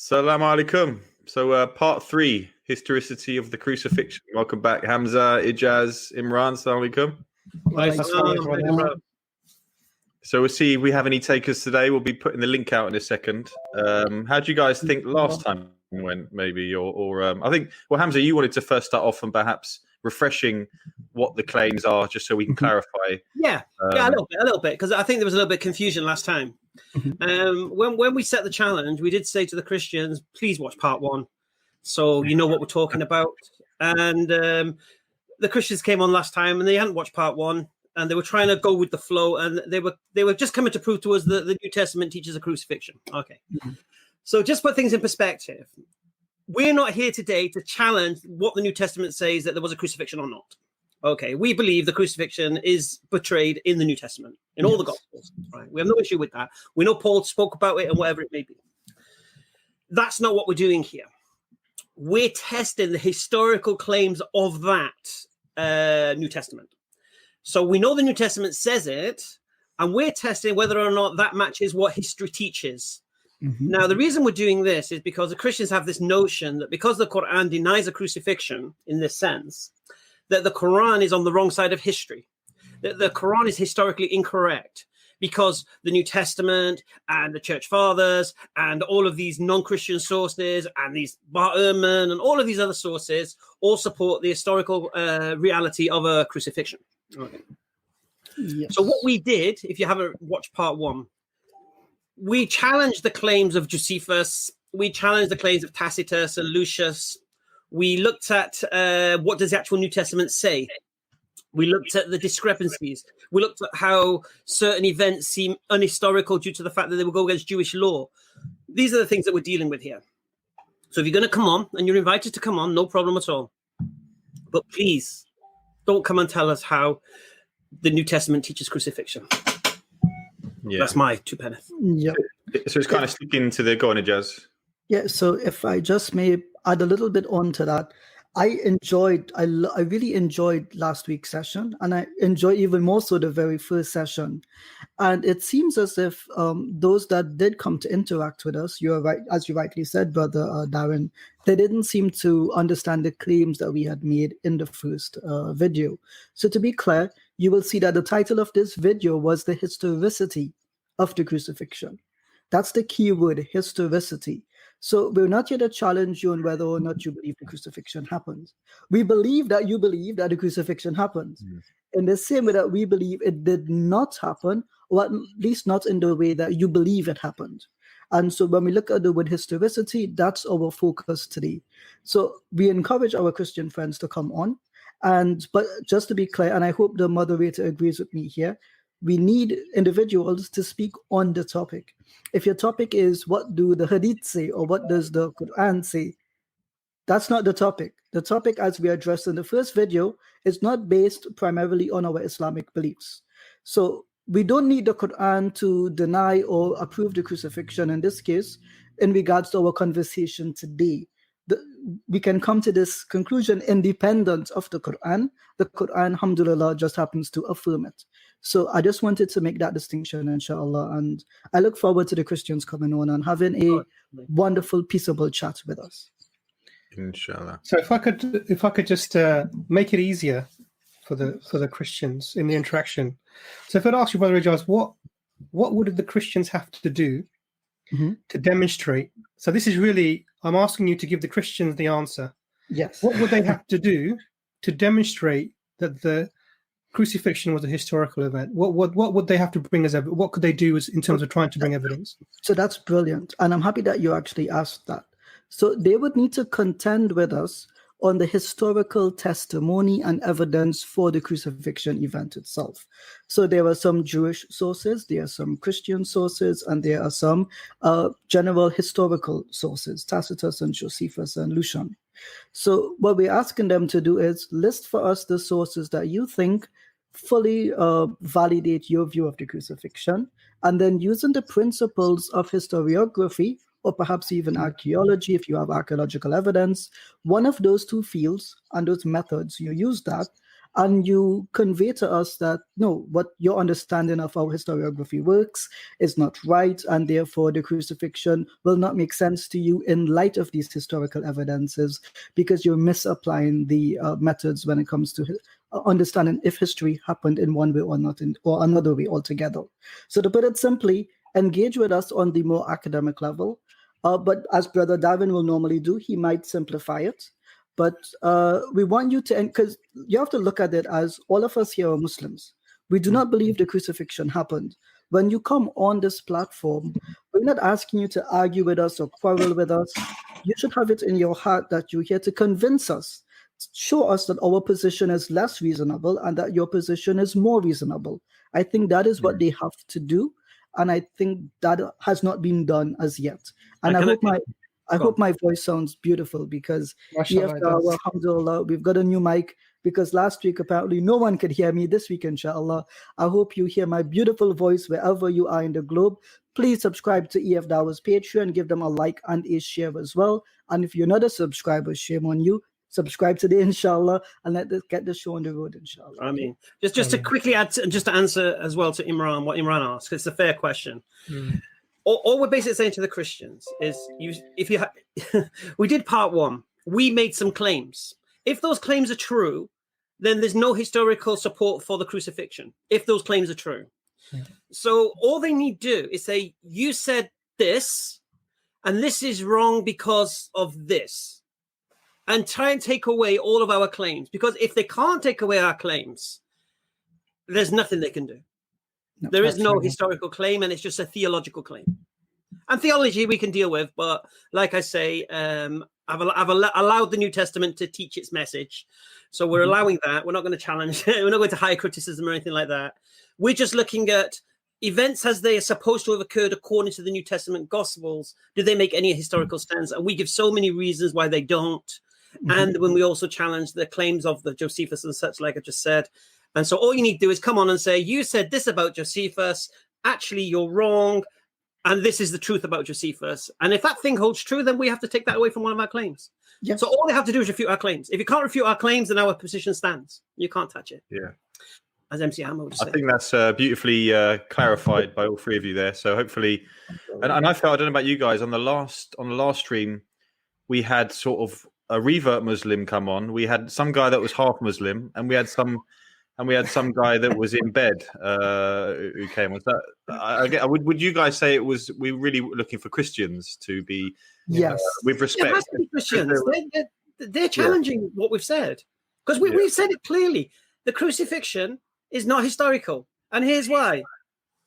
Salam alaikum. So part 3, Historicity of the Crucifixion. Welcome back, Hamza, Ijaz, Imran. Salam alaikum. So we'll see if we have any takers today. We'll be putting the link out in a second. How do you guys think last time went, maybe? Or I think, well, Hamza, you wanted to first start off and perhaps refreshing what the claims are, just so we can clarify. Yeah, a little bit, because I think there was a little bit of confusion last time. When we set the challenge, we did say to the Christians, please watch part 1, so you know what we're talking about. And the Christians came on last time, and they hadn't watched part 1, and they were trying to go with the flow, and they were just coming to prove to us that the New Testament teaches a crucifixion. Okay, so just put things in perspective. We're not here today to challenge what the New Testament says, that there was a crucifixion or not. Okay, we believe the crucifixion is portrayed in the New Testament, in all the Gospels. Right, we have no issue with that. We know Paul spoke about it and whatever it may be. That's not what we're doing here. We're testing the historical claims of that New Testament. So we know the New Testament says it, and we're testing whether or not that matches what history teaches. Now, the reason we're doing this is because the Christians have this notion that because the Quran denies a crucifixion in this sense, that the Quran is on the wrong side of history, that the Quran is historically incorrect, because the New Testament and the Church Fathers and all of these non-Christian sources and these Br Ijaz and all of these other sources all support the historical reality of a crucifixion. Okay. Yes. So what we did, if you haven't watched part 1, we challenged the claims of Josephus, we challenged the claims of Tacitus and Lucius. We looked at what does the actual New Testament say. We looked at the discrepancies. We looked at how certain events seem unhistorical due to the fact that they will go against Jewish law. These are the things that we're dealing with here. So if you're going to come on, and you're invited to come on, no problem at all. But please, don't come and tell us how the New Testament teaches crucifixion. Yeah. That's my 2 pence. Yeah. So it's kind of sticking to the... Go on, Ijaz. Yeah, so if I just may add a little bit on to that, I really enjoyed last week's session, and I enjoy even more so the very first session. And it seems as if those that did come to interact with us, you're right, as you rightly said, Brother Darren, they didn't seem to understand the claims that we had made in the first video. So to be clear, you will see that the title of this video was the historicity of the crucifixion. That's the key word, historicity. So we're not here to challenge you on whether or not you believe the crucifixion happened. We believe that you believe that the crucifixion happened. In the same way that we believe it did not happen, or at least not in the way that you believe it happened. And so when we look at the word historicity, that's our focus today. So we encourage our Christian friends to come on. But just to be clear, and I hope the moderator agrees with me here, we need individuals to speak on the topic. If your topic is what do the Hadith say or what does the Quran say, that's not the topic. The topic, as we addressed in the first video, is not based primarily on our Islamic beliefs. So we don't need the Quran to deny or approve the crucifixion in this case in regards to our conversation today. We can come to this conclusion independent of the Quran. The Quran, alhamdulillah, just happens to affirm it. So I just wanted to make that distinction, inshallah. And I look forward to the Christians coming on and having a wonderful, peaceable chat with us. Inshallah. So if I could just make it easier for the Christians in the interaction. So if I'd ask you, Brother Ijaz, what would the Christians have to do to demonstrate? So this is really, I'm asking you to give the Christians the answer. Yes. What would they have to do to demonstrate that the crucifixion was a historical event? What would they have to bring as evidence? What could they do in terms of trying to bring evidence? So that's brilliant. And I'm happy that you actually asked that. So they would need to contend with us on the historical testimony and evidence for the crucifixion event itself. So there are some Jewish sources, there are some Christian sources, and there are some general historical sources, Tacitus and Josephus and Lucian. So what we're asking them to do is list for us the sources that you think fully validate your view of the crucifixion, and then using the principles of historiography, or perhaps even archaeology, if you have archaeological evidence, one of those 2 fields and those methods, you use that, and you convey to us that no, what your understanding of how historiography works is not right, and therefore the crucifixion will not make sense to you in light of these historical evidences, because you're misapplying the methods when it comes to understanding if history happened in one way or not, or another way altogether. So to put it simply, engage with us on the more academic level, but as Brother Darwin will normally do, he might simplify it. But we want you to, because you have to look at it as all of us here are Muslims. We do not believe the crucifixion happened. When you come on this platform, we're not asking you to argue with us or quarrel with us. You should have it in your heart that you're here to convince us, show us that our position is less reasonable and that your position is more reasonable. I think that is what they have to do. And I think that has not been done as yet. And I hope my voice sounds beautiful, because EFDawah, alhamdulillah, we've got a new mic, because last week apparently no one could hear me. This week, inshallah, I hope you hear my beautiful voice wherever you are in the globe. Please subscribe to EFDawah's Patreon, give them a like and a share as well. And if you're not a subscriber, shame on you. Subscribe today, inshallah, and let us get the show on the road, inshallah. I mean, just to quickly add, just to answer as well to Imran, what Imran asked, it's a fair question. All we're basically saying to the Christians is, we did part one. We made some claims. If those claims are true, then there's no historical support for the crucifixion, if those claims are true. Yeah. So all they need to do is say, you said this, and this is wrong because of this, and try and take away all of our claims. Because if they can't take away our claims, there's nothing they can do. No, there is no historical claim, and it's just a theological claim. And theology we can deal with, but like I say, I've allowed the New Testament to teach its message. So we're allowing that. We're not going to challenge. We're not going to high criticism or anything like that. We're just looking at events as they are supposed to have occurred according to the New Testament Gospels. Do they make any historical sense? And we give so many reasons why they don't. And when we also challenge the claims of the Josephus and such, like I just said. And so all you need to do is come on and say, you said this about Josephus, actually you're wrong, and this is the truth about Josephus. And if that thing holds true, then we have to take that away from one of our claims. Yes. So all they have to do is refute our claims. If you can't refute our claims, then our position stands. You can't touch it. Yeah. As MC Hammer would say. I think that's beautifully clarified by all three of you there. So hopefully, and I felt, I don't know about you guys, on the last stream, we had sort of a revert Muslim come on. We had some guy that was half Muslim, and we had some guy that was in bed who came. Was that? Would you guys say it was? We really were looking for Christians to be, yes, with respect. It has to be Christians. They're challenging what we've said, because we've said it clearly. The crucifixion is not historical, and here's why.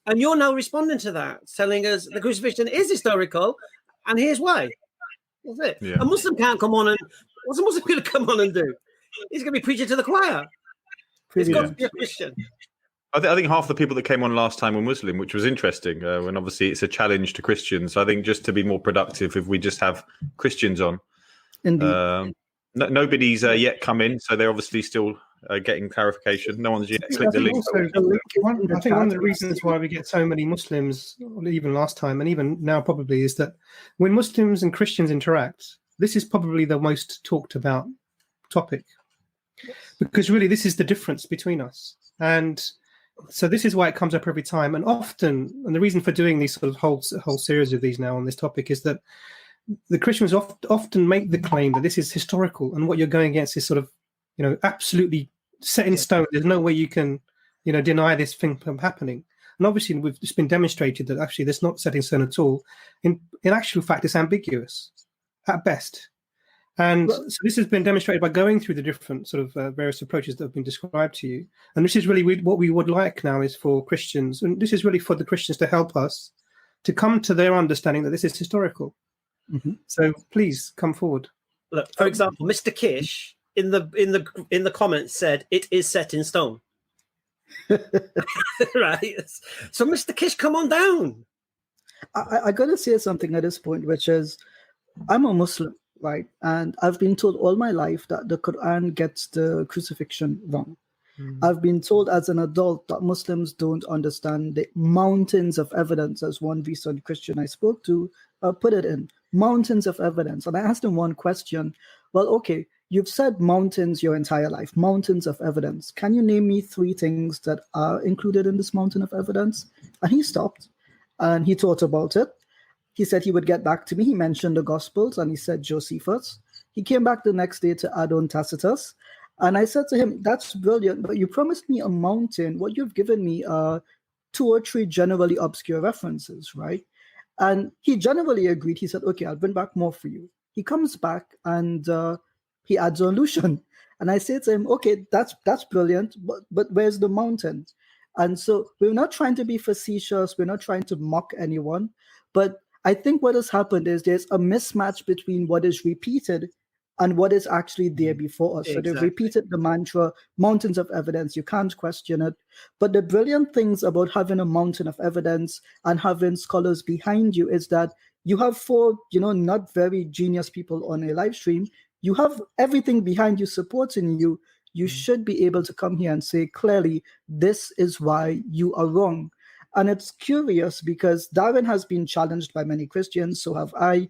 And you're now responding to that, telling us the crucifixion is historical, and here's why. That's it. Yeah. A Muslim can't come on, and what's a Muslim going to come on and do? He's going to be preaching to the choir. It's got to be a Christian. I think half the people that came on last time were Muslim, which was interesting. When obviously it's a challenge to Christians. I think just to be more productive, if we just have Christians on. Indeed. Nobody's yet come in, so they're obviously still getting clarification. No one's yet clicked the link. I think one of the reasons why we get so many Muslims, even last time and even now probably, is that when Muslims and Christians interact, this is probably the most talked about topic. Because really, this is the difference between us. And so this is why it comes up every time. And often, and the reason for doing these sort of whole series of these now on this topic is that the Christians often make the claim that this is historical, and what you're going against is sort of, absolutely set in stone. There's no way you can, deny this thing from happening. And obviously, it's been demonstrated that actually that's not set in stone at all. In actual fact, it's ambiguous at best. And so this has been demonstrated by going through the different sort of various approaches that have been described to you. And this is really what we would like now is for Christians, and this is really for the Christians to help us to come to their understanding that this is historical. Mm-hmm. So please come forward. Look, for example, Mr. Kish in the comments said it is set in stone. Right. So Mr. Kish, come on down. I got to say something at this point, which is I'm a Muslim. Right, and I've been told all my life that the Quran gets the crucifixion wrong. I've been told as an adult that Muslims don't understand the mountains of evidence, as one recent Christian I spoke to put it in, mountains of evidence. And I asked him one question. Well, okay, you've said mountains your entire life, mountains of evidence. Can you name me 3 things that are included in this mountain of evidence? And he stopped and he thought about it. He said he would get back to me. He mentioned the Gospels and he said Josephus. He came back the next day to add on Tacitus. And I said to him, that's brilliant, but you promised me a mountain. What you've given me are 2 or 3 generally obscure references, right? And he generally agreed. He said, okay, I'll bring back more for you. He comes back and he adds on Lucian. And I say to him, okay, that's brilliant, but where's the mountain? And so we're not trying to be facetious. We're not trying to mock anyone. But I think what has happened is there's a mismatch between what is repeated and what is actually there before us. Exactly. So they've repeated the mantra, mountains of evidence, you can't question it. But the brilliant things about having a mountain of evidence and having scholars behind you is that you have 4, not very genius people on a live stream. You have everything behind you supporting you. You should be able to come here and say clearly, this is why you are wrong. And it's curious because Darwin has been challenged by many Christians, so have I.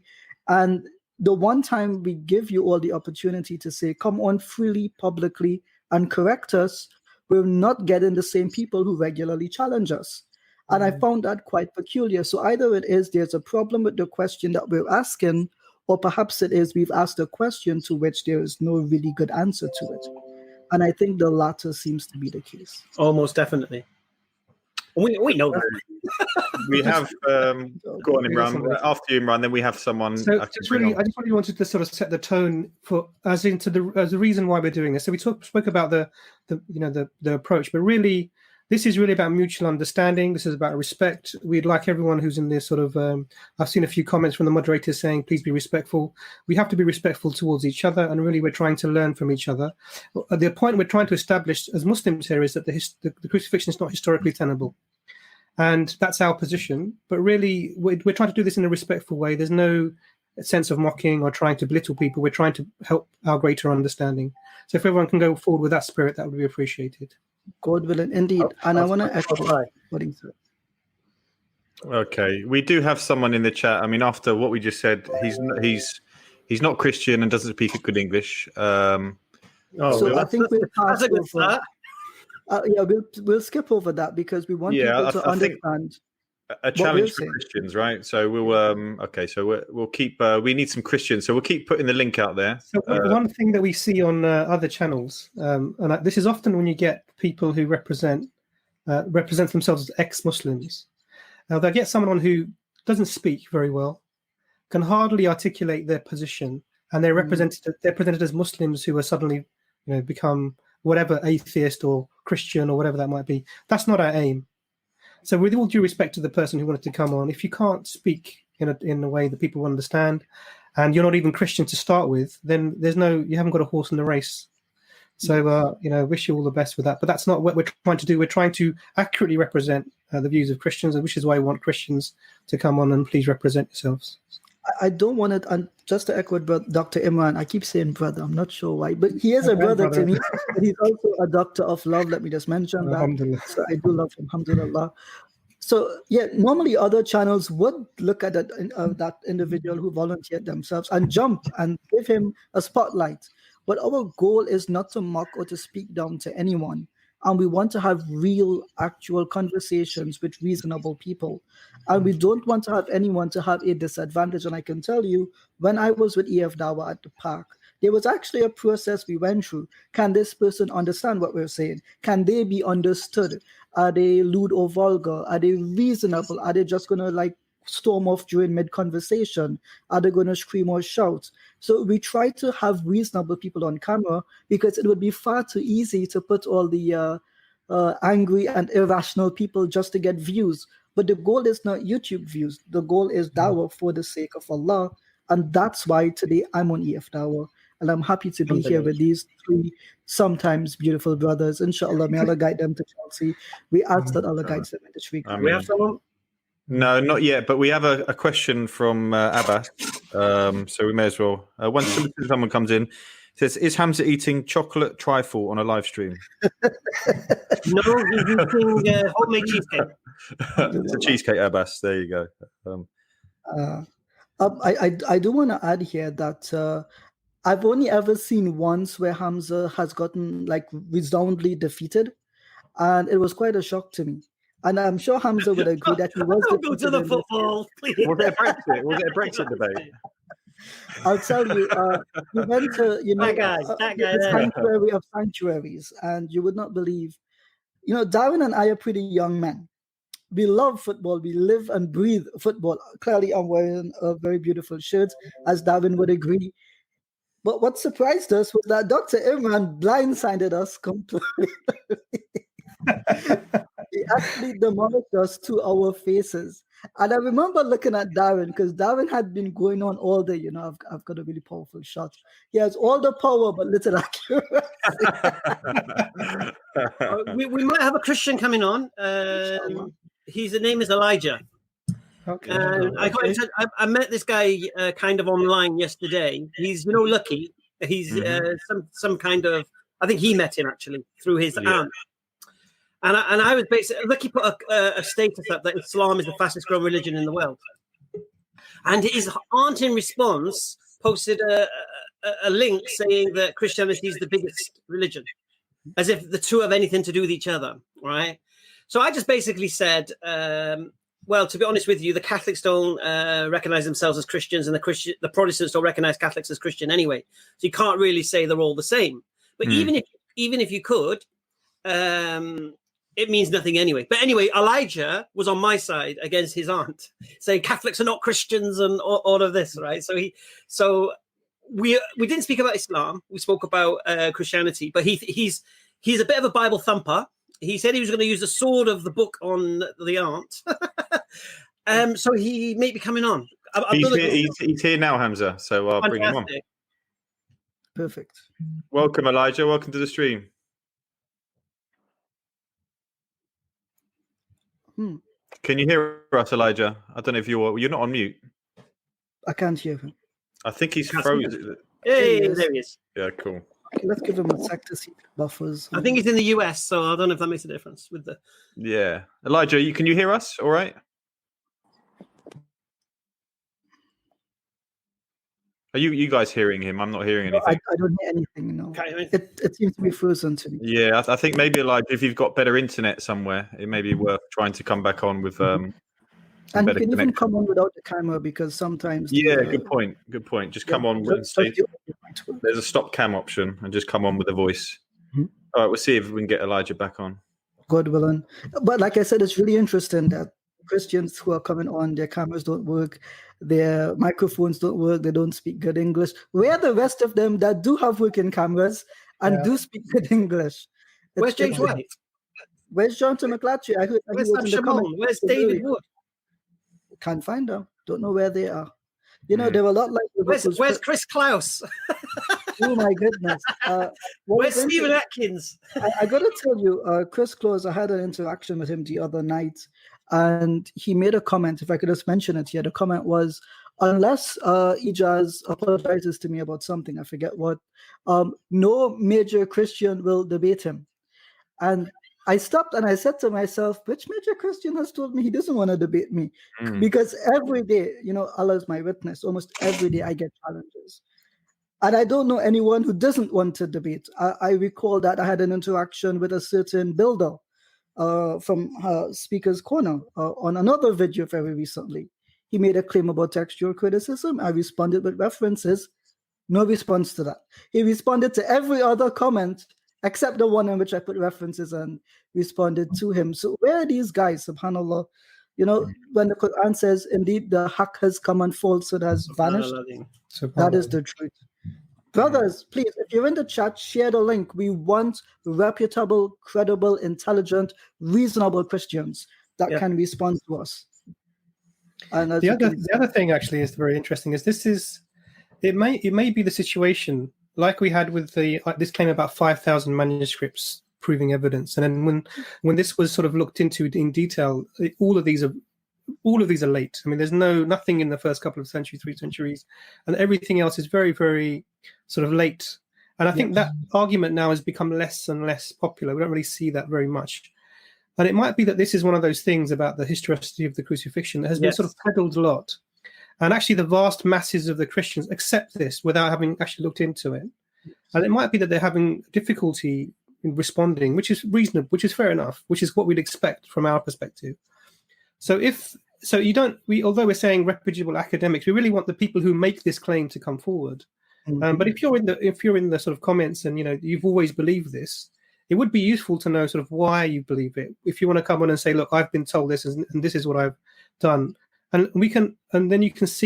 And the one time we give you all the opportunity to say, come on freely, publicly, and correct us, we're not getting the same people who regularly challenge us. And I found that quite peculiar. So either it is there's a problem with the question that we're asking, or perhaps it is we've asked a question to which there is no really good answer to it. And I think the latter seems to be the case. Almost definitely. We know that. We have go on, Imran. After you, Imran, then we have someone. So I just really wanted to sort of set the tone for as the reason why we're doing this. So we spoke about the approach, but really this is really about mutual understanding. This is about respect. We'd like everyone who's in this sort of. I've seen a few comments from the moderators saying, "Please be respectful." We have to be respectful towards each other, and really we're trying to learn from each other. The point we're trying to establish as Muslims here is that the crucifixion is not historically tenable. And that's our position. But really, we're trying to do this in a respectful way. There's no sense of mocking or trying to belittle people. We're trying to help our greater understanding. So if everyone can go forward with that spirit, that would be appreciated. God willing, indeed. And I want to echo what he said. Okay, we do have someone in the chat. I mean, after what we just said, he's not Christian and doesn't speak good English. So I think we'll pass That's a good start. We'll skip over that because we want people to understand a challenge for Christians, right? So we'll keep. We need some Christians, so we'll keep putting the link out there. So one thing that we see on other channels, and this is often when you get people who represent themselves as ex-Muslims. Now they get someone on who doesn't speak very well, can hardly articulate their position, and they're presented as Muslims who are suddenly, become whatever, atheist or Christian or whatever that might be. That's not our aim. So with all due respect to the person who wanted to come on, if you can't speak in a way that people understand, and you're not even Christian to start with, then you haven't got a horse in the race. So, wish you all the best with that. But that's not what we're trying to do. We're trying to accurately represent the views of Christians, which is why we want Christians to come on and please represent yourselves. I don't want it, and just to echo Dr. Imran, I keep saying brother, I'm not sure why, but he is a brother to me, but he's also a doctor of love. Let me just mention that. So I do love him, alhamdulillah. So normally other channels would look at that individual who volunteered themselves and jump and give him a spotlight. But our goal is not to mock or to speak down to anyone. And we want to have real, actual conversations with reasonable people. And we don't want to have anyone to have a disadvantage. And I can tell you, when I was with EFDawah at the park, there was actually a process we went through. Can this person understand what we're saying? Can they be understood? Are they lewd or vulgar? Are they reasonable? Are they just going to storm off during mid-conversation? Are they going to scream or shout? So we try to have reasonable people on camera because it would be far too easy to put all the angry and irrational people just to get views. But the goal is not YouTube views. The goal is dawah for the sake of Allah. And that's why today I'm on EFDawah. And I'm happy to be here with these 3 sometimes beautiful brothers. Inshallah, may Allah guide them to Chelsea. We ask that Allah guides them in this week. We have someone? No, not yet, but we have a question from Abbas, so we may as well. Once someone comes in, says, is Hamza eating chocolate trifle on a live stream? No, he's eating homemade cheesecake. It's a cheesecake, Abbas. There you go. I do want to add here that I've only ever seen once where Hamza has gotten like resoundingly defeated, and it was quite a shock to me. And I'm sure Hamza would agree that he was Don't go to the football, please. Was it a Brexit? Was it a Brexit debate? I'll tell you, we went to, That guy the there. sanctuary of sanctuaries, and you would not believe, Darwin and I are pretty young men. We love football. We live and breathe football. Clearly, I'm wearing a very beautiful shirt, as Darwin would agree. But what surprised us was that Dr. Imran blindsided us completely. He actually demolished us to our faces. And I remember looking at Darwin, because Darwin had been going on all day. I've got a really powerful shot. He has all the power, but little accuracy. we might have a Christian coming on. His name is Elijah. Okay. I met this guy kind of online yesterday. He's Lucky. He's some kind of, I think he met him actually through his aunt. And I was basically, Lucky put a status up that Islam is the fastest growing religion in the world. And his aunt in response posted a link saying that Christianity is the biggest religion, as if the two have anything to do with each other, right? So I just basically said, well, to be honest with you, the Catholics don't recognize themselves as Christians, and the Protestants don't recognize Catholics as Christian anyway. So you can't really say they're all the same. But even if you could, it means nothing anyway. But anyway, Elijah was on my side against his aunt, saying Catholics are not Christians and all of this, right? So we didn't speak about Islam. We spoke about Christianity. But he's a bit of a Bible thumper. He said he was going to use the sword of the book on the aunt. So he may be coming on. He's here now, Hamza. So I'll bring him on. Perfect. Welcome, Elijah. Welcome to the stream. Can you hear us, Elijah? I don't know if you're not on mute. I can't hear him. I think he's frozen. Hey, there he is. Yeah, cool. Okay, let's give him a sec to see if it buffers. I think he's in the US, so I don't know if that makes a difference with the. Yeah, Elijah, can you hear us? All right. Are you guys hearing him? I'm not hearing anything. I don't hear anything. No, it seems to be frozen to me. Yeah, I think maybe Elijah, if you've got better internet somewhere, it may be worth trying to come back on with. And you can even come on without the camera, because sometimes. Yeah, good point. Good point. Just come on. There's a stop cam option, and just come on with a voice. All right, we'll see if we can get Elijah back on. God willing. But like I said, it's really interesting that Christians who are coming on, their cameras don't work, their microphones don't work, they don't speak good English. Where are the rest of them that do have working cameras and do speak good English? Where's James White? Where's Jonathan McClatchy? I heard. Where's Sam Shimon? Where's David Wood? Can't find them. Don't know where they are. They were a lot like. Where's Chris Klaus? Oh my goodness! Where's Stephen Atkins? I got to tell you, Chris Klaus. I had an interaction with him the other night, and he made a comment. If I could just mention it here, the comment was, unless Ijaz apologizes to me about something, I forget what, no major Christian will debate him. And I stopped and I said to myself, which major Christian has told me he doesn't want to debate me? Because every day, Allah is my witness, almost every day I get challenges. And I don't know anyone who doesn't want to debate. I recall that I had an interaction with a certain builder from Speaker's Corner on another video very recently. He made a claim about textual criticism. I responded with references. No response to that. He responded to every other comment except the one in which I put references and responded to him. So where are these guys, subhanAllah? When the Quran says, indeed, the haqq has come and falsehood has vanished, that is the truth. Brothers, please, if you're in the chat, share the link. We want reputable, credible, intelligent, reasonable Christians that can respond to us. And the other thing actually is very interesting is it may be the situation like we had with this claim about 5,000 manuscripts proving evidence, and then when this was sort of looked into in detail, all of these are late. I mean, there's nothing in the first couple of centuries, 3 centuries, and everything else is very, very sort of late. And I think that argument now has become less and less popular. We don't really see that very much. And it might be that this is one of those things about the historicity of the crucifixion that has been sort of peddled a lot. And actually, the vast masses of the Christians accept this without having actually looked into it. And it might be that they're having difficulty in responding, which is reasonable, which is fair enough, which is what we'd expect from our perspective. So although we're saying reputable academics, we really want the people who make this claim to come forward. But if you're in the sort of comments and you've always believed this, it would be useful to know sort of why you believe it. If you want to come on and say, look, I've been told this and this is what I've done, and then you can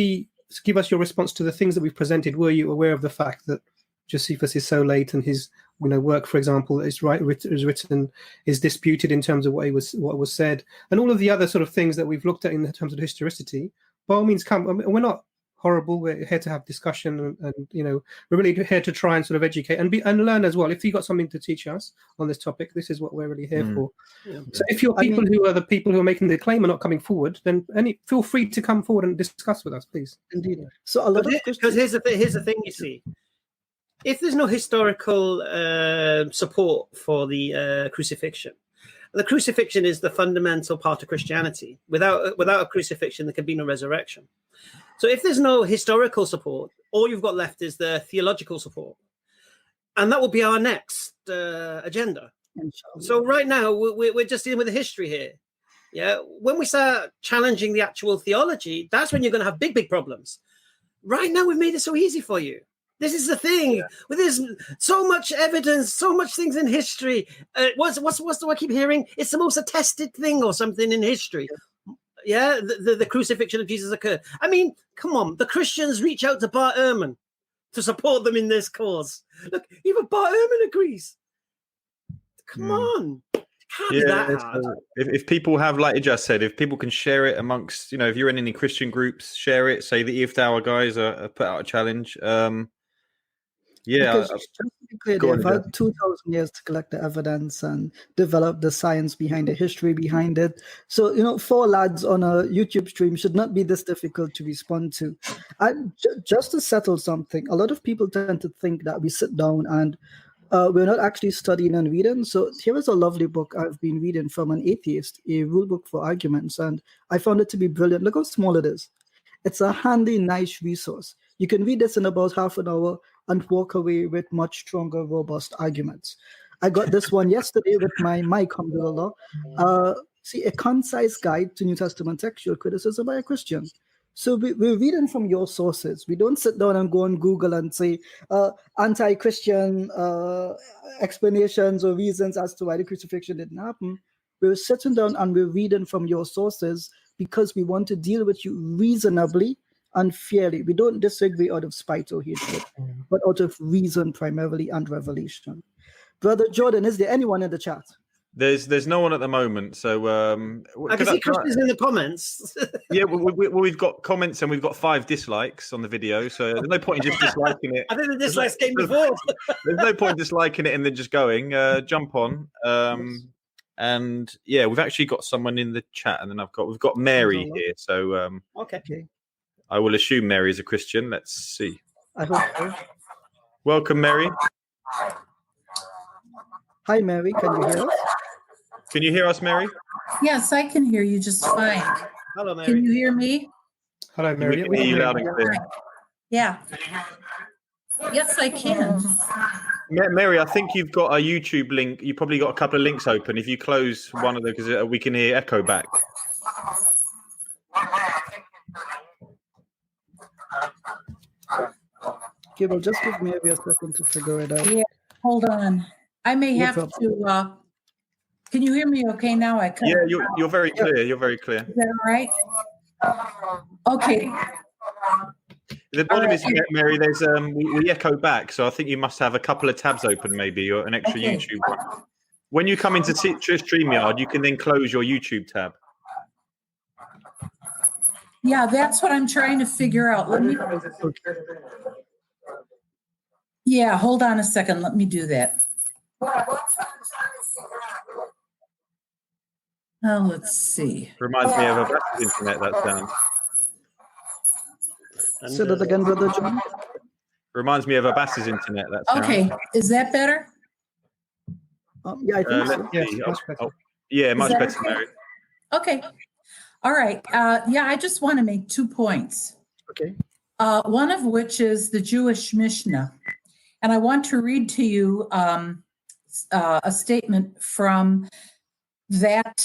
give us your response to the things that we've presented. Were you aware of the fact that Josephus is so late and his work, for example, is written is disputed in terms of what was said, and all of the other sort of things that we've looked at in terms of historicity? By all means, come. I mean, we're not horrible. We're here to have discussion, and we're really here to try and sort of educate and learn as well. If you got something to teach us on this topic, this is what we're really here for. Yeah. So if you're the people who are making the claim are not coming forward, then feel free to come forward and discuss with us, please. Indeed. So a lot of because here's the thing. You see, if there's no historical support for the crucifixion, the crucifixion is the fundamental part of Christianity. Without a crucifixion, there can be no resurrection. So if there's no historical support, all you've got left is the theological support. And that will be our next agenda. So right now, we're just dealing with the history here. Yeah. When we start challenging the actual theology, that's when you're going to have big, big problems. Right now, we've made it so easy for you. This is the thing. Yeah. There's so much evidence, so much things in history. What's do I keep hearing? It's the most attested thing or something in history. Yeah, the crucifixion of Jesus occurred. I mean, come on. The Christians reach out to Br Ehrman to support them in this cause. Look, even Br Ehrman agrees. Come on. Can't be that hard. If people have, like Ijaz said, if people can share it amongst, if you're in any Christian groups, share it. Say the EFDawah guys are put out a challenge. Because just to be clear, they've had 2,000 years to collect the evidence and develop the science behind the history behind it. So, 4 lads on a YouTube stream should not be this difficult to respond to. And just to settle something, a lot of people tend to think that we sit down and we're not actually studying and reading. So here is a lovely book I've been reading from an atheist, a rule book for arguments, and I found it to be brilliant. Look how small it is. It's a handy, nice resource. You can read this in about half an hour and walk away with much stronger, robust arguments. I got this one yesterday with my mic, alhamdulillah. A concise guide to New Testament textual criticism by a Christian. So we're reading from your sources. We don't sit down and go on Google and say anti-Christian explanations or reasons as to why the crucifixion didn't happen. We're sitting down and we're reading from your sources because we want to deal with you reasonably and fairly. We don't disagree out of spite or hatred, but out of reason primarily and revelation. Brother Jordan, is there anyone in the chat? There's no one at the moment. So I can see Christians in the comments. Yeah, we've got comments and we've got 5 dislikes on the video. So there's no point in just disliking it. I think the dislikes came before. There's no point in disliking it and then just going. Jump on. And yeah, we've actually got someone in the chat, and then we've got Mary here. So okay. I will assume Mary is a Christian. Let's see. I hope so. Welcome, Mary. Hi, Mary. Can you hear us? Can you hear us, Mary? Yes, I can hear you just fine. Hello, Mary. Can you hear me? Hello, Mary. We can hear you loud and clear. Yeah. Yes, I can. Mary, I think you've got a YouTube link. You've probably got a couple of links open. If you close one of them, because we can hear echo back. Okay, well, just give Mary a second to figure it out. Yeah, hold on. I may have to. Can you hear me okay now? Yeah, you're very clear. You're very clear. Is that all right? Okay. The problem is, Mary, there's we echo back, so I think you must have a couple of tabs open, maybe, or an extra YouTube one. When you come into StreamYard, you can then close your YouTube tab. Yeah, that's what I'm trying to figure out. Let me. Yeah, hold on a second. Let me do that. Let's see. Reminds me of a Abbas's internet, that sound. Say that again, Brother John. Reminds me of Abbas's internet, that sound. Okay, is that better? Yeah, I think so. Yes, much better. Yeah, much better, Mary. Okay. All right. Yeah, I just want to make 2 points. Okay. One of which is the Jewish Mishnah. And I want to read to you a statement from that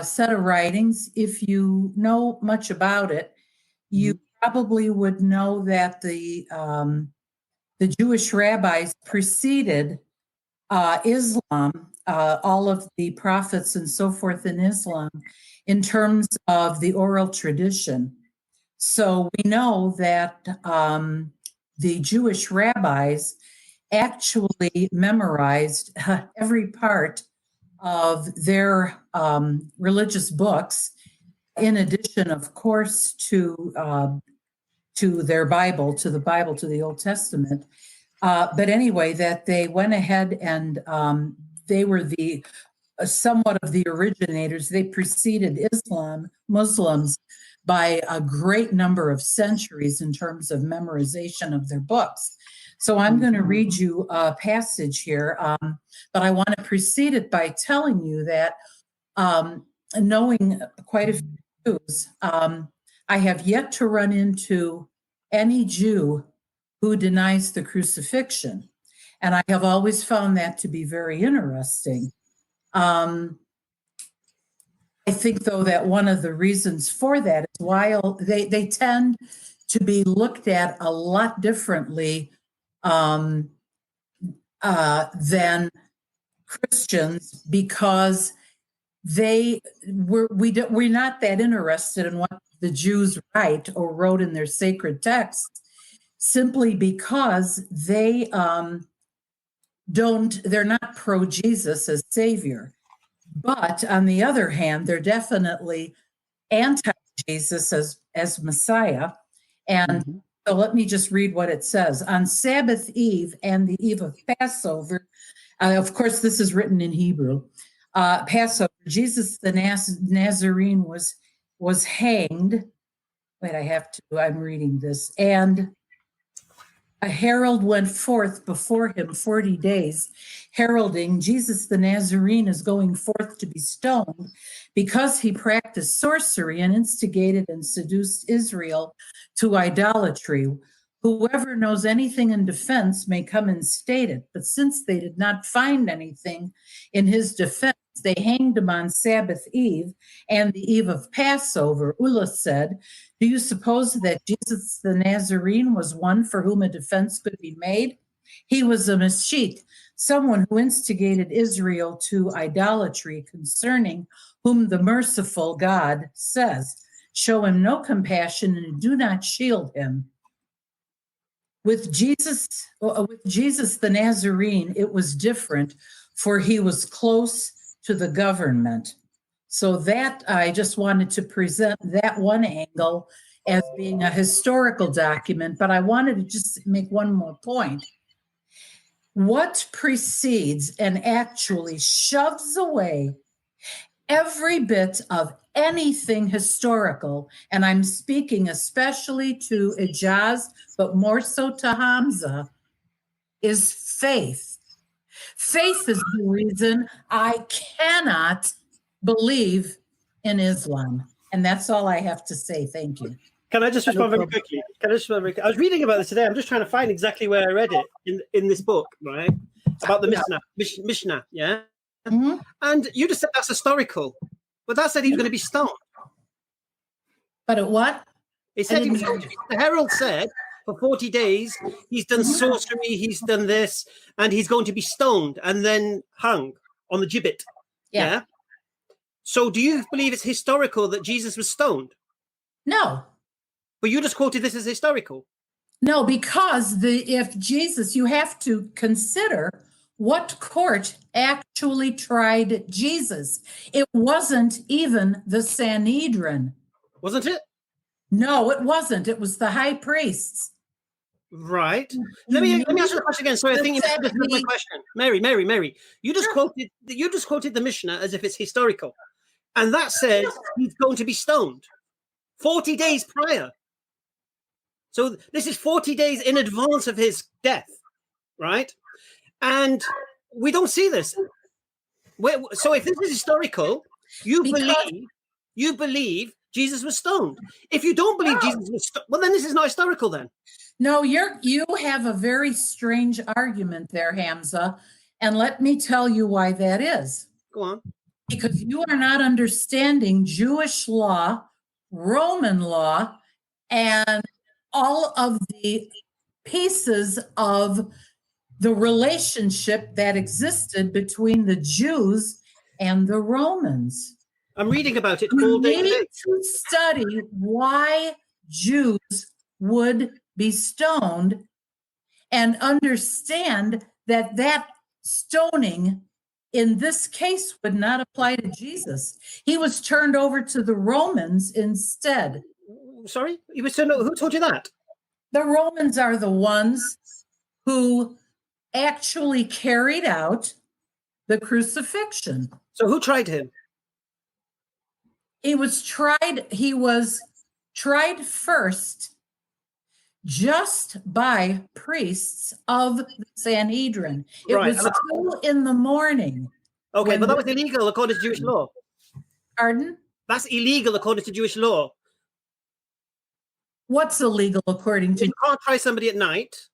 set of writings. If you know much about it, you probably would know that the Jewish rabbis preceded Islam, all of the prophets and so forth in Islam, in terms of the oral tradition. So we know that the Jewish rabbis actually memorized every part of their religious books, in addition, of course, to their Bible, to the Old Testament. But anyway, that they went ahead and they were somewhat of the originators. They preceded Muslims by a great number of centuries in terms of memorization of their books. So I'm going to read you a passage here, but I want to precede it by telling you that knowing quite a few Jews, I have yet to run into any Jew who denies the crucifixion. And I have always found that to be very interesting. I think, though, that one of the reasons for that is while they tend to be looked at a lot differently than Christians, because we're not that interested in what the Jews write or wrote in their sacred texts, simply because they're not pro-Jesus as Savior. But on the other hand, they're definitely anti-Jesus as Messiah. And so let me just read what it says. On Sabbath Eve and the eve of Passover, of course, this is written in Hebrew, Passover, Jesus the Nazarene was hanged. Wait, I'm reading this. And a herald went forth before him 40 days, heralding Jesus the Nazarene is going forth to be stoned because he practiced sorcery and instigated and seduced Israel to idolatry. Whoever knows anything in defense may come and state it. But since they did not find anything in his defense, they hanged him on Sabbath Eve and the eve of Passover. Ullah said, "Do you suppose that Jesus the Nazarene was one for whom a defense could be made? He was a Meshit, someone who instigated Israel to idolatry, concerning whom the merciful God says, show him no compassion and do not shield him." With Jesus the Nazarene, it was different, for he was close to the government. So that I just wanted to present that one angle as being a historical document, but I wanted to just make one more point. What precedes and actually shoves away every bit of anything historical, and I'm speaking especially to Ijaz, but more so to Hamza, is faith. Faith is the reason I cannot believe in Islam. And that's all I have to say. Thank you. Can I just respond very quickly? I was reading about this today. I'm just trying to find exactly where I read it in this book, right? About the Mishnah, yeah? Mm-hmm. And you just said that's historical. But that said he was going to be stoned. But at what? It said the herald said for 40 days he's done sorcery, he's done this, and he's going to be stoned and then hung on the gibbet. Yeah. So do you believe it's historical that Jesus was stoned? No. But you just quoted this as historical. No, because if Jesus, you have to consider what court actually tried Jesus. It wasn't even the Sanhedrin. Wasn't it? No, it wasn't. It was the high priests. Right. Let me ask you a question again. Sorry, I think you misunderstood my question. Mary. You just quoted the Mishnah as if it's historical. And that says he's going to be stoned 40 days prior. So this is 40 days in advance of his death, right? And we don't see this. So if this is historical, you believe Jesus was stoned. If you don't believe Jesus was stoned, well, then this is not historical then. No, you have a very strange argument there, Hamza. And let me tell you why that is. Go on. Because you are not understanding Jewish law, Roman law, and all of the pieces of the relationship that existed between the Jews and the Romans. I'm reading about it You all day need today. to study why Jews would be stoned and understand that that stoning in this case would not apply to Jesus. He was turned over to the Romans instead. Sorry? You were saying, who told you that? The Romans are the ones who actually carried out the crucifixion. So who tried him? He was tried first just by priests of the Sanhedrin. It Right. was 2 in the morning. Okay, When but that was illegal according to Jewish law. Pardon? That's illegal according to Jewish law. What's illegal according to? You can't try somebody at night.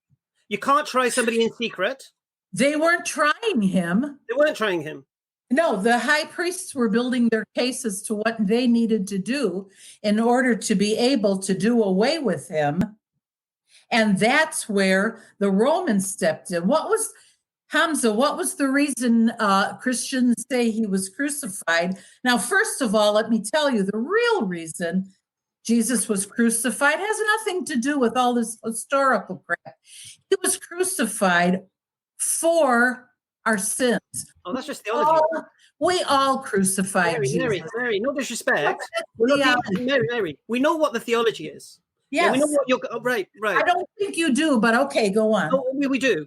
You can't try somebody in secret. They weren't trying him. They weren't trying him. No, the high priests were building their case as to what they needed to do in order to be able to do away with him. And that's where the Romans stepped in. Hamza, what was the reason Christians say he was crucified? Now, first of all, let me tell you, the real reason Jesus was crucified has nothing to do with all this historical crap. He was crucified for our sins. Oh, that's just theology. We all crucified Jesus. Mary, no disrespect. Mary, we know what the theology is. Yes. Yeah, we know what you're right. I don't think you do, but okay, go on. Oh, we do.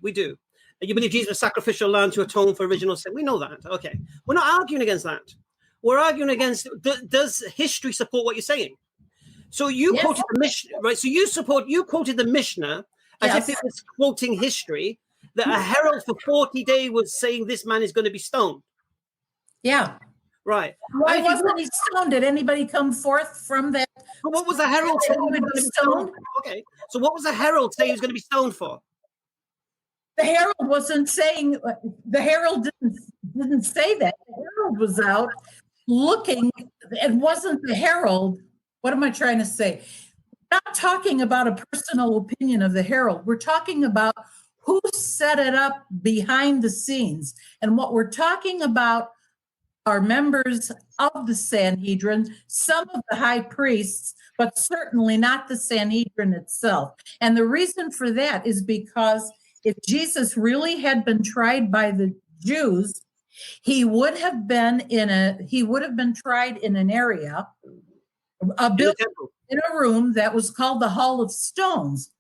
You believe Jesus was sacrificial lamb to atone for original sin. We know that. Okay. We're not arguing against that. We're arguing against, does history support what you're saying? So you quoted the Mishnah, right? So you quoted the Mishnah as if it was quoting history, that a herald for 40 days was saying this man is going to be stoned. Yeah. Right. Why wasn't he stoned? Did anybody come forth from that? But what was the herald saying he was going to be stoned? Okay. So what was the herald saying he was going to be stoned for? The herald wasn't saying, the herald didn't say that. The herald was out looking. It wasn't the herald. What am I trying to say? We're not talking about a personal opinion of the herald. We're talking about who set it up behind the scenes. And what we're talking about are members of the Sanhedrin, some of the high priests, but certainly not the Sanhedrin itself. And the reason for that is because if Jesus really had been tried by the Jews, he would have been tried in an area, in a room that was called the Hall of Stones.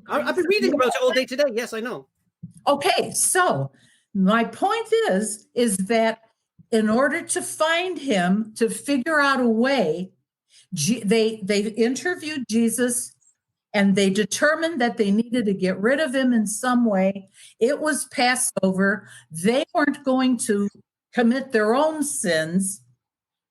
I've been reading about it all day today. Yes, I know. Okay, so my point is that in order to find him, to figure out a way, they interviewed Jesus and they determined that they needed to get rid of him in some way. It was Passover. They weren't going to commit their own sins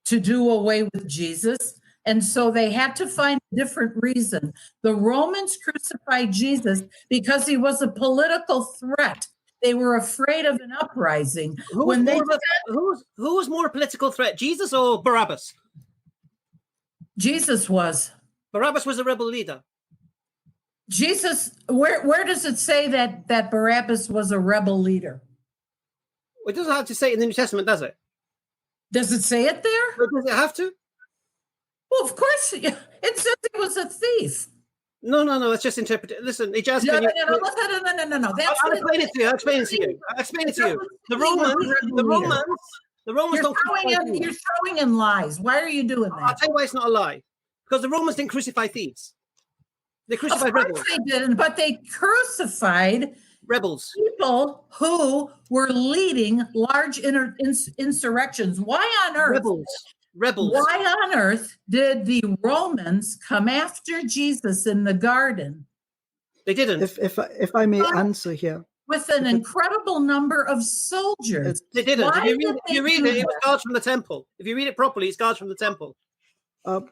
to do away with Jesus. And so they had to find a different reason. The Romans crucified Jesus because he was a political threat. They were afraid of an uprising. Who was more a political threat, Jesus or Barabbas? Jesus was. Barabbas was a rebel leader. Jesus, where does it say that Barabbas was a rebel leader? It doesn't have to say it in the New Testament, does it? Does it say it there? Or does it have to? Well, of course, it says he was a thief. No. It's just interpreted. Listen, Ijaz, No. I'll Explain it to you. The Romans don't. You're throwing in lies. Why are you doing that? I'll tell you why it's not a lie. Because the Romans didn't crucify thieves. They crucified rebels. They didn't, but they crucified rebels, people who were leading large insurrections. Why on earth? Rebels. Why on earth did the Romans come after Jesus in the garden? They didn't. If I may answer here. with an incredible number of soldiers. They didn't. Why If did you they read do it, it was that? guards from the temple. If you read it properly, it's guards from the temple.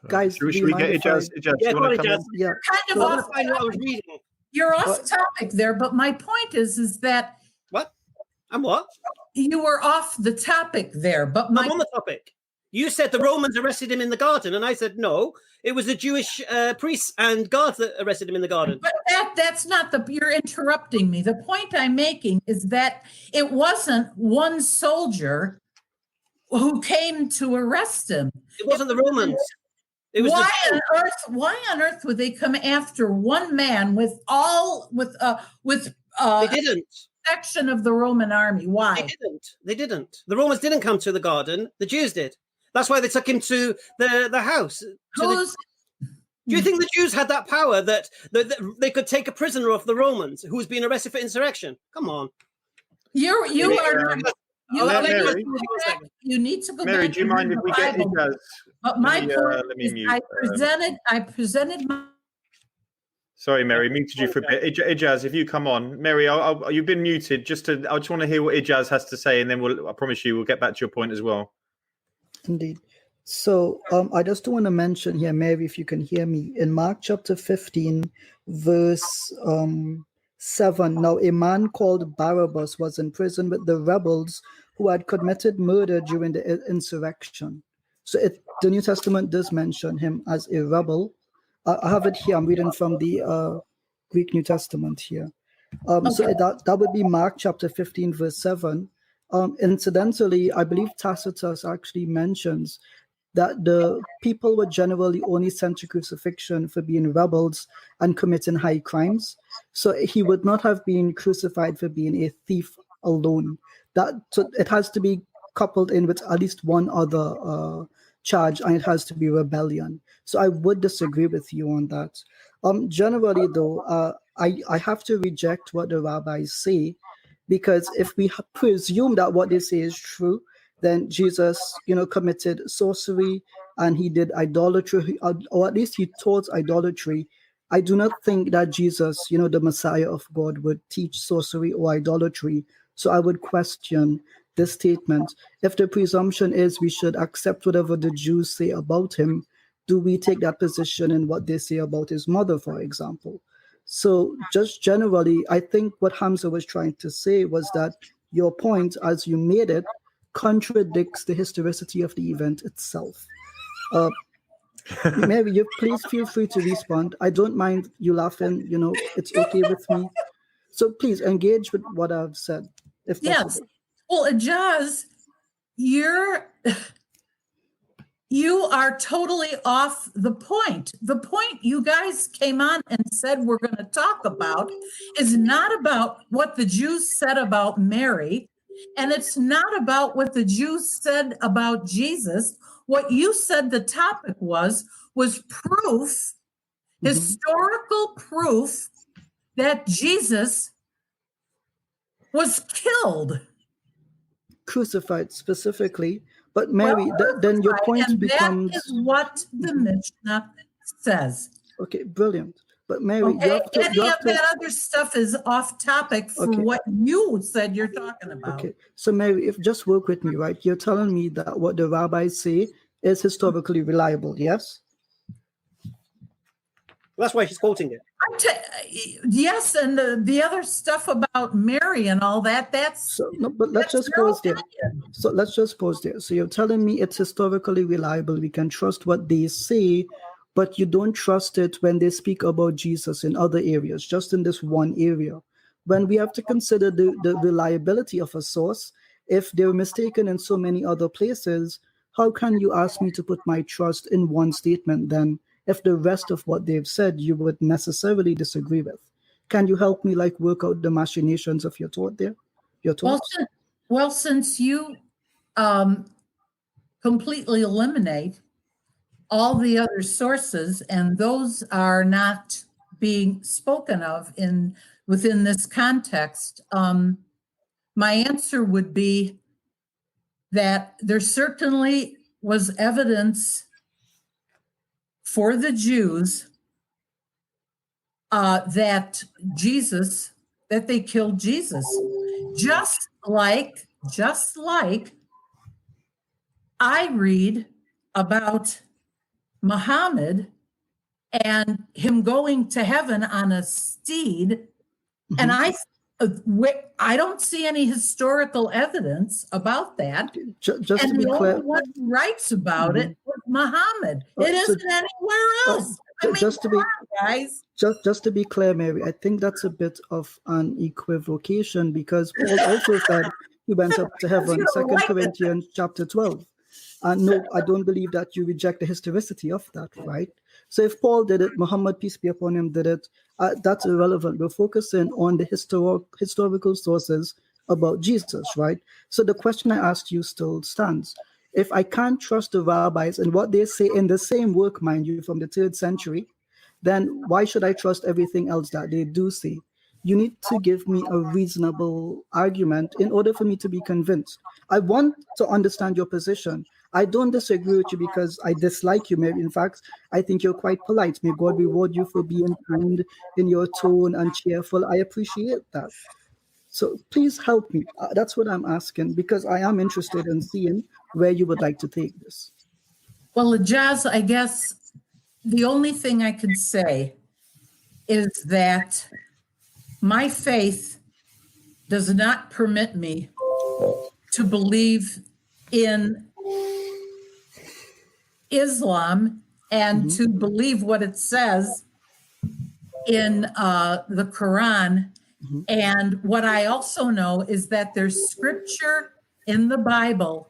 Guys, Should do you we mind get if I- Ijaz? Ijaz, Yeah, you go want on, to come Ijaz. in? Yeah. Kind of So- I off want to find what I was reading. You're off topic there, but my point is that What? I'm what? you were off the topic there. But I'm on the topic. You said the Romans arrested him in the garden, and I said no. It was the Jewish priests and guards that arrested him in the garden. But that's not you're interrupting me. The point I'm making is that it wasn't one soldier who came to arrest him. It wasn't the Romans. It was Why on earth would they come after one man with they didn't. section of the Roman army? Why? They didn't. The Romans didn't come to the garden. The Jews did. That's why they took him to the house. Do you think the Jews had that power that they could take a prisoner off the Romans who was being arrested for insurrection? Come on. You need to go Mary, back do you mind if we get Bible. Ijaz? But my point let me is mute, I presented my Sorry, Mary, muted you for a bit. Ijaz, if you come on, Mary, you've been muted. I just want to hear what Ijaz has to say, and then I promise you, we'll get back to your point as well. Indeed. So I just want to mention here, Mary, if you can hear me, in Mark chapter 15, verse 7. Now, a man called Barabbas was in prison with the rebels who had committed murder during the insurrection. So the New Testament does mention him as a rebel. I have it here. I'm reading from the Greek New Testament here. So that would be Mark chapter 15, verse 7. Incidentally, I believe Tacitus actually mentions that the people were generally only sent to crucifixion for being rebels and committing high crimes. So he would not have been crucified for being a thief alone. So it has to be coupled in with at least one other charge, and it has to be rebellion. So I would disagree with you on that. Generally, though, I have to reject what the rabbis say, because if we presume that what they say is true, then Jesus, committed sorcery and he did idolatry, or at least he taught idolatry. I do not think that Jesus, the Messiah of God, would teach sorcery or idolatry. So I would question this statement. If the presumption is we should accept whatever the Jews say about him, do we take that position in what they say about his mother, for example? So just generally, I think what Hamza was trying to say was that your point, as you made it, contradicts the historicity of the event itself. Mary, you please feel free to respond. I don't mind you laughing, it's okay with me. So please engage with what I've said, if possible. Yes. Well, Ijaz, you are totally off the point. The point you guys came on and said we're going to talk about is not about what the Jews said about Mary, and it's not about what the Jews said about Jesus. What you said the topic was proof, historical proof that Jesus was killed. Crucified specifically. But Mary, then your point becomes... That is what the Mishnah says. Okay, brilliant. But Mary, Okay? Any of that other stuff is off topic for what you said you're talking about. Okay, so Mary, just work with me, right? You're telling me that what the rabbis say is historically reliable, yes? That's why she's quoting it. Yes, and the other stuff about Mary and all that, but let's just pause there. So let's just pause there. So you're telling me it's historically reliable, we can trust what they say, but you don't trust it when they speak about Jesus in other areas, just in this one area. When we have to consider the reliability of a source, if they're mistaken in so many other places, how can you ask me to put my trust in one statement then, if the rest of what they've said you would necessarily disagree with? Can you help me work out the machinations of your thought there? Your thoughts? Well, since you completely eliminate all the other sources, and those are not being spoken of within this context, my answer would be that there certainly was evidence for the Jews that Jesus that they killed Jesus. Just like I read about Muhammad and him going to heaven on a steed, and I don't see any historical evidence about that. Just and to be the clear, only one who writes about it was Muhammad. It isn't anywhere else. I mean, just to be, come on, guys. just to be clear, Mary, I think that's a bit of an equivocation, because Paul also said he went up to heaven, You don't 2 like Corinthians chapter 12. And no, I don't believe that you reject the historicity of that, right? So if Paul did it, Muhammad, peace be upon him, did it, that's irrelevant. We're focusing on the historical sources about Jesus, right? So the question I asked you still stands. If I can't trust the rabbis and what they say in the same work, mind you, from the 3rd century, then why should I trust everything else that they do say? You need to give me a reasonable argument in order for me to be convinced. I want to understand your position. I don't disagree with you because I dislike you, Mary. In fact, I think you're quite polite. May God reward you for being kind in your tone and cheerful. I appreciate that. So please help me. That's what I'm asking, because I am interested in seeing where you would like to take this. Well, Ijaz, I guess the only thing I can say is that my faith does not permit me to believe in Islam and to believe what it says in the Quran. And what I also know is that there's scripture in the Bible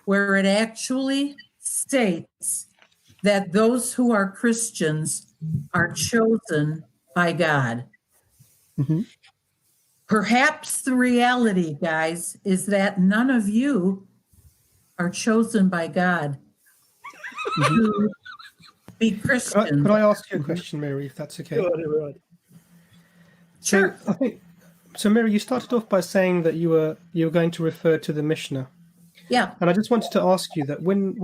where it actually states that those who are Christians are chosen by God. Perhaps the reality, guys, is that none of you are chosen by God to be Christians. Could I ask you a question, Mary, if that's okay? Sure. So I think, Mary, you started off by saying that you were going to refer to the Mishnah. Yeah. And I just wanted to ask you that when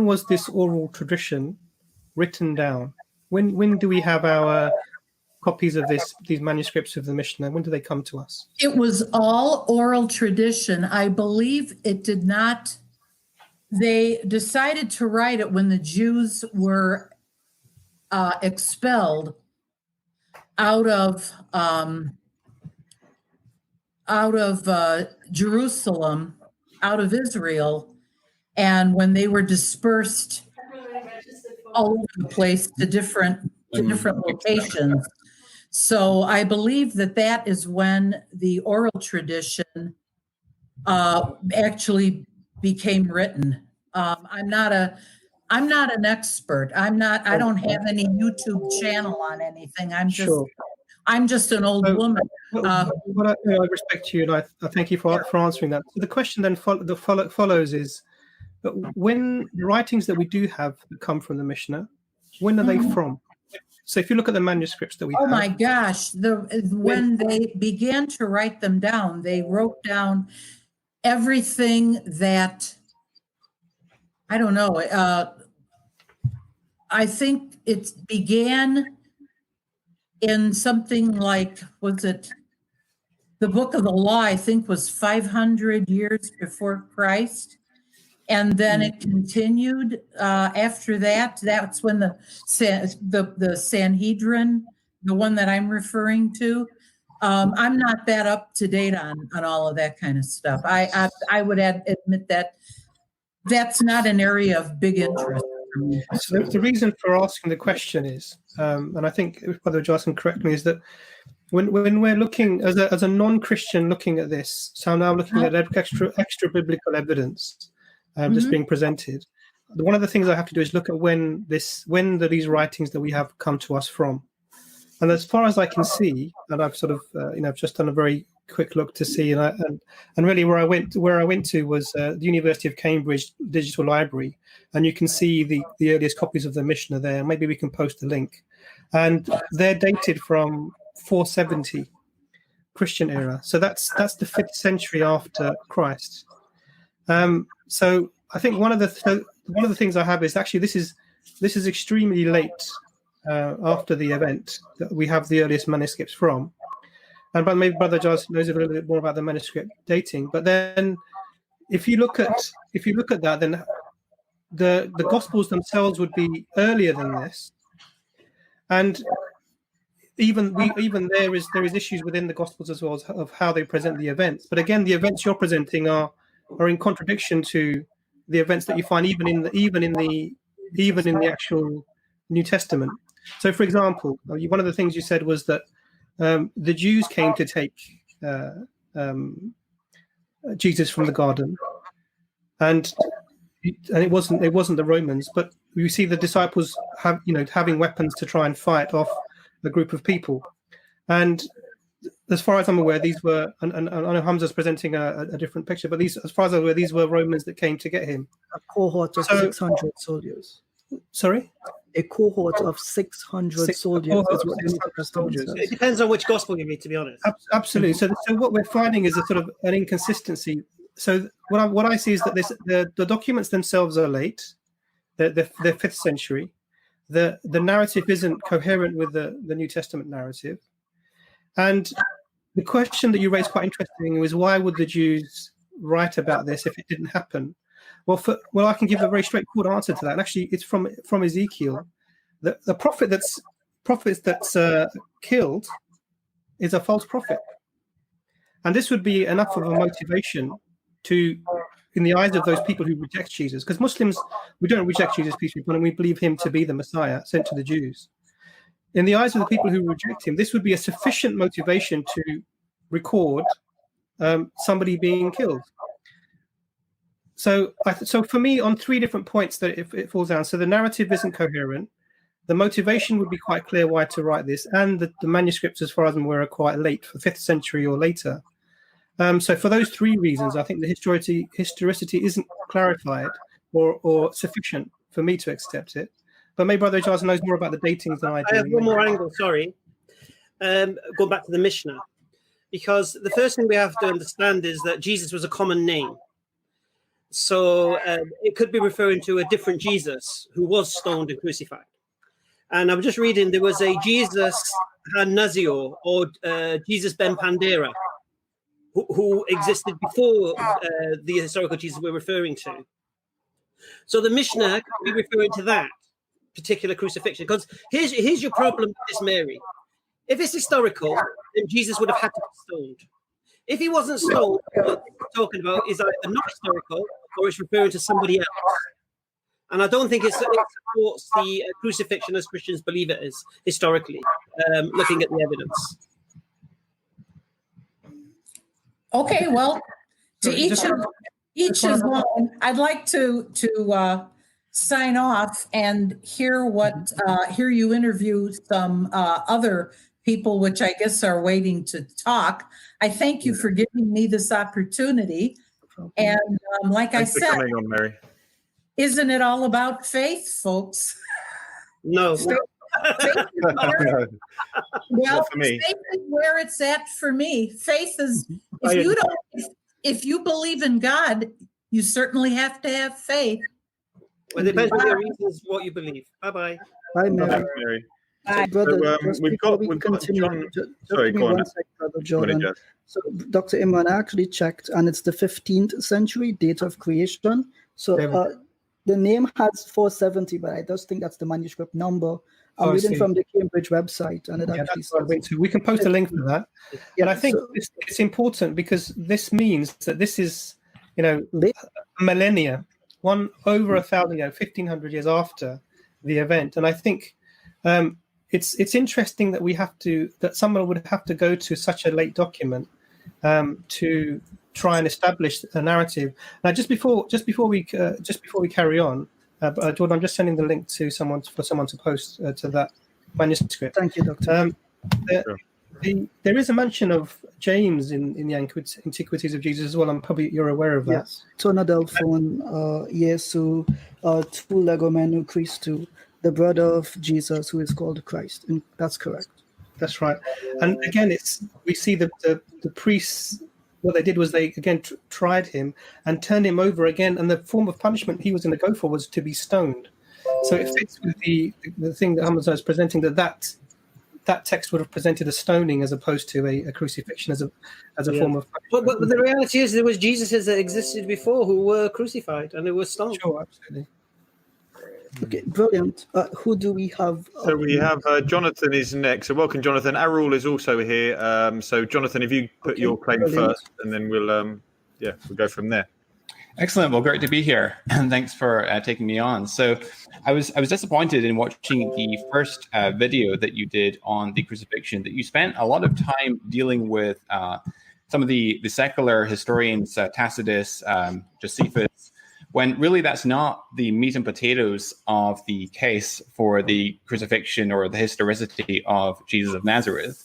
was this oral tradition written down? When do we have our copies of these manuscripts of the Mishnah? When do they come to us? It was all oral tradition. I believe it did not. They decided to write it when the Jews were expelled out of Jerusalem, out of Israel, and when they were dispersed all over the place to different locations. So I believe that is when the oral tradition actually became written. I'm not an expert. I don't have any YouTube channel on anything. I'm just an old woman. I respect you, and I thank you for answering that. So the question then follows is, when the writings that we do have that come from the Mishnah, when are they from? So if you look at the manuscripts that we have. Oh my gosh, when they began to write them down, they wrote down everything that, I don't know, I think it began in something like, was it the book of the law, I think was 500 years before Christ. And then it continued after that. That's when the Sanhedrin, the one that I'm referring to. I'm not that up to date on all of that kind of stuff. I would admit that that's not an area of big interest for me. So the reason for asking the question is, and I think Brother Ijaz can correct me, is that when we're looking as a non-Christian looking at this, so I'm now looking at extra biblical evidence that's being presented. One of the things I have to do is look at when these writings that we have come to us from. And as far as I can see, and I've sort of just done a very quick look to see, and really where I went to was the University of Cambridge Digital Library, and you can see the earliest copies of the Mishnah there. Maybe we can post a link, and they're dated from 470 Christian era. So that's the 5th century after Christ. So I think one of the things I have is actually this is extremely late after the event that we have the earliest manuscripts from. and maybe Brother Ijaz knows a little bit more about the manuscript dating. But then, if you look at that, then the Gospels themselves would be earlier than this, and even there is issues within the Gospels as well of how they present the events. But again, the events you're presenting are in contradiction to the events that you find even in the actual New Testament. So, for example, one of the things you said was that the Jews came to take Jesus from the garden, and it wasn't the Romans, but you see the disciples having weapons to try and fight off a group of people. And as far as I'm aware, these were, and I know Hamza's presenting a different picture, but as far as I'm aware, these were Romans that came to get him. A cohort of 600 soldiers. Sorry? A cohort of 600 soldiers. It depends on which gospel you read, to be honest. Absolutely. So what we're finding is a sort of an inconsistency. So what I see is that the documents themselves are late. They're 5th century. The narrative isn't coherent with the New Testament narrative. And the question that you raised quite interesting was, why would the Jews write about this if it didn't happen? Well, I can give a very straightforward answer to that. And actually, it's from Ezekiel. The prophet that's killed is a false prophet, and this would be enough of a motivation in the eyes of those people who reject Jesus. Because Muslims, we don't reject Jesus, peace be upon him, we believe him to be the Messiah sent to the Jews. In the eyes of the people who reject him, this would be a sufficient motivation to record somebody being killed. So for me, on 3 different points that it falls down. So the narrative isn't coherent. The motivation would be quite clear why to write this, and the manuscripts, as far as I'm aware, are quite late, for 5th century or later. So for those 3 reasons, I think the historicity isn't clarified or sufficient for me to accept it. But maybe Brother Ijaz knows more about the datings than I do. I have one more angle, sorry. Going back to the Mishnah. Because the first thing we have to understand is that Jesus was a common name. So it could be referring to a different Jesus who was stoned and crucified. And I'm just reading, there was a Jesus Han-Nazio, or Jesus Ben Pandera, who existed before the historical Jesus we're referring to. So the Mishnah could be referring to that particular crucifixion. Because here's your problem with this, Mary. If it's historical, then Jesus would have had to be stoned. If he wasn't stoned, what we're talking about is either not historical or it's referring to somebody else. And I don't think it supports the crucifixion as Christians believe it is historically, looking at the evidence. Okay, well, to each his own. I'd like to sign off and hear you interview some other people, which I guess are waiting to talk. I thank you for giving me this opportunity. And like I said, coming on, Mary. Isn't it all about faith, folks? No. Well, for me. Faith is where it's at for me. Faith is, if you believe in God, you certainly have to have faith. Well, it depends on your reasons, what you believe. Bye-bye. Bye, Mary. Mary. So, brother, we've got John. Sorry, go on. Brother Jordan. So, Dr. Imran, I actually checked, and it's the 15th century date of creation. So, the name has 470, but I just think that's the manuscript number. I'm reading from the Cambridge website, and it actually says... We can post a link for that. Yeah, and I think it's important because this means that this is, millennia, over 1,000, 1,500 years after the event. And I think it's interesting that someone would have to go to such a late document to try and establish a narrative. Now, just before we carry on, Jordan, I'm just sending the link to someone to post to that manuscript. Thank you, Doctor. There is a mention of James in the Antiquities of Jesus as well. I'm probably you're aware of that. Yes. Tonadelphon, Jesu, tu legomenu Christu, the brother of Jesus who is called Christ. And that's correct. That's right. And again, we see the priests. What they did was they again tried him and turned him over again, and the form of punishment he was going to go for was to be stoned. So it fits with the thing that Hamza is presenting, that that text would have presented a stoning as opposed to a crucifixion as a form of punishment. But the reality is there was Jesuses that existed before who were crucified and they were stoned. Sure, absolutely. Okay, brilliant. Who do we have? So we have Jonathan is next. So welcome, Jonathan. Arul is also here. So Jonathan, if you put your claim first, and then we'll go from there. Excellent. Well, great to be here, and thanks for taking me on. So I was disappointed in watching the first video that you did on the crucifixion, that you spent a lot of time dealing with some of the secular historians, Tacitus, Josephus, when really that's not the meat and potatoes of the case for the crucifixion or the historicity of Jesus of Nazareth.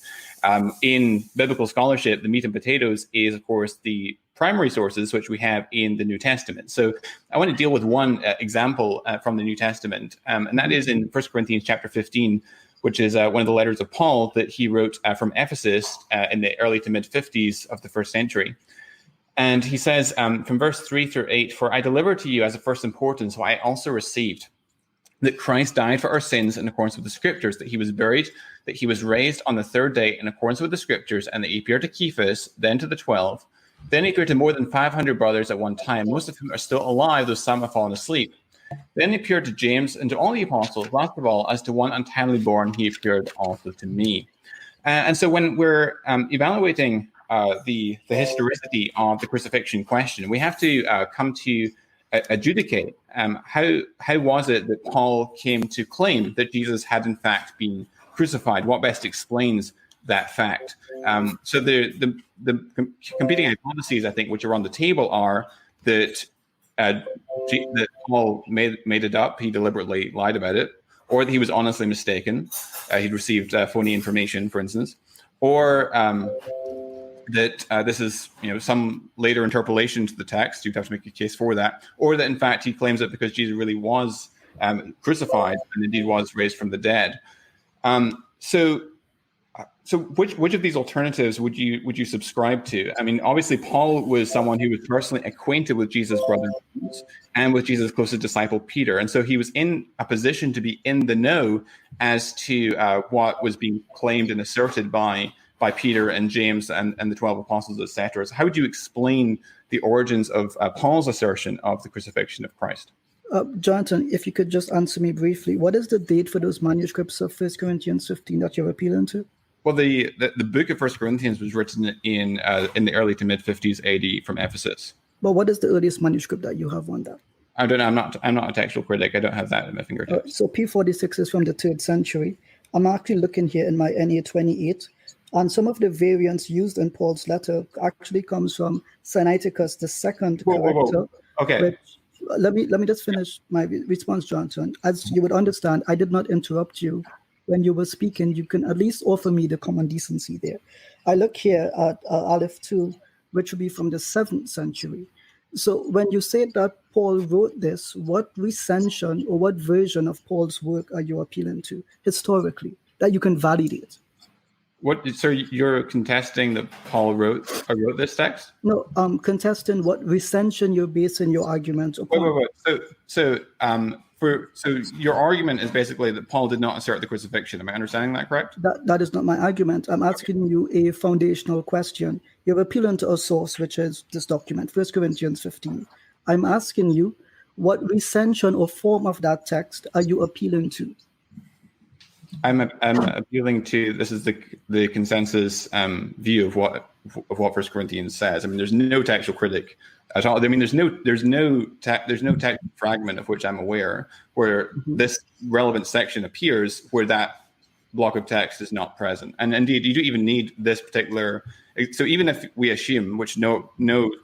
In biblical scholarship, the meat and potatoes is, of course, the primary sources which we have in the New Testament. So I want to deal with one example from the New Testament, and that is in 1 Corinthians chapter 15, which is one of the letters of Paul that he wrote from Ephesus in the early to mid-50s of the first century. And he says from verse 3 through 8, "For I delivered to you as of first importance what I also received, that Christ died for our sins in accordance with the scriptures, that he was buried, that he was raised on the third day in accordance with the scriptures, and that he appeared to Cephas, then to the 12. Then he appeared to more than 500 brothers at one time, most of whom are still alive, though some have fallen asleep. Then he appeared to James and to all the apostles. Last of all, as to one untimely born, he appeared also to me." And so when we're evaluating the historicity of the crucifixion question, we have to come to adjudicate how was it that Paul came to claim that Jesus had in fact been crucified? What best explains that fact? So the competing hypotheses, I think, which are on the table are that that Paul made it up, he deliberately lied about it, or that he was honestly mistaken, he'd received phony information, for instance, or that this is some later interpolation to the text. You'd have to make a case for that, or that in fact he claims it because Jesus really was crucified and indeed was raised from the dead. So which of these alternatives would you subscribe to? I mean, obviously Paul was someone who was personally acquainted with Jesus' brother James and with Jesus' closest disciple Peter, and so he was in a position to be in the know as to what was being claimed and asserted by Peter and James and the 12 apostles, etc. So how would you explain the origins of Paul's assertion of the crucifixion of Christ? Jonathan, if you could just answer me briefly, what is the date for those manuscripts of 1 Corinthians 15 that you're appealing to? Well, the book of 1 Corinthians was written in the early to mid 50s AD from Ephesus. But what is the earliest manuscript that you have on that? I don't know. I'm not a textual critic. I don't have that at my fingertips. So P46 is from the 3rd century. I'm actually looking here in my NA 28, and some of the variants used in Paul's letter actually comes from Sinaiticus, the second character. Okay. Which, let me just finish my response, Jonathan. As you would understand, I did not interrupt you when you were speaking. You can at least offer me the common decency there. I look here at Aleph 2, which would be from the 7th century. So when you say that Paul wrote this, what recension or what version of Paul's work are you appealing to historically that you can validate? So you're contesting that Paul wrote this text? No, contesting what recension you're basing your argument upon. Wait. So your argument is basically that Paul did not assert the crucifixion. Am I understanding that correct? That is not my argument. I'm asking you a foundational question. You're appealing to a source, which is this document, 1 Corinthians 15. I'm asking you, what recension or form of that text are you appealing to? I'm appealing to, this is the consensus view of what 1 Corinthians says. I mean, there's no textual critic at all. I mean, there's no text fragment of which I'm aware where this relevant section appears where that block of text is not present. And indeed, you do even need this particular. So even if we assume, which no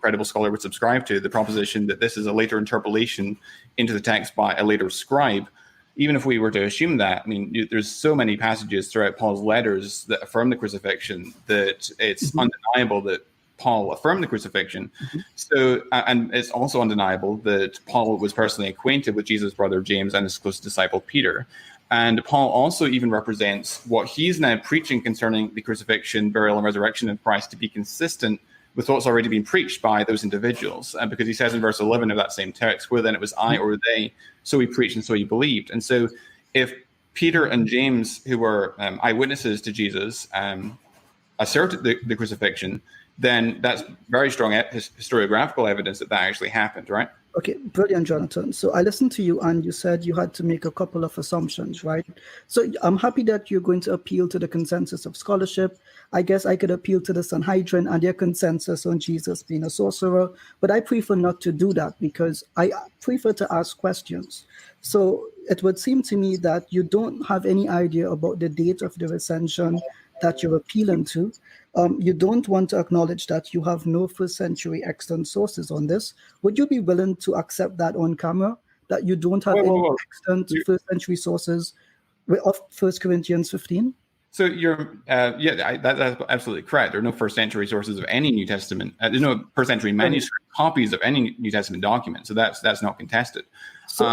credible scholar would subscribe to, the proposition that this is a later interpolation into the text by a later scribe, even if we were to assume that, I mean, there's so many passages throughout Paul's letters that affirm the crucifixion that it's undeniable that Paul affirmed the crucifixion. So, and it's also undeniable that Paul was personally acquainted with Jesus' brother James and his close disciple Peter. And Paul also even represents what he's now preaching concerning the crucifixion, burial, and resurrection of Christ to be consistent with what's already been preached by those individuals. And because he says in verse 11 of that same text, where then it was I or they, so he preached and so he believed. And so if Peter and James, who were eyewitnesses to Jesus, asserted the crucifixion, then that's very strong historiographical evidence that actually happened, right? Okay, brilliant, Jonathan. So I listened to you and you said you had to make a couple of assumptions, right? So I'm happy that you're going to appeal to the consensus of scholarship. I guess I could appeal to the Sanhedrin and their consensus on Jesus being a sorcerer, but I prefer not to do that because I prefer to ask questions. So it would seem to me that you don't have any idea about the date of the ascension that you're appealing to. You don't want to acknowledge that you have no first century extant sources on this. Would you be willing to accept that on camera, that you don't have any extant first century sources of 1 Corinthians 15? So you're, that's absolutely correct. There are no first century sources of any New Testament. There's no first century manuscript copies of any New Testament document. So that's not contested. So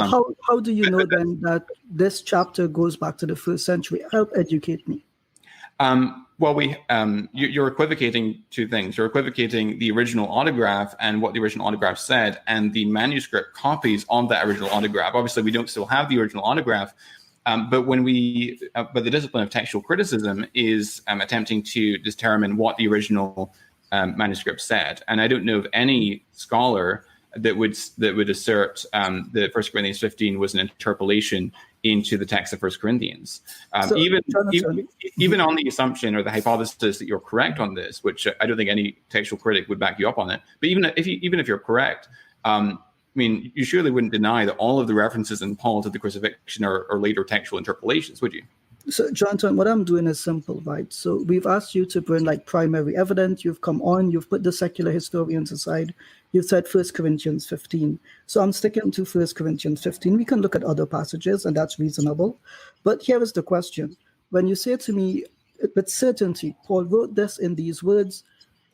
how do you know then that this chapter goes back to the first century? Help educate me. Well, you're equivocating two things. You're equivocating the original autograph and what the original autograph said, and the manuscript copies on that original autograph. Obviously, we don't still have the original autograph, but the discipline of textual criticism is attempting to determine what the original manuscript said. And I don't know of any scholar that would assert that 1 Corinthians 15 was an interpolation into the text of 1 Corinthians. Even on the assumption or the hypothesis that you're correct on this, which I don't think any textual critic would back you up on it, but even if you're correct, I mean, you surely wouldn't deny that all of the references in Paul to the crucifixion are later textual interpolations, would you? So, Jonathan, what I'm doing is simple, right? So we've asked you to bring like primary evidence. You've come on, you've put the secular historians aside. You've said 1 Corinthians 15. So I'm sticking to 1 Corinthians 15. We can look at other passages, and that's reasonable. But here is the question. When you say to me with certainty, Paul wrote this in these words,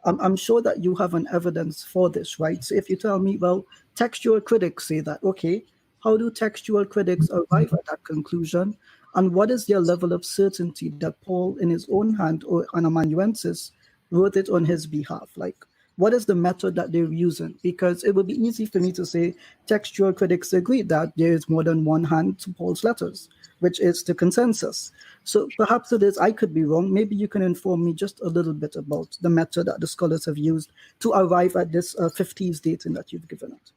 I'm sure that you have an evidence for this, right? So if you tell me, well, textual critics say that, okay, how do textual critics arrive at that conclusion? And what is their level of certainty that Paul, in his own hand or an amanuensis, wrote it on his behalf? Like, what is the method that they're using? Because it would be easy for me to say textual critics agree that there is more than one hand to Paul's letters, which is the consensus. So perhaps it is, I could be wrong. Maybe you can inform me just a little bit about the method that the scholars have used to arrive at this 50s dating that you've given it.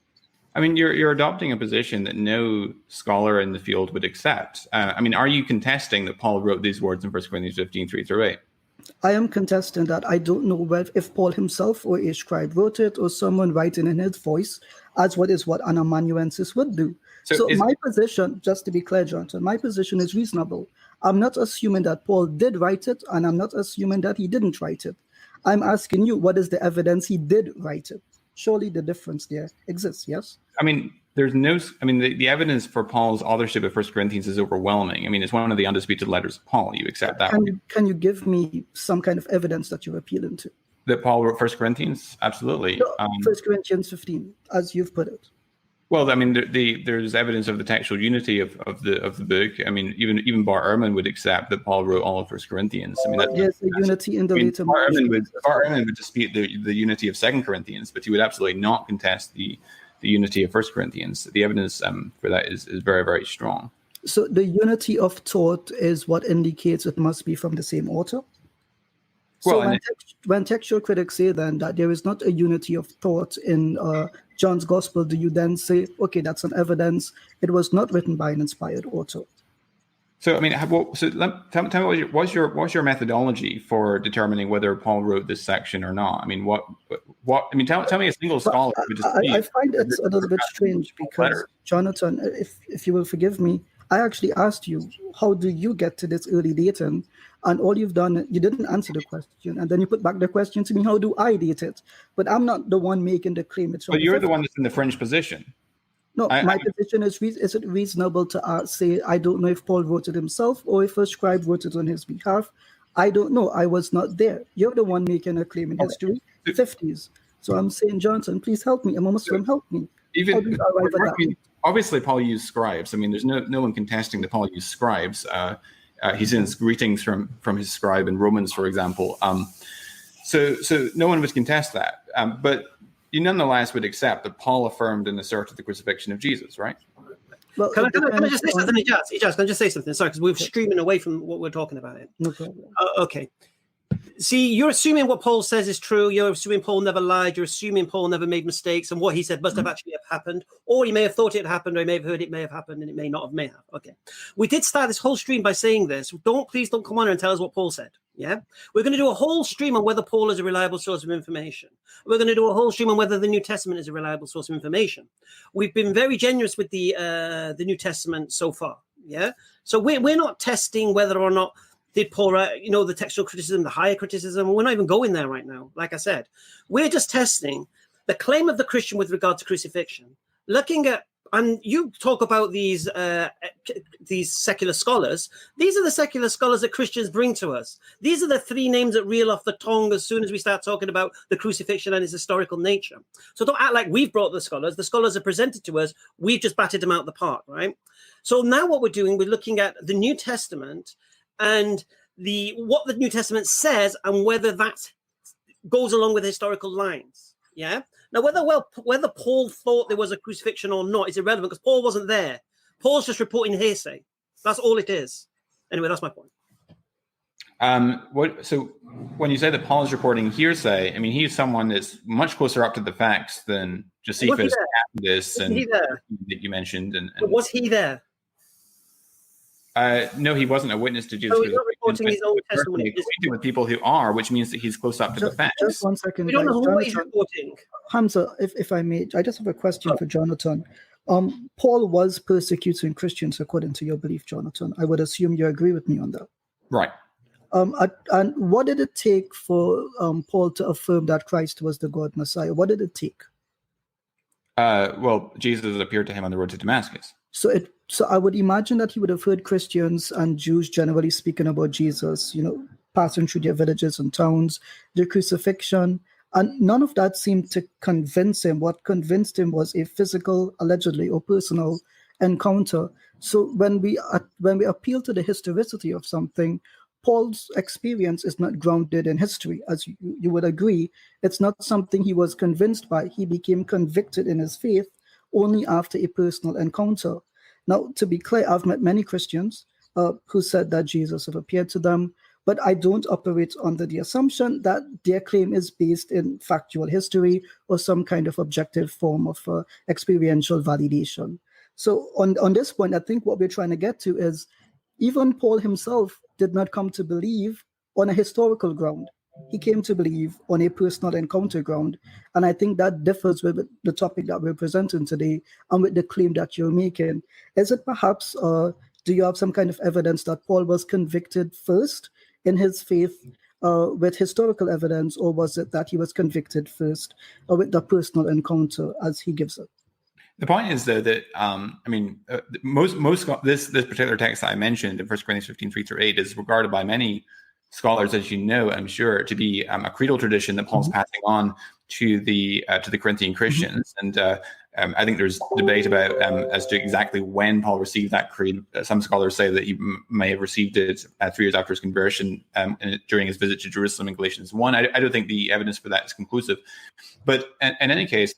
I mean, you're adopting a position that no scholar in the field would accept. I mean, are you contesting that Paul wrote these words in 1 Corinthians 15, 3-8? I am contesting that. I don't know if Paul himself or a scribe wrote it or someone writing in his voice, as what an amanuensis would do. So my position, just to be clear, Jonathan, my position is reasonable. I'm not assuming that Paul did write it, and I'm not assuming that he didn't write it. I'm asking you, what is the evidence he did write it? Surely the difference there exists, yes? I mean, the evidence for Paul's authorship of 1 Corinthians is overwhelming. I mean, it's one of the undisputed letters of Paul. You accept that? Can you give me some kind of evidence that you're appealing to? That Paul wrote 1 Corinthians? Absolutely. No, 1 Corinthians 15, as you've put it. Well, I mean, there's evidence of the textual unity of the book. I mean, even Br Ehrman would accept that Paul wrote all of 1 Corinthians. I mean, there's a unity in the later. Br Ehrman would dispute the unity of 2 Corinthians, but he would absolutely not contest the unity of 1 Corinthians. The evidence for that is very, very strong. So the unity of thought is what indicates it must be from the same author? So when textual critics say then that there is not a unity of thought in John's Gospel, do you then say, okay, that's an evidence it was not written by an inspired author? So I mean, tell me what's your methodology for determining whether Paul wrote this section or not? I mean, what? I mean, tell me a single scholar. I find it's a little bit strange because Jonathan, if you will forgive me, I actually asked you, how do you get to this early dating? And all you've done, you didn't answer the question. And then you put back the question to me, how do I date it? But I'm not the one making the claim. But you're the one that's in the fringe position. No, my position is it reasonable to say, I don't know if Paul wrote it himself or if a scribe wrote it on his behalf. I don't know. I was not there. You're the one making a claim in history, 50s. So I'm saying, Johnson, please help me. I'm a Muslim, help me. Obviously, Paul used scribes. I mean, there's no one contesting that Paul used scribes. He sends greetings from his scribe in Romans, for example. So no one would contest that. But you nonetheless would accept that Paul affirmed and asserted the crucifixion of Jesus, right? Well, Can I depends just say on- something, Ijaz? Ijaz, can I just say something? Sorry, because we're streaming away from what we're talking about here. No problem. Okay. See, you're assuming what Paul says is true. You're assuming Paul never lied. You're assuming Paul never made mistakes, and what he said must have actually have happened, or he may have thought it happened, or he may have heard it may have happened, and it may not have. May have. Okay. We did start this whole stream by saying this. Please don't come on and tell us what Paul said. Yeah, we're going to do a whole stream on whether Paul is a reliable source of information. We're going to do a whole stream on whether the New Testament is a reliable source of information. We've been very generous with the New Testament so far. Yeah, so we're not testing whether or not did Paul, the textual criticism, the higher criticism. We're not even going there right now. Like I said, we're just testing the claim of the Christian with regard to crucifixion. Looking at, and you talk about these secular scholars. These are the secular scholars that Christians bring to us. These are the three names that reel off the tongue as soon as we start talking about the crucifixion and its historical nature. So don't act like we've brought the scholars. The scholars are presented to us. We've just batted them out the park, right? So now what we're doing, we're looking at the New Testament and what the New Testament says and whether that goes along with historical lines. Yeah. Now, whether Paul thought there was a crucifixion or not is irrelevant because Paul wasn't there. Paul's just reporting hearsay. That's all it is. Anyway, that's my point. So when you say that Paul is reporting hearsay, I mean, he's someone that's much closer up to the facts than Josephus, Tacitus, and that you mentioned. And was he there? No, he wasn't a witness to Jesus. So he's not reporting his own testimony. He's speaking with people who are, which means that he's close up to the facts. Just 1 second. We don't know guys. what he's reporting. Hamza, if I may, I just have a question for Jonathan. Paul was persecuting Christians according to your belief, Jonathan. I would assume you agree with me on that. Right. And what did it take for Paul to affirm that Christ was the God Messiah? What did it take? Well, Jesus appeared to him on the road to Damascus. So I would imagine that he would have heard Christians and Jews generally speaking about Jesus, passing through their villages and towns, the crucifixion, and none of that seemed to convince him. What convinced him was a physical, allegedly, or personal encounter. So when we appeal to the historicity of something, Paul's experience is not grounded in history, as you would agree. It's not something he was convinced by. He became convicted in his faith only after a personal encounter. Now, to be clear, I've met many Christians who said that Jesus have appeared to them, but I don't operate under the assumption that their claim is based in factual history or some kind of objective form of experiential validation. So on this point, I think what we're trying to get to is even Paul himself did not come to believe on a historical ground. He came to believe on a personal encounter ground. And I think that differs with the topic that we're presenting today and with the claim that you're making. Is it perhaps, do you have some kind of evidence that Paul was convicted first in his faith with historical evidence, or was it that he was convicted first with the personal encounter as he gives it? The point is, though, that most this particular text that I mentioned in 1 Corinthians 15:3-8 is regarded by many scholars, as you know, I'm sure, to be a creedal tradition that Paul's passing on to the Corinthian Christians. And I think there's debate about as to exactly when Paul received that creed. Some scholars say that he may have received it 3 years after his conversion during his visit to Jerusalem in Galatians 1. I don't think the evidence for that is conclusive. But in any case,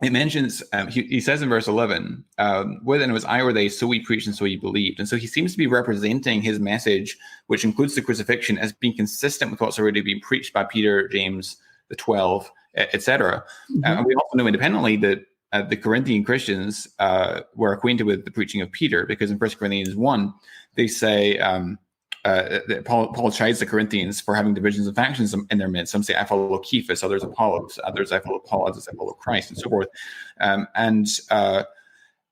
it mentions, he says in verse 11, whether it was I or they, so we preached and so he believed. And so he seems to be representing his message, which includes the crucifixion, as being consistent with what's already been preached by Peter, James, the 12, etc. And we also know independently that the Corinthian Christians were acquainted with the preaching of Peter, because in 1 Corinthians 1, they say, Paul chides the Corinthians for having divisions and factions in their midst. Some say, I follow Cephas, others Apollos, others I follow Paul, others I follow Christ, and so forth. And so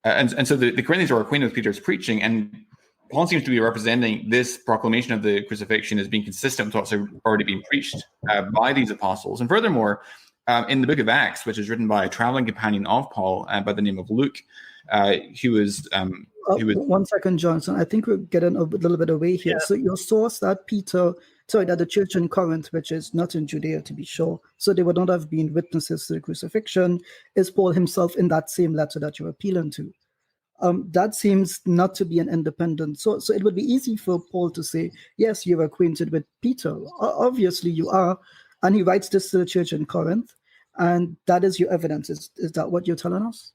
the Corinthians are acquainted with Peter's preaching, and Paul seems to be representing this proclamation of the crucifixion as being consistent with what's already been preached by these apostles. And furthermore, in the book of Acts, which is written by a traveling companion of Paul by the name of Luke, he was 1 second, Johnson. I think we're getting a little bit away here. Yeah. So your source that that the church in Corinth, which is not in Judea to be sure, so they would not have been witnesses to the crucifixion, is Paul himself in that same letter that you're appealing to. That seems not to be an independent source. So it would be easy for Paul to say, yes, you're acquainted with Peter. Obviously you are. And he writes this to the church in Corinth. And that is your evidence. Is that what you're telling us?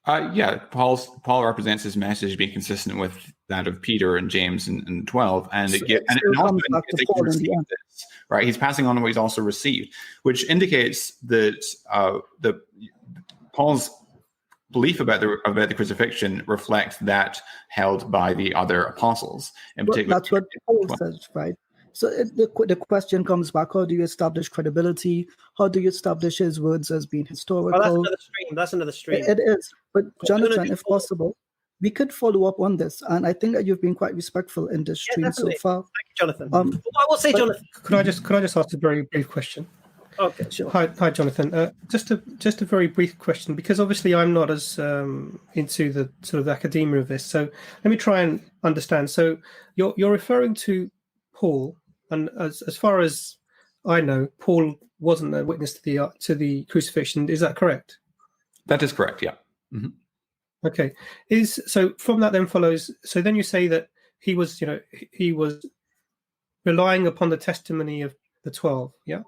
Yeah, Paul represents his message being consistent with that of Peter and James and 12, and it also indicates that he received this, right? He's passing on what he's also received, which indicates that Paul's belief about the crucifixion reflects that held by the other apostles. In particular, that's what Paul says, right? So the question comes back: how do you establish credibility? How do you establish his words as being historical? Oh, that's another stream. It is. But Jonathan, if possible, we could follow up on this. And I think that you've been quite respectful in this stream so far. Thank you, Jonathan. I will say, Jonathan. Could I just ask a very brief question? Okay, sure. Hi, Jonathan. Just a very brief question, because obviously I'm not as into the sort of academia of this. So let me try and understand. So you're referring to Paul, and as far as I know, Paul wasn't a witness to the crucifixion. Is that correct? That is correct. Yeah. Mm-hmm. Okay. So from that then follows. So then you say that he was relying upon the testimony of the 12. Yeah.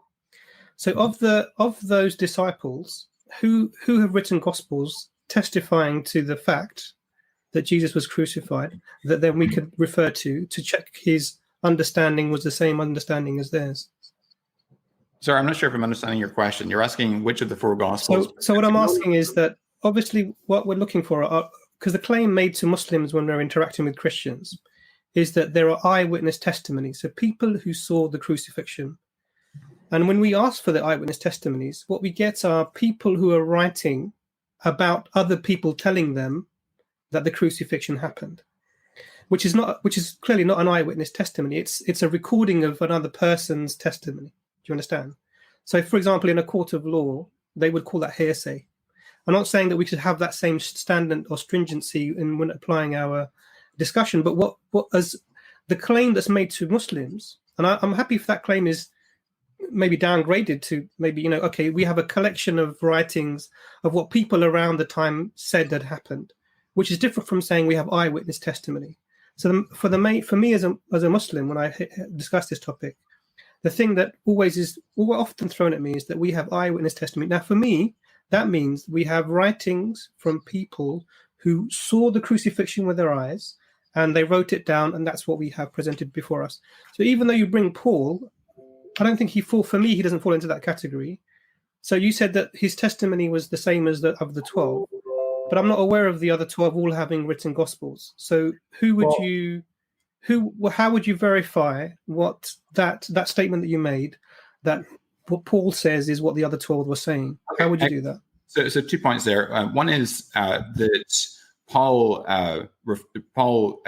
So of those disciples who have written gospels testifying to the fact that Jesus was crucified, that then we could refer to check his understanding was the same understanding as theirs. Sorry, I'm not sure if I'm understanding your question. You're asking which of the four gospels. So what I'm asking is that obviously what we're looking for are, because the claim made to Muslims when they're interacting with Christians is that there are eyewitness testimonies, so people who saw the crucifixion. And when we ask for the eyewitness testimonies, what we get are people who are writing about other people telling them that the crucifixion happened, which is clearly not an eyewitness testimony. It's a recording of another person's testimony. Do you understand? So, for example, in a court of law, they would call that hearsay. I'm not saying that we should have that same standard or stringency when applying our discussion, but what as the claim that's made to Muslims, and I'm happy if that claim is maybe downgraded to maybe, okay, we have a collection of writings of what people around the time said had happened, which is different from saying we have eyewitness testimony. So for me as a Muslim, when I discuss this topic, the thing that always often thrown at me is that we have eyewitness testimony. Now, for me, that means we have writings from people who saw the crucifixion with their eyes and they wrote it down, and that's what we have presented before us. So even though you bring Paul, I don't think he doesn't fall into that category. So you said that his testimony was the same as that of the 12, but I'm not aware of the other 12 all having written gospels. So how would you verify what that statement that you made, that what Paul says is what the other 12 were saying? How would you do that? So 2 points there. One is that Paul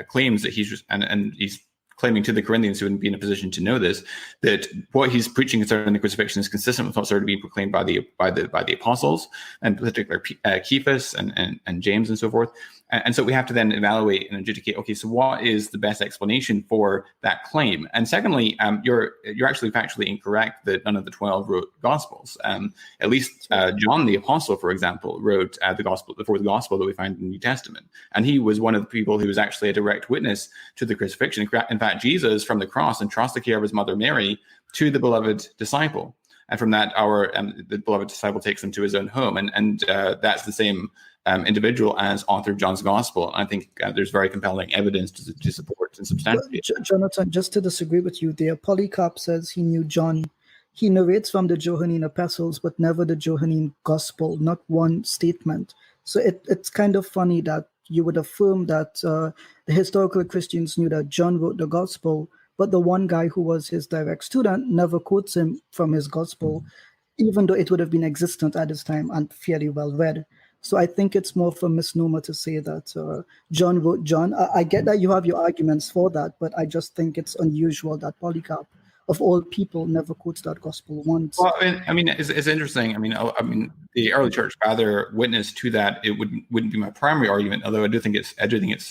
claims that he's claiming to the Corinthians who wouldn't be in a position to know this, that what he's preaching concerning the crucifixion is consistent with what's already being proclaimed by the apostles, and particularly Cephas and James and so forth. And so we have to then evaluate and adjudicate, okay, so what is the best explanation for that claim? And secondly, you're actually factually incorrect that none of the 12 wrote gospels. At least John the Apostle, for example, wrote the gospel that we find in the New Testament. And he was one of the people who was actually a direct witness to the crucifixion. In fact, Jesus from the cross entrusts the care of his mother Mary to the beloved disciple. And from that, the beloved disciple takes him to his own home. And that's the same individual as author of John's Gospel. I think there's very compelling evidence to support and substantiate. Jonathan, just to disagree with you there, Polycarp says he knew John. He narrates from the Johannine epistles, but never the Johannine Gospel, not one statement. So it's kind of funny that you would affirm that the historical Christians knew that John wrote the Gospel, but the one guy who was his direct student never quotes him from his Gospel, even though it would have been existent at this time and fairly well read. So I think it's more of a misnomer to say that John wrote John. I get that you have your arguments for that, but I just think it's unusual that Polycarp, of all people, never quotes that gospel once. Well, I mean, it's interesting. I mean, the early church rather witnessed to that. It wouldn't be my primary argument, although I do think it's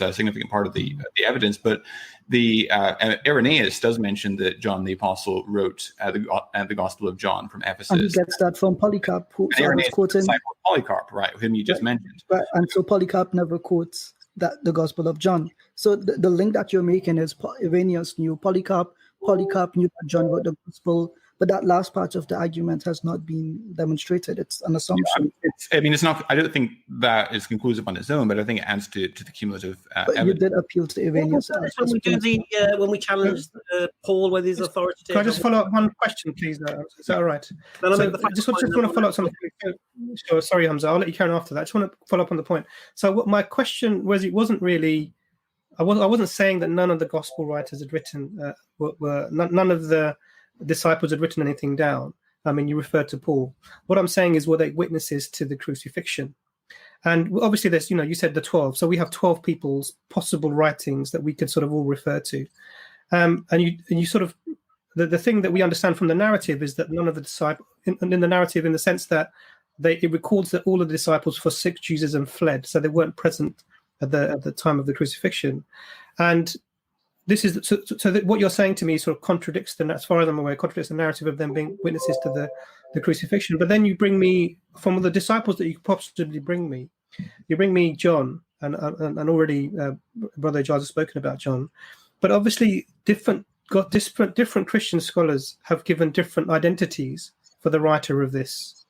a significant part of the evidence. But the Irenaeus does mention that John the Apostle wrote the Gospel of John from Ephesus. And he gets that from Polycarp, who was quoting Polycarp, right, whom you just mentioned. Right, and so Polycarp never quotes the Gospel of John. So the link that you're making is Irenaeus knew Polycarp. Polycarp knew that John wrote the Gospel, But that last part of the argument has not been demonstrated. It's an assumption. It's not. I don't think that is conclusive on its own, but I think it adds to the cumulative but evidence. You did appeal to Irenaeus. When we do when we challenge Paul whether he's authoritative. Can I just follow up one question, please? Is that all right? I just want to follow up something. Sure, sorry, Hamza. I'll let you carry on after that. I just want to follow up on the point. So what my question was, it wasn't really. I wasn't saying that none of the gospel writers had written none of the disciples had written anything down. I mean, you referred to Paul. What I'm saying is, were they witnesses to the crucifixion? And obviously, there's, you said the 12. So we have 12 people's possible writings that we could sort of all refer to. And you sort of, the thing that we understand from the narrative is that none of the disciples, in the narrative, in the sense that it records that all of the disciples forsook Jesus and fled. So they weren't present at the time of the crucifixion. And this is so that what you're saying to me sort of contradicts, as far as I'm aware, contradicts the narrative of them being witnesses to the crucifixion. But then you bring me, from the disciples that you could possibly bring me, you bring me John, and already Brother Ijaz has spoken about John. But obviously, different Christian scholars have given different identities for the writer of this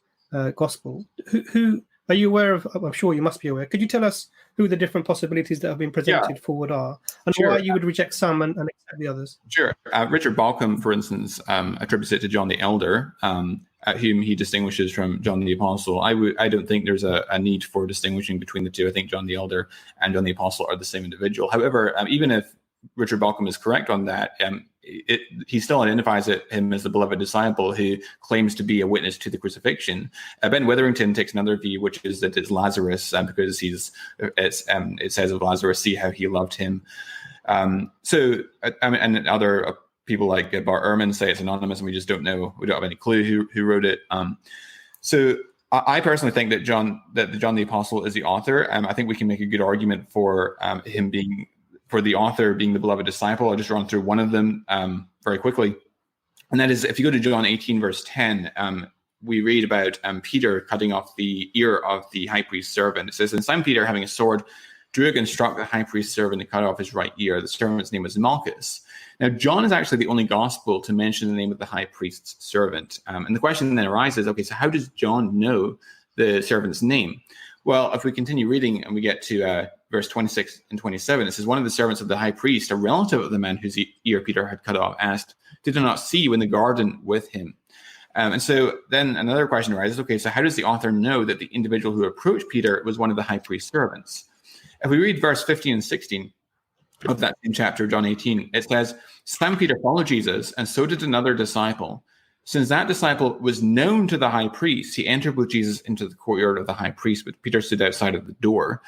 gospel. Who are you aware of? I'm sure you must be aware. Could you tell us who the different possibilities that have been presented forward are, and why you would reject some and accept the others? Sure. Richard Balcom, for instance, attributes it to John the Elder, whom he distinguishes from John the Apostle. I don't think there's a need for distinguishing between the two. I think John the Elder and John the Apostle are the same individual. However, even if Richard Balcom is correct on that, he still identifies him as the beloved disciple who claims to be a witness to the crucifixion. Ben Witherington takes another view, which is that it's Lazarus, because it says of Lazarus, see how he loved him. And other people like Bart Ehrman say it's anonymous, and we just don't know. We don't have any clue who wrote it. So I personally think that John the Apostle is the author. I think we can make a good argument for him being. For the author being the beloved disciple. I'll just run through one of them very quickly. And that is, if you go to John 18, verse 10, we read about Peter cutting off the ear of the high priest's servant. It says, and Simon Peter, having a sword, drew it and struck the high priest's servant and cut off his right ear. The servant's name was Malchus. Now, John is actually the only gospel to mention the name of the high priest's servant. And the question then arises, okay, so how does John know the servant's name? Well, if we continue reading and we get to verse 26 and 27, it says, one of the servants of the high priest, a relative of the man whose ear Peter had cut off, asked, did I not see you in the garden with him? And so then another question arises, okay, so how does the author know that the individual who approached Peter was one of the high priest's servants? If we read verse 15 and 16 of that same chapter, John 18, it says, Simon Peter followed Jesus, and so did another disciple. Since that disciple was known to the high priest, he entered with Jesus into the courtyard of the high priest, but Peter stood outside of the door.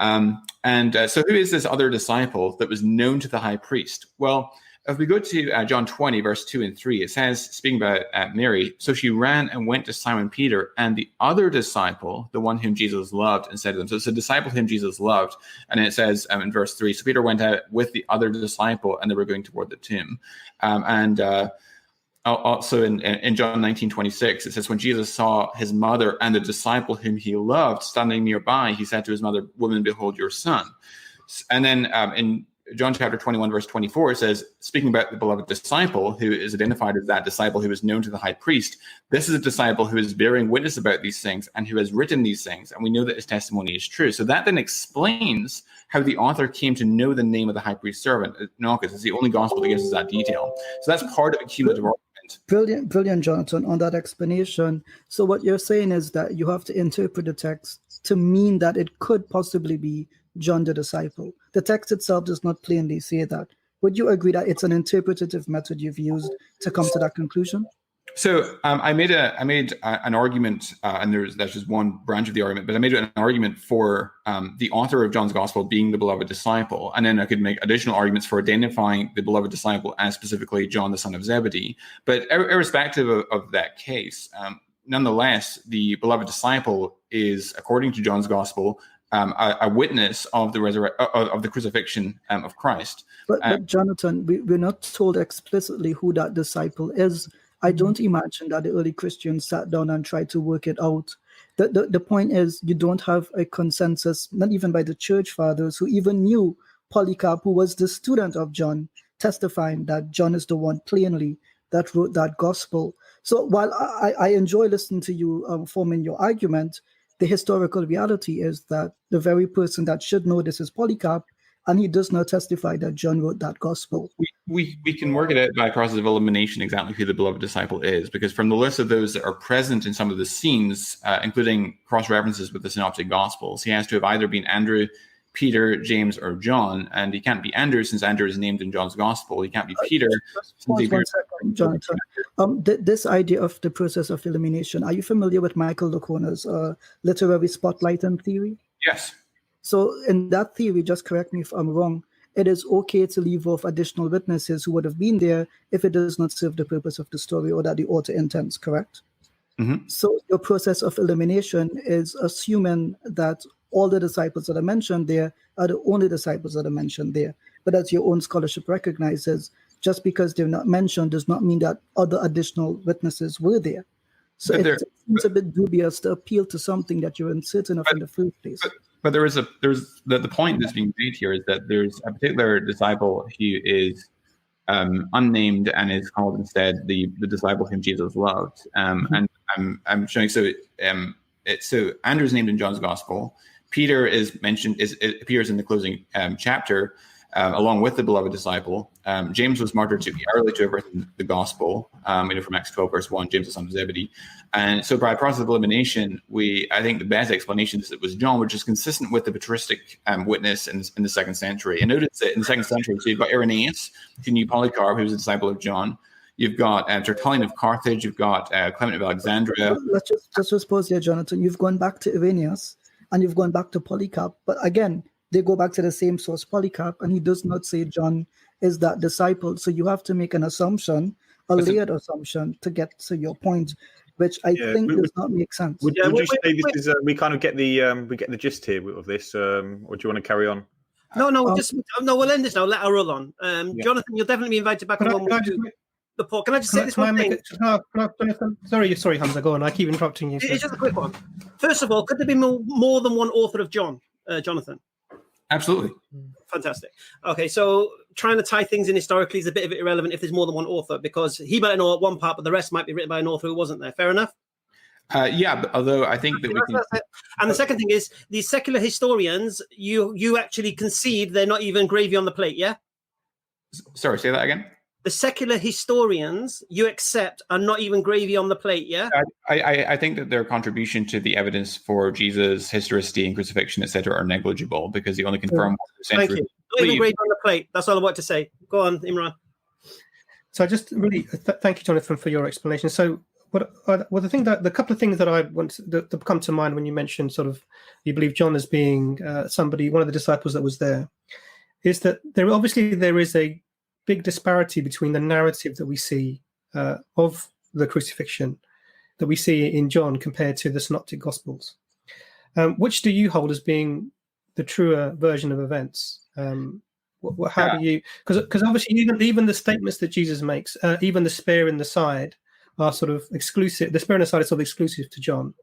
So who is this other disciple that was known to the high priest? Well, if we go to John 20, verse 2 and 3, it says, speaking about Mary, so she ran and went to Simon Peter and the other disciple, the one whom Jesus loved, and said to them, so it's a disciple whom Jesus loved. And then it says in verse 3, so Peter went out with the other disciple and they were going toward the tomb. Also in John 19:26, it says, when Jesus saw his mother and the disciple whom he loved standing nearby, he said to his mother, woman, behold your son. And then in John chapter 21, verse 24, it says, speaking about the beloved disciple, who is identified as that disciple who is known to the high priest, this is a disciple who is bearing witness about these things and who has written these things, and we know that his testimony is true. So that then explains how the author came to know the name of the high priest's servant. Malchus is the only gospel that gives us that detail. So that's part of a cumulative argument. Brilliant, Jonathan, on that explanation. So what you're saying is that you have to interpret the text to mean that it could possibly be John the disciple. The text itself does not plainly say that. Would you agree that it's an interpretative method you've used to come to that conclusion? So I made an argument, and that's just one branch of the argument, but I made an argument for the author of John's Gospel being the beloved disciple, and then I could make additional arguments for identifying the beloved disciple as specifically John, the son of Zebedee. But irrespective of that case, nonetheless, the beloved disciple is, according to John's Gospel, a witness of the crucifixion of Christ. But Jonathan, we're not told explicitly who that disciple is. I don't imagine that the early Christians sat down and tried to work it out. The point is, you don't have a consensus, not even by the church fathers, who even knew Polycarp, who was the student of John, testifying that John is the one plainly that wrote that gospel. So while I enjoy listening to you forming your argument, the historical reality is that the very person that should know this is Polycarp, and he does not testify that John wrote that gospel. We can work it out by process of elimination exactly who the beloved disciple is, because from the list of those that are present in some of the scenes, including cross-references with the synoptic gospels, he has to have either been Andrew, Peter, James, or John, and he can't be Andrew since Andrew is named in John's gospel. He can't be Peter. One second, Jonathan. This idea of the process of elimination, are you familiar with Michael Lacona's literary spotlighting theory? Yes. So in that theory, just correct me if I'm wrong, it is okay to leave off additional witnesses who would have been there if it does not serve the purpose of the story or that the author intends, correct? Mm-hmm. So your process of elimination is assuming that all the disciples that are mentioned there are the only disciples that are mentioned there. But as your own scholarship recognizes, just because they're not mentioned does not mean that other additional witnesses were there. So it seems a bit dubious to appeal to something that you're uncertain of in the first place. But the point that's being made here is that there's a particular disciple who is unnamed and is called instead the disciple whom Jesus loved. And I'm showing so Andrew's named in John's gospel. Peter is mentioned, it appears in the closing chapter, along with the beloved disciple. James was martyred to be early to have written the gospel, from Acts 12, verse 1, James the son of Zebedee. And so by process of elimination, I think the best explanation is it was John, which is consistent with the patristic witness in the 2nd century. And notice that in the 2nd century, so you've got Irenaeus, who knew Polycarp, who was a disciple of John. You've got Tertullian of Carthage. You've got Clement of Alexandria. Let's just pause here, Jonathan. You've gone back to Irenaeus and you've gone back to Polycarp. But again, they go back to the same source, Polycarp, and he does not say John is that disciple. So you have to make an assumption, a layered assumption, to get to your point, which I think does not make sense. Would you say this is we kind of get the gist here of this, or do you want to carry on? No, we'll end this now. Let her roll on. Jonathan, you'll definitely be invited back on the port. Can I just say this one thing? Sorry, Hamza, go on. I keep interrupting you. It's just a quick one. First of all, could there be more than one author of John, Jonathan? Absolutely. Fantastic. Okay, so trying to tie things in historically is a bit of irrelevant if there's more than one author, because he might know one part, but the rest might be written by an author who wasn't there. Fair enough? Yeah, but although I think that we can... And the second thing is, these secular historians, you actually concede they're not even gravy on the plate, yeah? Sorry, say that again? The secular historians you accept are not even gravy on the plate, yeah? I think that their contribution to the evidence for Jesus, historicity, and crucifixion, etc., are negligible because they only confirm. Thank you. Not even gravy on the plate. That's all I want to say. Go on, Imran. So I just really thank you, Jonathan, for your explanation. So the couple of things that I want to come to mind when you mentioned sort of you believe John as being one of the disciples that was there, is that there is a big disparity between the narrative that we see of the crucifixion that we see in John compared to the synoptic gospels. Which do you hold as being the truer version of events? How do you, because obviously even the statements that Jesus makes, even the spear in the side are sort of exclusive. The spear in the side is sort of exclusive to John.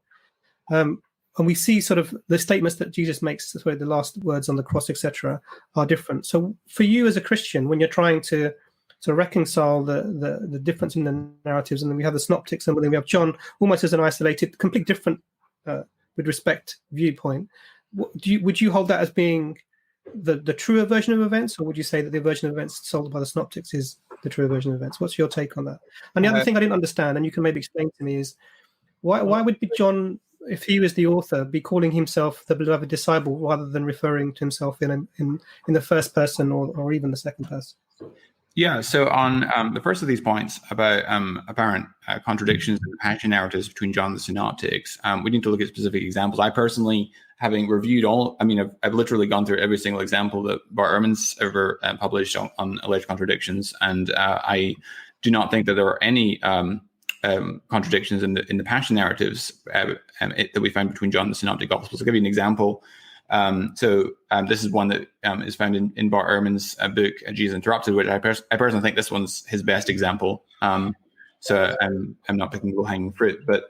And we see sort of the statements that Jesus makes, where the last words on the cross, etc., are different. So for you as a Christian, when you're trying to sort of reconcile the difference in the narratives, and then we have the synoptics, and then we have John almost as an isolated, complete different with respect viewpoint, would you hold that as being the truer version of events, or would you say that the version of events sold by the synoptics is the truer version of events? What's your take on that? And the other thing I didn't understand, and you can maybe explain to me, is why would John, if he was the author, be calling himself the beloved disciple rather than referring to himself in the first person or even the second person? Yeah, so on the first of these points about apparent contradictions in the passion narratives between John and the synoptics, we need to look at specific examples. I personally, having reviewed I've literally gone through every single example that Br Ehrman's ever published on alleged contradictions, and I do not think that there are any contradictions in the passion narratives that we find between John and the synoptic gospels. I'll give you an example. This is one that is found in Br Ehrman's book, Jesus Interrupted, which I personally think this one's his best example. So I'm not picking low-hanging fruit, but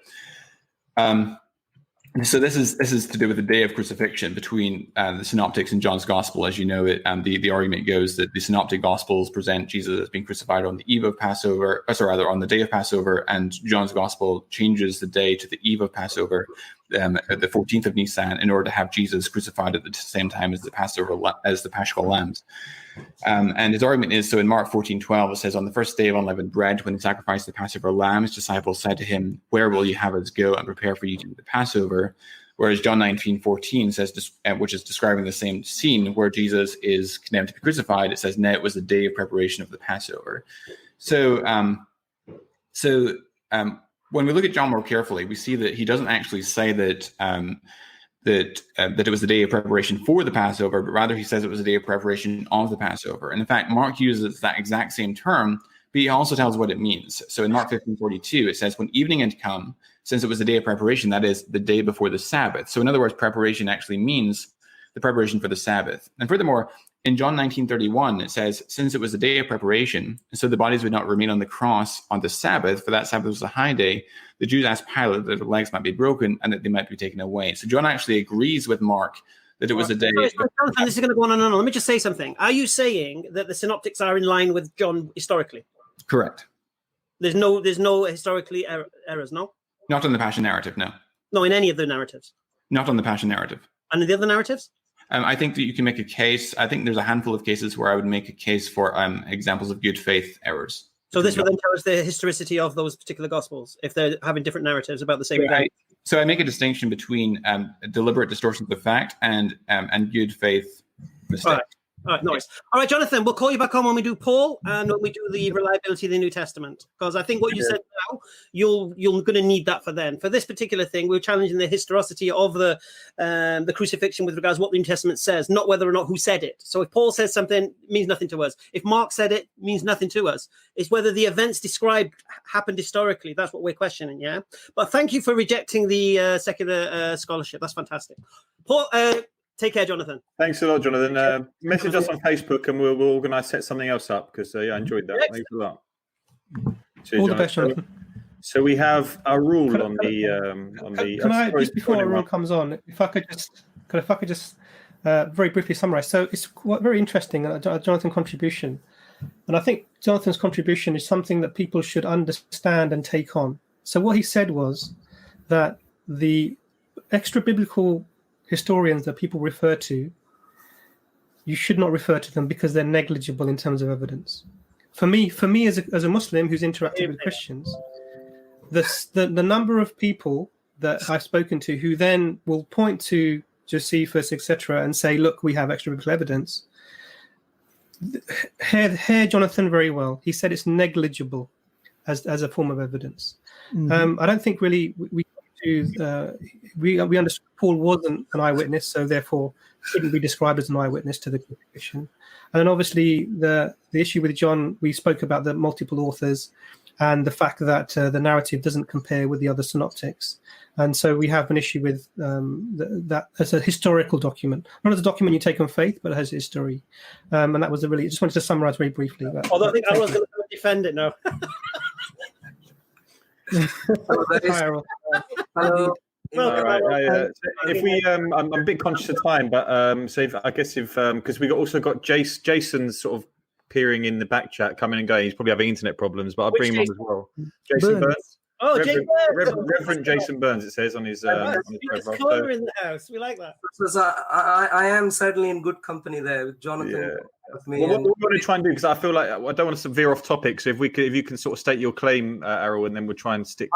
So this is to do with the day of crucifixion between the Synoptics and John's Gospel. As you know, the argument goes that the Synoptic Gospels present Jesus as being crucified on the eve of Passover, rather on the day of Passover, and John's Gospel changes the day to the eve of Passover, the 14th of Nisan, in order to have Jesus crucified at the same time as the Paschal lambs. And his argument is, so in Mark 14:12, it says, on the first day of unleavened bread, when he sacrificed the Passover lamb, his disciples said to him, where will you have us go and prepare for you to eat the Passover? Whereas John 19:14 says, which is describing the same scene where Jesus is condemned to be crucified, it says, now it was the day of preparation of the Passover. So when we look at John more carefully, we see that he doesn't actually say that it was the day of preparation for the Passover, but rather he says it was the day of preparation of the Passover. And in fact, Mark uses that exact same term, but he also tells what it means. So in Mark 15:42, it says, when evening had come, since it was the day of preparation, that is the day before the Sabbath. So in other words, preparation actually means the preparation for the Sabbath. And furthermore, in John 19:31, it says, since it was the day of preparation, and so the bodies would not remain on the cross on the Sabbath, for that Sabbath was a high day, the Jews asked Pilate that their legs might be broken and that they might be taken away. So John actually agrees with Mark that it was a day. Jonathan, this is going to go on and on. Let me just say something. Are you saying that the synoptics are in line with John historically? Correct. There's no historically errors, no? Not on the Passion narrative, no. No, in any of the narratives? Not on the Passion narrative. And in the other narratives? I think that you can make a case. I think there's a handful of cases where I would make a case for examples of good faith errors. So this would then tell us the historicity of those particular gospels if they're having different narratives about the same event. So I make a distinction between deliberate distortions of fact and good faith mistakes. All right, nice. All right, Jonathan, we'll call you back on when we do Paul and when we do the reliability of the New Testament, because I think what you said now, you're going to need that for then. For this particular thing, we're challenging the historicity of the crucifixion with regards to what the New Testament says, not whether or not who said it. So if Paul says something, it means nothing to us. If Mark said it, means nothing to us. It's whether the events described happened historically. That's what we're questioning, yeah? But thank you for rejecting the secular scholarship. That's fantastic. Paul, take care, Jonathan. Thanks a lot, Jonathan. Message us on Facebook and we'll organise, set something else up, because I enjoyed that. Thanks a lot. Cheers, All the best, Jonathan. So we have our rule on the. Can I just before Arun comes on, if I could just very briefly summarize. So it's very interesting, Jonathan's contribution, and I think Jonathan's contribution is something that people should understand and take on. So what he said was that the extra biblical historians that people refer to, you should not refer to them because they're negligible in terms of evidence. For me as a Muslim who's interacted with Christians, the number of people that I've spoken to who then will point to Josephus, etc., and say, look, we have extra biblical evidence. Hear Jonathan very well. He said it's negligible as a form of evidence. Mm-hmm. I don't think really we understood Paul wasn't an eyewitness, so therefore couldn't be described as an eyewitness to the crucifixion. And then obviously the issue with John, we spoke about the multiple authors and the fact that the narrative doesn't compare with the other synoptics. And so we have an issue with that as a historical document, not as a document you take on faith, but it has history. And that was just wanted to summarize very briefly. Although I think I was going to defend it now. Hello. If we, I'm a bit conscious of time, but so because we also got Jason's sort of appearing in the back chat, coming and going. He's probably having internet problems, but I'll bring him on as well. Jason Burns. Oh, Reverend Jason Burns, it says on his profile. In the house. We like that. So I am certainly in good company there with Jonathan. Yeah. Well, what we want to try and do, because I feel like I don't want to veer off topic. So if you can sort of state your claim, Errol, and then we'll try and stick.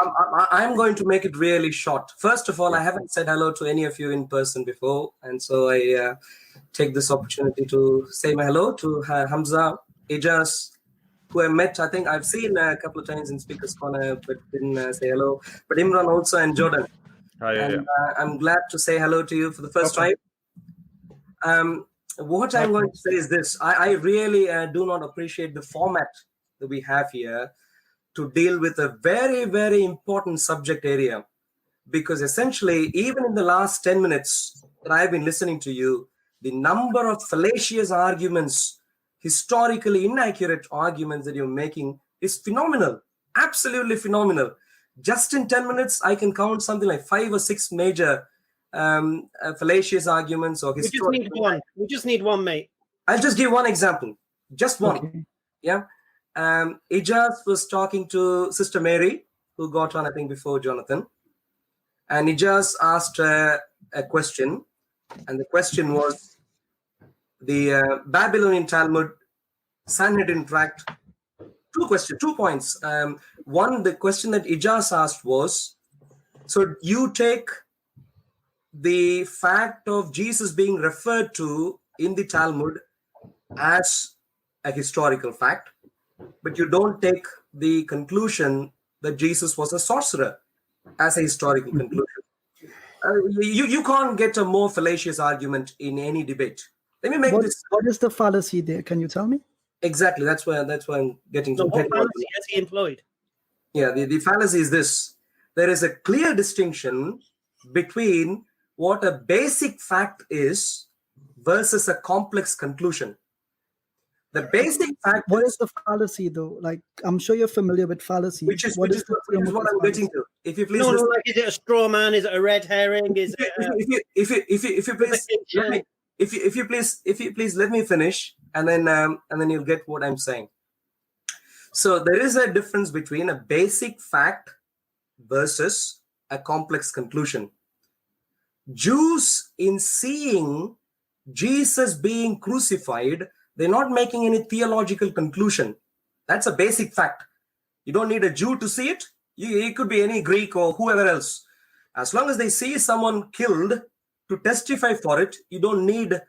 I'm going to make it really short. First of all, I haven't said hello to any of you in person before, and so I take this opportunity to say my hello to Hamza, Ijaz, who I met. I think I've seen a couple of times in Speaker's Corner, but didn't say hello. But Imran also, and Jordan. I'm glad to say hello to you for the first time. What I'm going to say is this. I really do not appreciate the format that we have here to deal with a very, very important subject area. Because essentially, even in the last 10 minutes that I've been listening to you, the number of fallacious arguments, historically inaccurate arguments that you're making is phenomenal. Absolutely phenomenal. Just in 10 minutes, I can count something like 5 or 6 major fallacious arguments or We just need one, mate. I'll just give one example. Just one. Okay. Yeah. Ijaz was talking to Sister Mary, who got on, I think, before Jonathan. And Ijaz asked a question. And the question was the Babylonian Talmud, Sanhedrin tract. 2 points. One, the question that Ijaz asked was, so you take the fact of Jesus being referred to in the Talmud as a historical fact, but you don't take the conclusion that Jesus was a sorcerer as a historical conclusion. You can't get a more fallacious argument in any debate. Let me make this. What is the fallacy there? Can you tell me? Exactly. That's why I'm getting to. So what fallacy has he employed? Yeah, the fallacy is this. There is a clear distinction between what a basic fact is versus a complex conclusion. The basic fact. What is the fallacy, though? Like, I'm sure you're familiar with fallacy. Which is what I'm getting to. If you please. No, like, is it a straw man? Is it a red herring? Is it? If you please let me finish, and then you'll get what I'm saying. So there is a difference between a basic fact versus a complex conclusion. Jews, in seeing Jesus being crucified, they're not making any theological conclusion. That's a basic fact. You don't need a Jew to see it. It could be any Greek or whoever else. As long as they see someone killed to testify for it, you don't need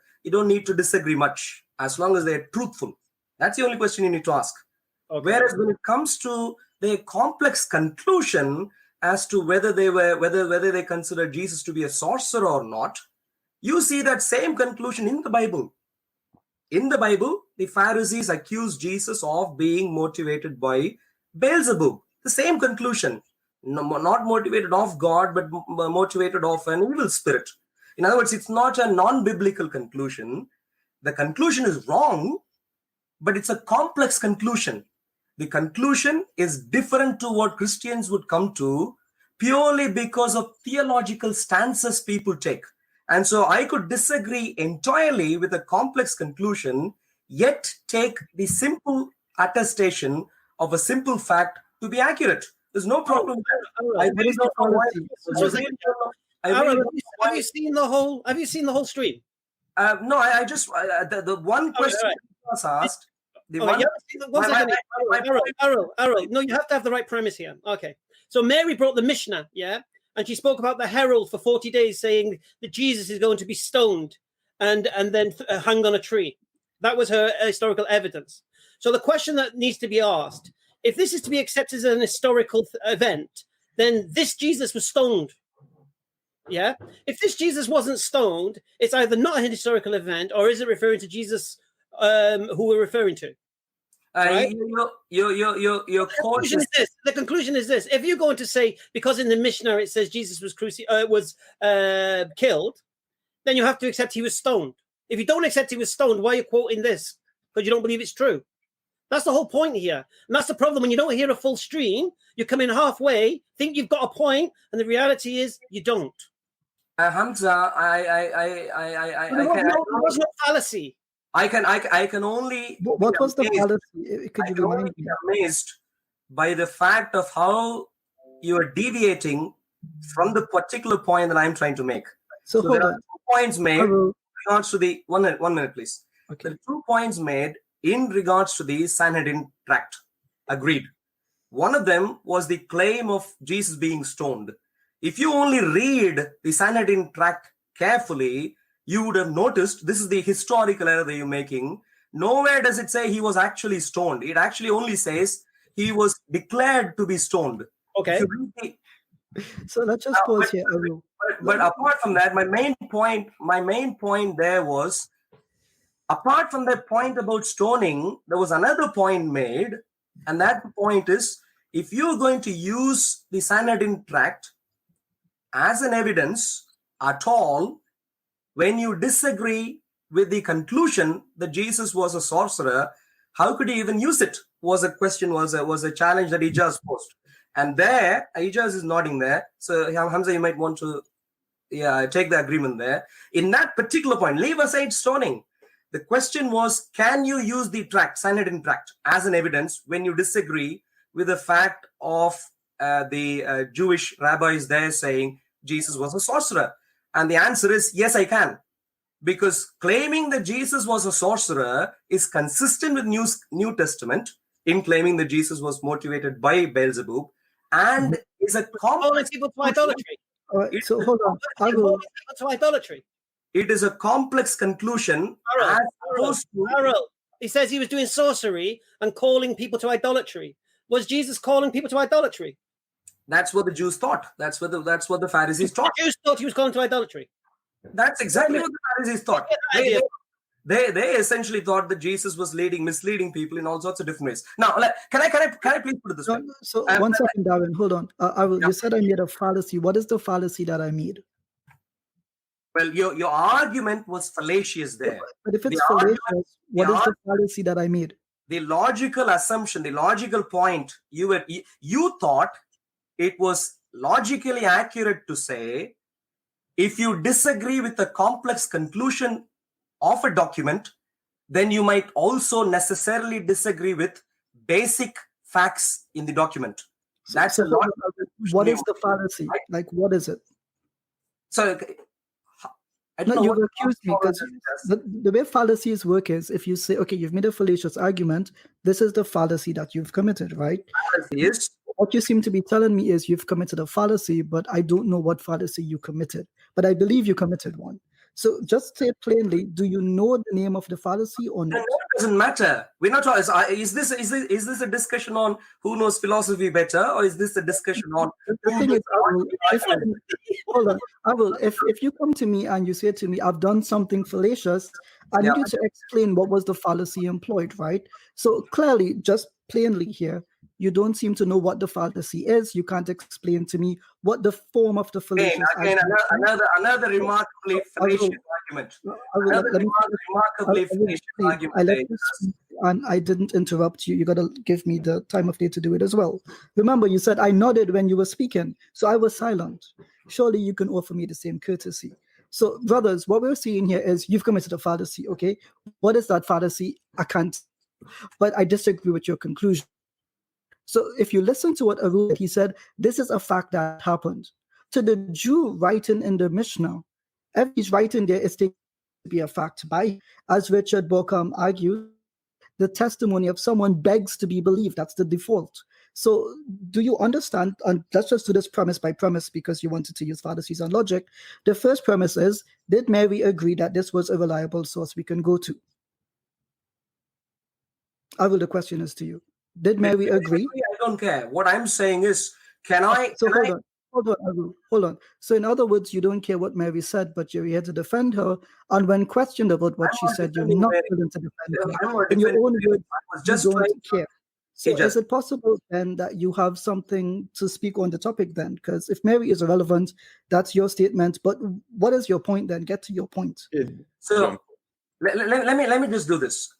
to disagree much. As long as they're truthful, that's the only question you need to ask. Okay. Whereas when it comes to the complex conclusion as to whether they consider Jesus to be a sorcerer or not, you see that same conclusion in the Bible. In the Bible, the Pharisees accused Jesus of being motivated by Beelzebub. The same conclusion. Not motivated of God, but motivated of an evil spirit. In other words, it's not a non-biblical conclusion. The conclusion is wrong, but it's a complex conclusion. The conclusion is different to what Christians would come to purely because of theological stances people take. And so I could disagree entirely with a complex conclusion, yet take the simple attestation of a simple fact to be accurate. There's no problem. Have you seen the whole stream? No, I just the one question was asked. Arrow. No, you have to have the right premise here. Okay. So Mary brought the Mishnah, yeah? And she spoke about the herald for 40 days saying that Jesus is going to be stoned and then hung on a tree. That was her historical evidence. So the question that needs to be asked, if this is to be accepted as an historical event, then this Jesus was stoned. Yeah? If this Jesus wasn't stoned, it's either not a historical event or is it referring to Jesus who we're referring to? Right? Your the conclusion is this. If you're going to say, because in the Mishnah it says Jesus was killed, then you have to accept he was stoned. If you don't accept he was stoned, why are you quoting this? Because you don't believe it's true. That's the whole point here. And that's the problem. When you don't hear a full stream, you come in halfway, think you've got a point, and the reality is you don't. Hamza, there was no fallacy. I can only. What was the fallacy? Could you remind me? Be amazed by the fact of how you are deviating from the particular point that I'm trying to make. So there are 2 points made in regards to the 1 minute, please. Okay. There are 2 points made in regards to the Sanhedrin tract. Agreed. One of them was the claim of Jesus being stoned. If you only read the Sanhedrin tract carefully, you would have noticed this is the historical error that you're making. Nowhere does it say he was actually stoned. It actually only says he was declared to be stoned. Okay. So let's just pause here. But apart from that, my main point there was, apart from that point about stoning, there was another point made, and that point is, if you're going to use the Sanhedrin tract as an evidence at all, when you disagree with the conclusion that Jesus was a sorcerer, how could you even use it? Was a challenge that he just posed. And there, Ijaz is nodding there. So Hamza, you might want to take the agreement there. In that particular point, leave aside stoning. The question was, can you use the tract, Sanhedrin tract, as an evidence when you disagree with the fact of the Jewish rabbis there saying Jesus was a sorcerer? And the answer is, yes, I can. Because claiming that Jesus was a sorcerer is consistent with New Testament in claiming that Jesus was motivated by Beelzebub, and is a calling people to idolatry. All right, so hold on. To idolatry. It is a complex conclusion. He says he was doing sorcery and calling people to idolatry. Was Jesus calling people to idolatry? That's what the Jews thought. That's what the Pharisees thought. The Jews thought he was calling to idolatry. That's exactly what the Pharisees thought. They essentially thought that Jesus was misleading people in all sorts of different ways. Now, can I please put it this way? So 1 second, Darwin. Hold on. You said I made a fallacy. What is the fallacy that I made? Well, your argument was fallacious there. But if it's fallacious, what is the fallacy that I made? The logical assumption, the logical point, you thought it was logically accurate to say, if you disagree with the complex conclusion of a document, then you might also necessarily disagree with basic facts in the document. That's a lot. What is the fallacy? Right? Like, what is it? So, you've accused me, because the way fallacies work is, if you say, okay, you've made a fallacious argument, this is the fallacy that you've committed, right? Yes. What you seem to be telling me is you've committed a fallacy, but I don't know what fallacy you committed. But I believe you committed one. So just say plainly, do you know the name of the fallacy or not? No, it doesn't matter. We're not. Is this a discussion on who knows philosophy better, or is this a discussion on? The thing is, hold on. I will. If you come to me and you say to me, I've done something fallacious, I need you to explain what was the fallacy employed, right? So clearly, just plainly here, you don't seem to know what the fallacy is. You can't explain to me what the form of the fallacious argument. Another remarkably fallacious argument. And I didn't interrupt you. You got to give me the time of day to do it as well. Remember, you said I nodded when you were speaking, so I was silent. Surely you can offer me the same courtesy. So, brothers, what we're seeing here is you've committed a fallacy, okay? What is that fallacy? I can't. But I disagree with your conclusion. So if you listen to what Arul, he said, this is a fact that happened. To the Jew writing in the Mishnah, everybody's writing there is taken to be a fact by, as Richard Borkham argued, the testimony of someone begs to be believed. That's the default. So do you understand? And let's just do this premise by premise because you wanted to use fallacies and logic. The first premise is, did Mary agree that this was a reliable source we can go to? Arul, the question is to you. Did Mary agree? I don't care. What I'm saying is, hold on. So in other words, you don't care what Mary said, but you're here to defend her. And when questioned about what she said, you're not willing to defend her. In your own words, you don't care. So is it possible then that you have something to speak on the topic then? Because if Mary is irrelevant, that's your statement. But what is your point then? Get to your point. So let me just do this.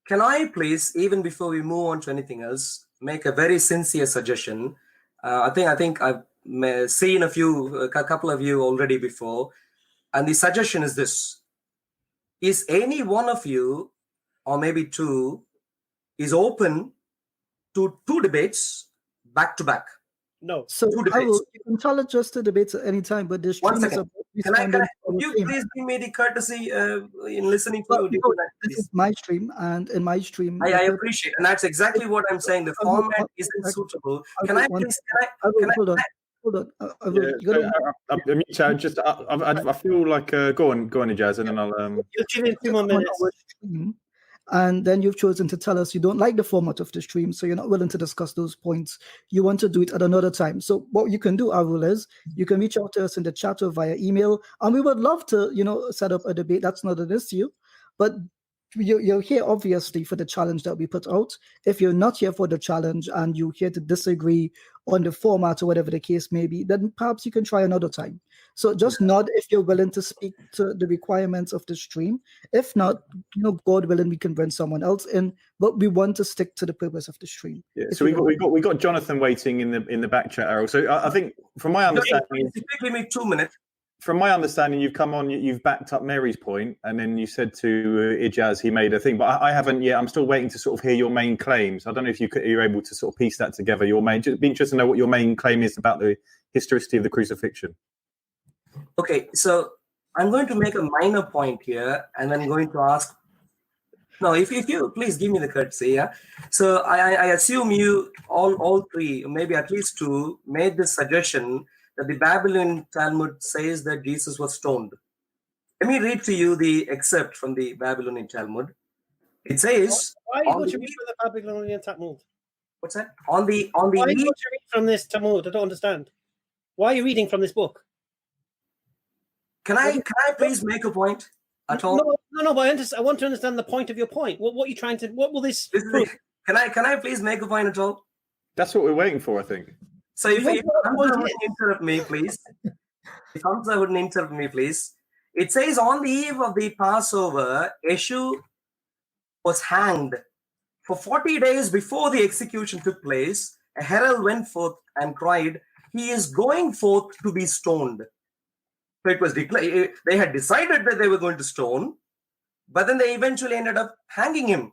Can I please, even before we move on to anything else, make a very sincere suggestion? I think I've seen a couple of you already before, and the suggestion is this: is any one of you, or maybe two, is open to two debates back to back? No. So you can challenge us to debates at any time, but this one second. Can you please give me the courtesy in listening to you? This is my stream, and in my stream, I appreciate it. And that's exactly what I'm saying. The format isn't suitable. Can I please? Hold on. I feel like go on, Ijaz, and then I'll. You'll tune in 2 more minutes. And then you've chosen to tell us you don't like the format of the stream, so you're not willing to discuss those points. You want to do it at another time. So what you can do, Arul, is you can reach out to us in the chat or via email, and we would love to, set up a debate. That's not an issue, but you're here obviously for the challenge that we put out. If you're not here for the challenge and you're here to disagree on the format or whatever the case may be, then perhaps you can try another time. So just nod if you're willing to speak to the requirements of the stream. If not, God willing, we can bring someone else in. But we want to stick to the purpose of the stream. Yeah. So we got Jonathan waiting in the back chat, Errol. So I think from my understanding, give me 2 minutes. From my understanding, you've come on, you've backed up Mary's point, and then you said to Ijaz he made a thing, but I haven't yet. I'm still waiting to sort of hear your main claims. I don't know if you're able to sort of piece that together. Just be interested to know what your main claim is about the historicity of the crucifixion. Okay, so I'm going to make a minor point here, and I'm going to ask. No, if you please give me the courtesy, yeah. So I assume you all three, maybe at least two, made this suggestion that the Babylonian Talmud says that Jesus was stoned. Let me read to you the excerpt from the Babylonian Talmud. It says, why are you going to read from the Babylonian Talmud? What's that? On the Why are you going to read from this Talmud? I don't understand. Why are you reading from this book? Can I please make a point at all? No, but I want to understand the point of your point. What are you trying to, what will this prove? Can I please make a point at all? That's what we're waiting for, I think. So if Hamza wouldn't interrupt me, please. If Hamza wouldn't interrupt me, please. It says, on the eve of the Passover, Yeshu was hanged. For 40 days before the execution took place, a herald went forth and cried, he is going forth to be stoned. So it was declared, they had decided that they were going to stone, but then they eventually ended up hanging him.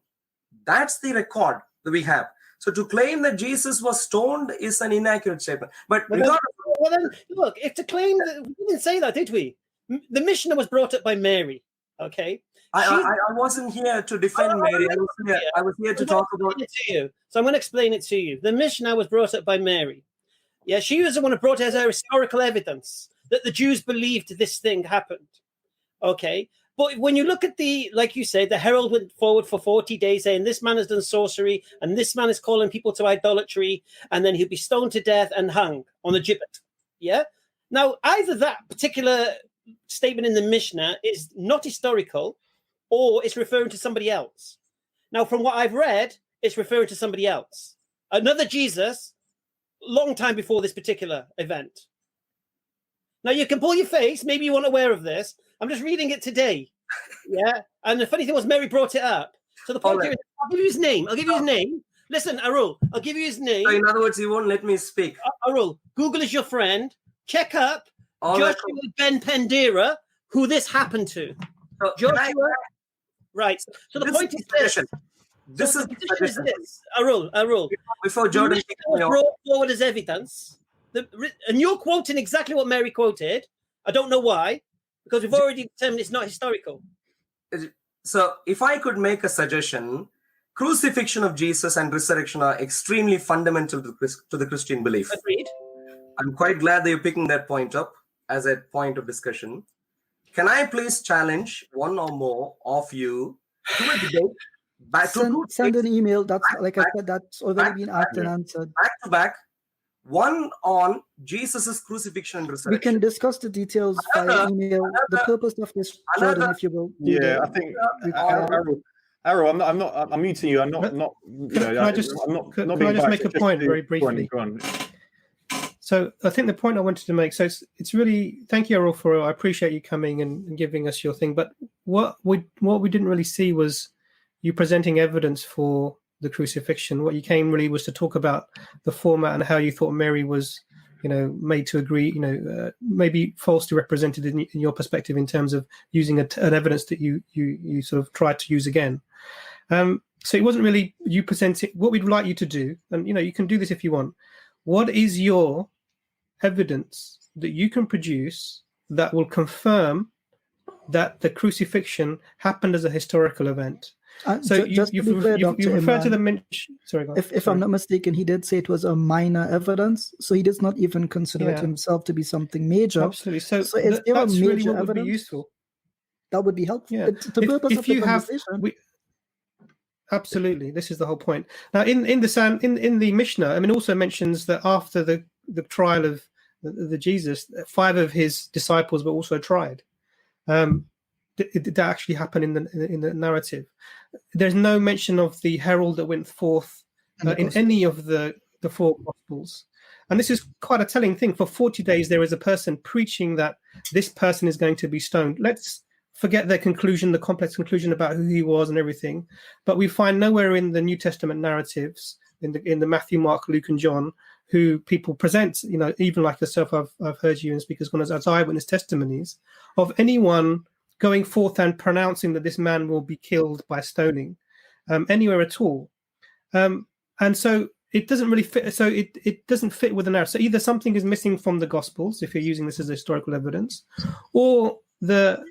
That's the record that we have. So to claim that Jesus was stoned is an inaccurate statement. But then, look, it's a claim that we didn't say that, did we? The Mishnah was brought up by Mary. Okay, I wasn't here to defend Mary. I was here to talk about it to you. So I'm going to explain it to you. The Mishnah was brought up by Mary. Yeah, she was the one who brought it as her historical evidence that the Jews believed this thing happened. Okay. But when you look at like you said, the herald went forward for 40 days saying this man has done sorcery and this man is calling people to idolatry, and then he'll be stoned to death and hung on the gibbet. Yeah. Now, either that particular statement in the Mishnah is not historical or it's referring to somebody else. Now, from what I've read, it's referring to somebody else. Another Jesus, long time before this particular event. Now, you can pull your face. Maybe you weren't aware of this. I'm just reading it today. Yeah. And the funny thing was Mary brought it up. So the point here is, I'll give you his name. Listen, Arul, I'll give you his name. So in other words, you won't let me speak. Arul, Google is your friend. Check up Joshua Ben Pendera, who this happened to. So Joshua. Right. So the point is this. This is this. Arul. Before Jordan was brought forward as evidence. And you're quoting exactly what Mary quoted. I don't know why, because we've already determined it's not historical. So if I could make a suggestion, crucifixion of Jesus and resurrection are extremely fundamental to the Christian belief. Agreed. I'm quite glad that you're picking that point up as a point of discussion. Can I please challenge one or more of you to a debate? Send an email. That's like I said, that's already been asked and answered. Back to back. One on Jesus's crucifixion and resurrection. We can discuss the details via email. The purpose of this, Jordan, if you will. Yeah, I think Arrow, I'm muting you. I'm not. Can I just make a point very briefly? Go on. So I think the point I wanted to make. So it's really, thank you, Arrow, I appreciate you coming and giving us your thing. But what we didn't really see was you presenting evidence for the crucifixion. What you came really was to talk about the format and how you thought Mary was, made to agree, maybe falsely represented in your perspective in terms of using an evidence that you sort of tried to use again. So it wasn't really you presenting what we'd like you to do, and you can do this if you want. What is your evidence that you can produce that will confirm that the crucifixion happened as a historical event? So you referred to the mention. Sorry, go on. If I'm not mistaken, he did say it was a minor evidence, so he does not even consider it himself to be something major. Absolutely. So if there that's major really what evidence, would be useful. That would be helpful. Yeah. The purpose of the conversation. Absolutely, this is the whole point. Now, in the Mishnah, I mean, also mentions that after the trial of the Jesus, 5 of his disciples were also tried. Did that actually happen in the narrative? There's no mention of the herald that went forth in any of the 4 Gospels. And this is quite a telling thing. For 40 days, there is a person preaching that this person is going to be stoned. Let's forget their conclusion, the complex conclusion about who he was and everything. But we find nowhere in the New Testament narratives, in the Matthew, Mark, Luke, and John, who people present, even like yourself, I've heard you and Speaker's Corner as eyewitness testimonies of anyone going forth and pronouncing that this man will be killed by stoning anywhere at all. And so it doesn't really fit. So it doesn't fit with the narrative. So either something is missing from the Gospels, if you're using this as historical evidence, or the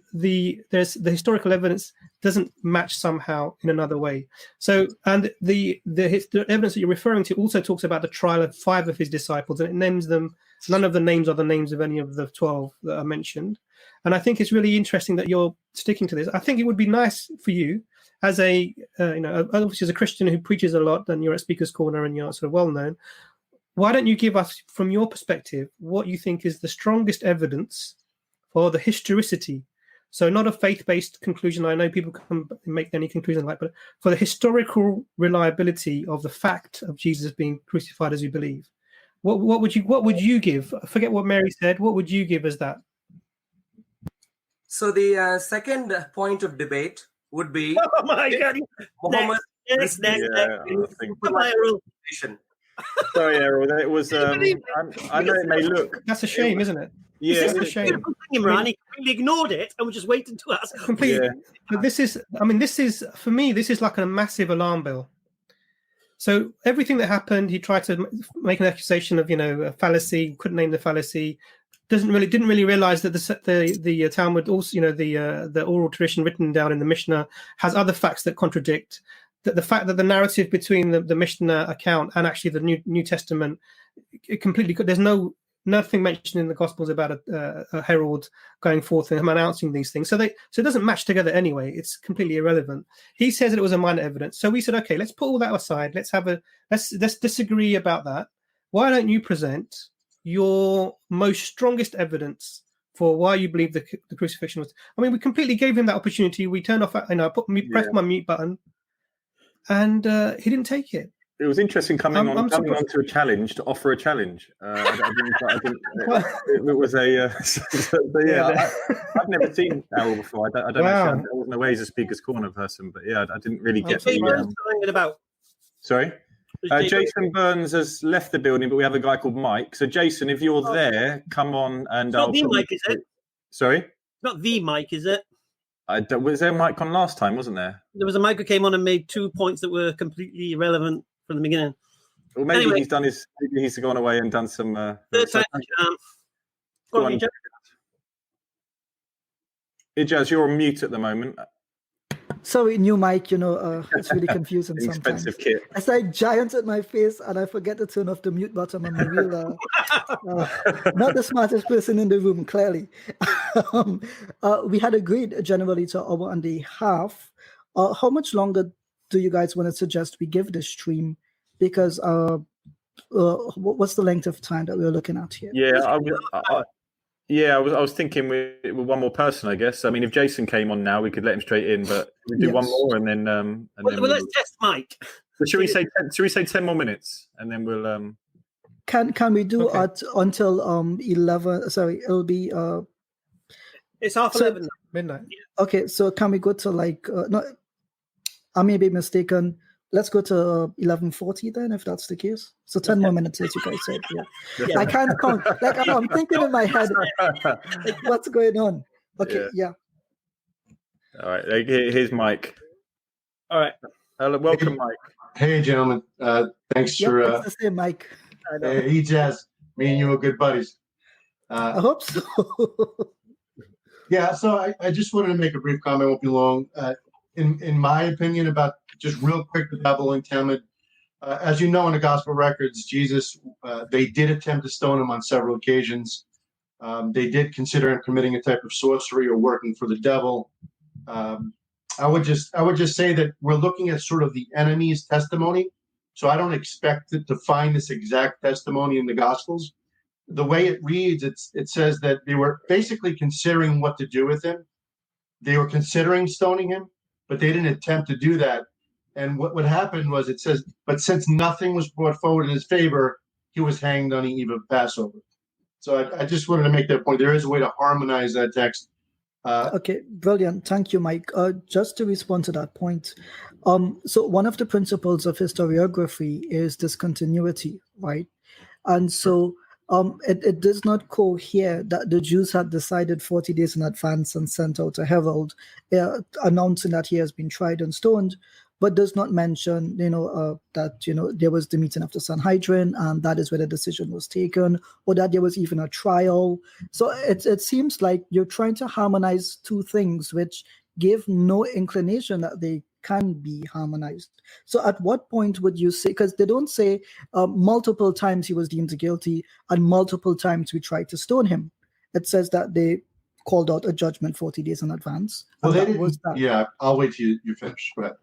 historical evidence doesn't match somehow in another way. So, and the evidence that you're referring to also talks about the trial of 5 of his disciples, and it names them. None of the names are the names of any of the 12 that are mentioned. And I think it's really interesting that you're sticking to this. I think it would be nice for you as a, obviously as a Christian who preaches a lot, and you're at Speaker's Corner and you're sort of well known. Why don't you give us, from your perspective, what you think is the strongest evidence for the historicity? So not a faith-based conclusion. I know people can make any conclusion like, but for the historical reliability of the fact of Jesus being crucified as we believe. What would you give? Forget what Mary said. What would you give as that? So the second point of debate would be Oh my God! Muhammad. Next. Sorry, Errol. It was. I know it may look. That's a shame, isn't it? Yeah, It's a shame. Imran, he completely ignored it and was just waiting to ask. Completely. Yeah. But this is for me, this is like a massive alarm bell. So everything that happened, he tried to make an accusation of, a fallacy, couldn't name the fallacy, didn't really realize that the Talmud also, the oral tradition written down in the Mishnah has other facts that contradict. The fact that the narrative between the Mishnah account and actually the New Testament, it completely, there's nothing mentioned in the Gospels about a herald going forth and him announcing these things. So it doesn't match together anyway. It's completely irrelevant. He says that it was a minor evidence. So we said, okay, let's put all that aside. Let's disagree about that. Why don't you present your most strongest evidence for why you believe the crucifixion was? I mean, we completely gave him that opportunity. We turned off, pressed my mute button, and he didn't take it. It was interesting coming onto a challenge to offer a challenge. It was a. I've never seen Errol before. I don't know. I wasn't aware he's a Speaker's Corner person, but yeah, I didn't really get about. Sorry, Jason Burns has left the building, but we have a guy called Mike. So Jason, if you're there, come on and. Not the Mike, is it? Sorry. Not the Mike, is it? Was there a mic on last time? Wasn't there? There was a Mike who came on and made 2 points that were completely irrelevant from the beginning. Well, maybe he's gone away and done some. Third time, go on, Ijaz, you're on mute at the moment. Sorry, new mic, it's really confusing sometimes. Expensive kit. It's like giant at my face, and I forget to turn off the mute button on my real. Not the smartest person in the room, clearly. We had agreed generally to an hour and a half. How much longer do you guys want to suggest we give this stream? Because what's the length of time that we're looking at here? Yeah, I was thinking with one more person, I guess. I mean, if Jason came on now, we could let him straight in, but we do one more and then. Let's test Mike. So should we say 10 more minutes and then we'll. Can we do it until 11? Sorry, it'll be. It's half 11 midnight. Okay, so can we go to no? I may be mistaken. Let's go to 11:40 then, if that's the case. So 10 more minutes, as you guys said. Yeah. I can't count. I'm thinking in my head, what's going on? Okay, yeah. All right, here's Mike. All right. Hello, welcome, Mike. Hey, gentlemen. Thanks for. It's the same, Mike. Ijaz, me and you are good buddies. I hope so. Yeah, so I just wanted to make a brief comment. Won't be long. In my opinion, about just real quick, the Babylonian Talmud. As you know, in the Gospel records, Jesus, they did attempt to stone him on several occasions. They did consider him committing a type of sorcery or working for the devil. I would just say that we're looking at sort of the enemy's testimony. So I don't expect to find this exact testimony in the Gospels. The way it reads, it says that they were basically considering what to do with him. They were considering stoning him, but they didn't attempt to do that. And what happened was, it says, but since nothing was brought forward in his favor, he was hanged on the eve of Passover. So I just wanted to make that point. There is a way to harmonize that text. Okay, brilliant. Thank you, Mike. Just to respond to that point, so one of the principles of historiography is discontinuity, right? And so it does not go here that the Jews had decided 40 days in advance and sent out a herald announcing that he has been tried and stoned, but does not mention, that, there was the meeting of the Sanhedrin and that is where the decision was taken, or that there was even a trial. So it seems like you're trying to harmonize two things which give no inclination that they can be harmonized. So at what point would you say, because they don't say multiple times he was deemed guilty and multiple times we tried to stone him. It says that they called out a judgment 40 days in advance. Well, they didn't. Yeah, I'll wait till you finish. Go ahead.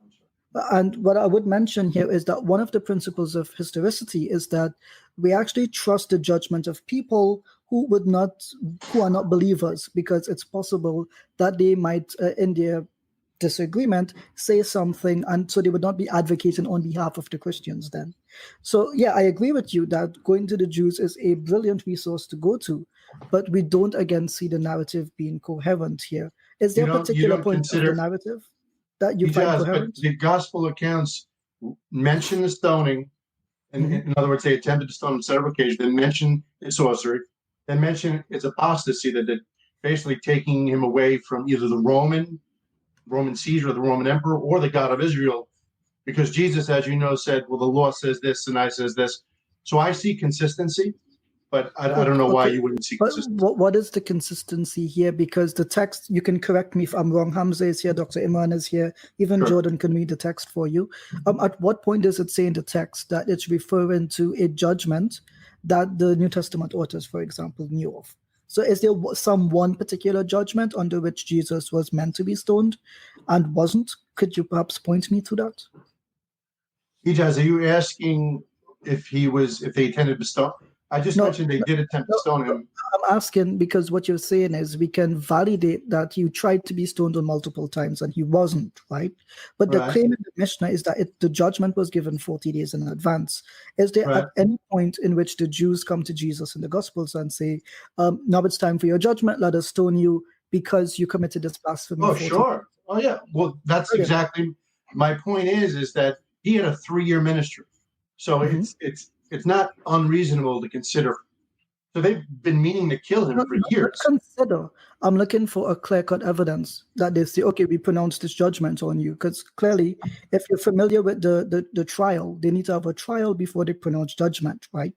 And what I would mention here is that one of the principles of historicity is that we actually trust the judgment of people who are not believers, because it's possible that they might, in their disagreement, say something, and so they would not be advocating on behalf of the Christians then. So yeah, I agree with you that going to the Jews is a brilliant resource to go to, but we don't again see the narrative being coherent here. Is there a particular point of the narrative that you find coherent? But the gospel accounts mention the stoning, and in other words, they attempted to stone him several occasions. They mention his sorcery. They mention its apostasy, that basically taking him away from either the Roman Caesar, or the Roman emperor, or the God of Israel, because Jesus, as you know, said, well, the law says this and I says this. So I see consistency, but I don't know why you wouldn't see consistency. What is the consistency here? Because the text, you can correct me if I'm wrong. Hamza is here, Dr. Imran is here, even sure. Jordan can read the text for you. At what point does it say in the text that it's referring to a judgment that the New Testament authors, for example, knew of? So is there some one particular judgment under which Jesus was meant to be stoned and wasn't? Could you perhaps point me to that? Ijaz, are you asking if they intended to stone? I just mentioned they did attempt to stone him. I'm asking because what you're saying is we can validate that he tried to be stoned on multiple times and he wasn't, right? But the claim in the Mishnah is that the judgment was given 40 days in advance. Is there at any point in which the Jews come to Jesus in the Gospels and say, now it's time for your judgment, let us stone you because you committed this blasphemy? Oh, sure. Oh, yeah. Well, that's exactly my point is that he had a 3-year ministry. So it's not unreasonable to consider. So they've been meaning to kill him for years. I'm looking for a clear-cut evidence that they say, okay, we pronounce this judgment on you. Because clearly, if you're familiar with the trial, they need to have a trial before they pronounce judgment, right?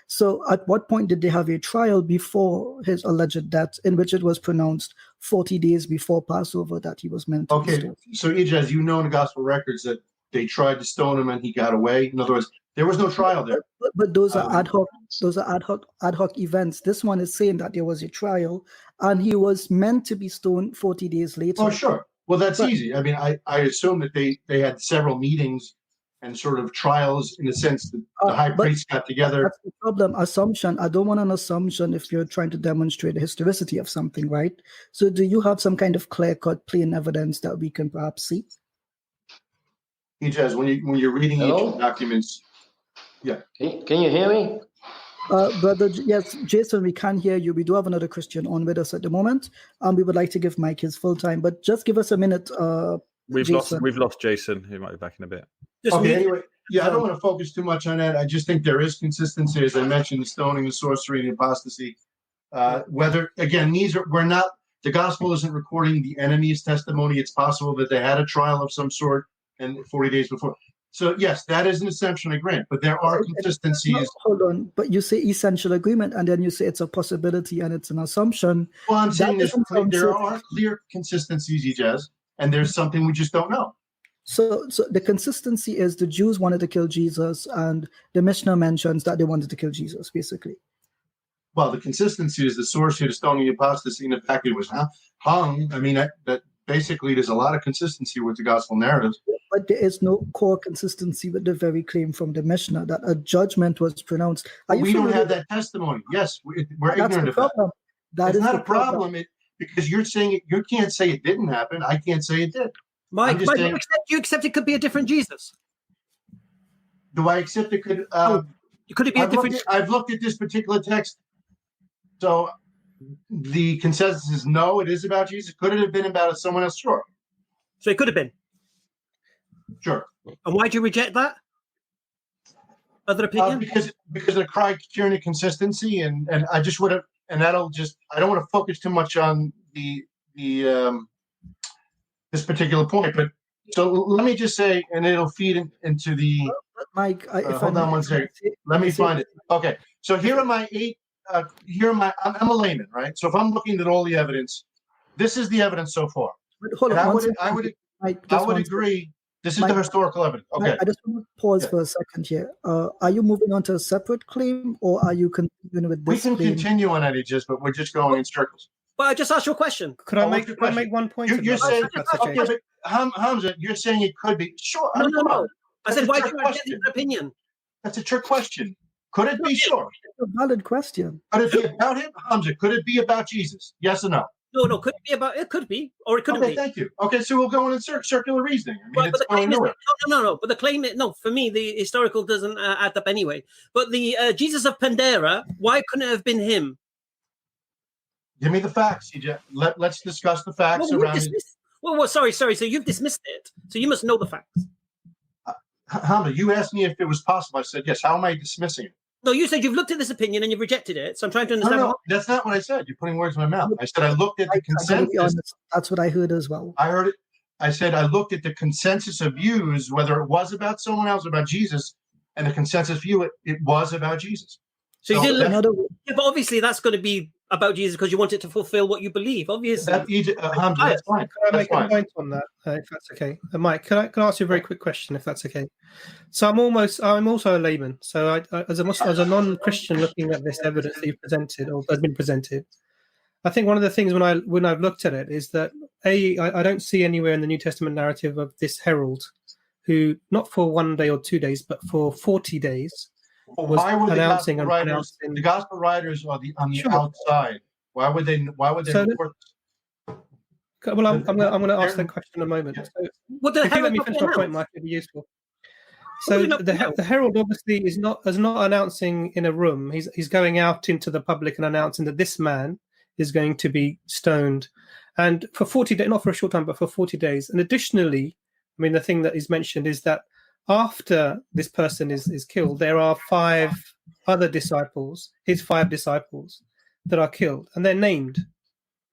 So at what point did they have a trial before his alleged death in which it was pronounced 40 days before Passover that he was meant to be stoned? So Ijaz, you know in the gospel records that they tried to stone him and he got away. In other words, there was no trial there. But those are ad hoc. Those are ad hoc events. This one is saying that there was a trial, and he was meant to be stoned 40 days later. Oh, sure. Well, that's easy. I mean, I assume that they had several meetings and sort of trials in the sense that the high priest got together. That's the problem. Assumption. I don't want an assumption if you're trying to demonstrate the historicity of something, right? So, do you have some kind of clear-cut, plain evidence that we can perhaps see? Ijaz, when you're reading each documents. Yeah. Can you hear me? Brother, yes, Jason, we can hear you. We do have another Christian on with us at the moment, and we would like to give Mike his full time, but just give us a minute. We've lost Jason. He might be back in a bit. Anyway, I don't want to focus too much on that. I just think there is consistency, as I mentioned, the stoning, the sorcery, and the apostasy. Whether again, the gospel isn't recording the enemy's testimony. It's possible that they had a trial of some sort and 40 days before. So yes, that is an essential agreement, but there are consistencies. Hold on, but you say essential agreement, and then you say it's a possibility and it's an assumption. Well, I'm saying there are clear consistencies, Ijaz, and there's something we just don't know. So the consistency is the Jews wanted to kill Jesus, and the Mishnah mentions that they wanted to kill Jesus, basically. Well, the consistency is the sorcery, the stoning, the apostasy, and the fact that it was hung. I mean, that basically there's a lot of consistency with the gospel narratives. But there is no core consistency with the very claim from the Mishnah that a judgment was pronounced. We don't have that testimony. Yes, we're ignorant of that. That's not a problem because you're saying you can't say it didn't happen. I can't say it did. Mike, you accept it could be a different Jesus? Do I accept it could? Could it be a different? I've looked at this particular text. So the consensus is no, it is about Jesus. Could it have been about someone else? Sure. So it could have been. Sure. And why do you reject that? Other opinion? Because of criterion of consistency, and I just would have, and that'll just, I don't want to focus too much on the this particular point, but so let me just say, and it'll feed into the. Mike, hold on one second. Let me find it. Okay, so here are my 8. I'm a layman, right? So if I'm looking at all the evidence, this is the evidence so far. Hold on. I would agree. This is the historical evidence. Okay. I just want to pause for a second here. Are you moving on to a separate claim, or are you continuing with this? We can continue on that, but we're just going in circles. Well, I just asked you a question. Could I make one point? You're saying, okay, but Hamza, you're saying it could be. Sure. No. I said, why do you reject your opinion? That's a trick question. Could it be? Sure. It's a valid question. Could it be about him, Hamza? Could it be about Jesus? Yes or no? No. Could it be about? It could be, or it couldn't be. Thank you. Okay, so we'll go in circular reasoning. I mean, but the claim is no. But the claim is no. For me, the historical doesn't add up anyway. But the Jesus of Pandera, why couldn't it have been him? Give me the facts, CJ. Let's discuss the facts around it. Well, sorry. So you've dismissed it. So you must know the facts. Hamza, you asked me if it was possible. I said yes. How am I dismissing it? No, you said you've looked at this opinion and you've rejected it. So I'm trying to understand. No, that's not what I said. You're putting words in my mouth. I said I looked at the consensus. That's what I heard as well. I heard it. I said I looked at the consensus of views, whether it was about someone else or about Jesus, and the consensus view it was about Jesus. So you didn't look. Yeah, but obviously that's going to be about Jesus because you want it to fulfill what you believe. Obviously, Hamza, that's fine. Can I make a point on that, if that's okay? Mike, can I ask you a very quick question, if that's okay? So I'm also a layman. So as a non-Christian looking at this evidence that you've presented or has been presented, I think one of the things when I've looked at it is that I don't see anywhere in the New Testament narrative of this herald who, not for 1 day or 2 days, but for 40 days, was announcing and pronouncing. The gospel writers are on the outside. Why would they report this? Well, I'm going to ask that question in a moment. So, if you let me finish my point, Mike, it'd be useful. So the herald obviously is not announcing in a room. He's going out into the public and announcing that this man is going to be stoned, and for 40 days, not for a short time, but for 40 days. And additionally, I mean, the thing that is mentioned is that after this person is killed, there are 5 other disciples, his 5 disciples, that are killed, and they're named.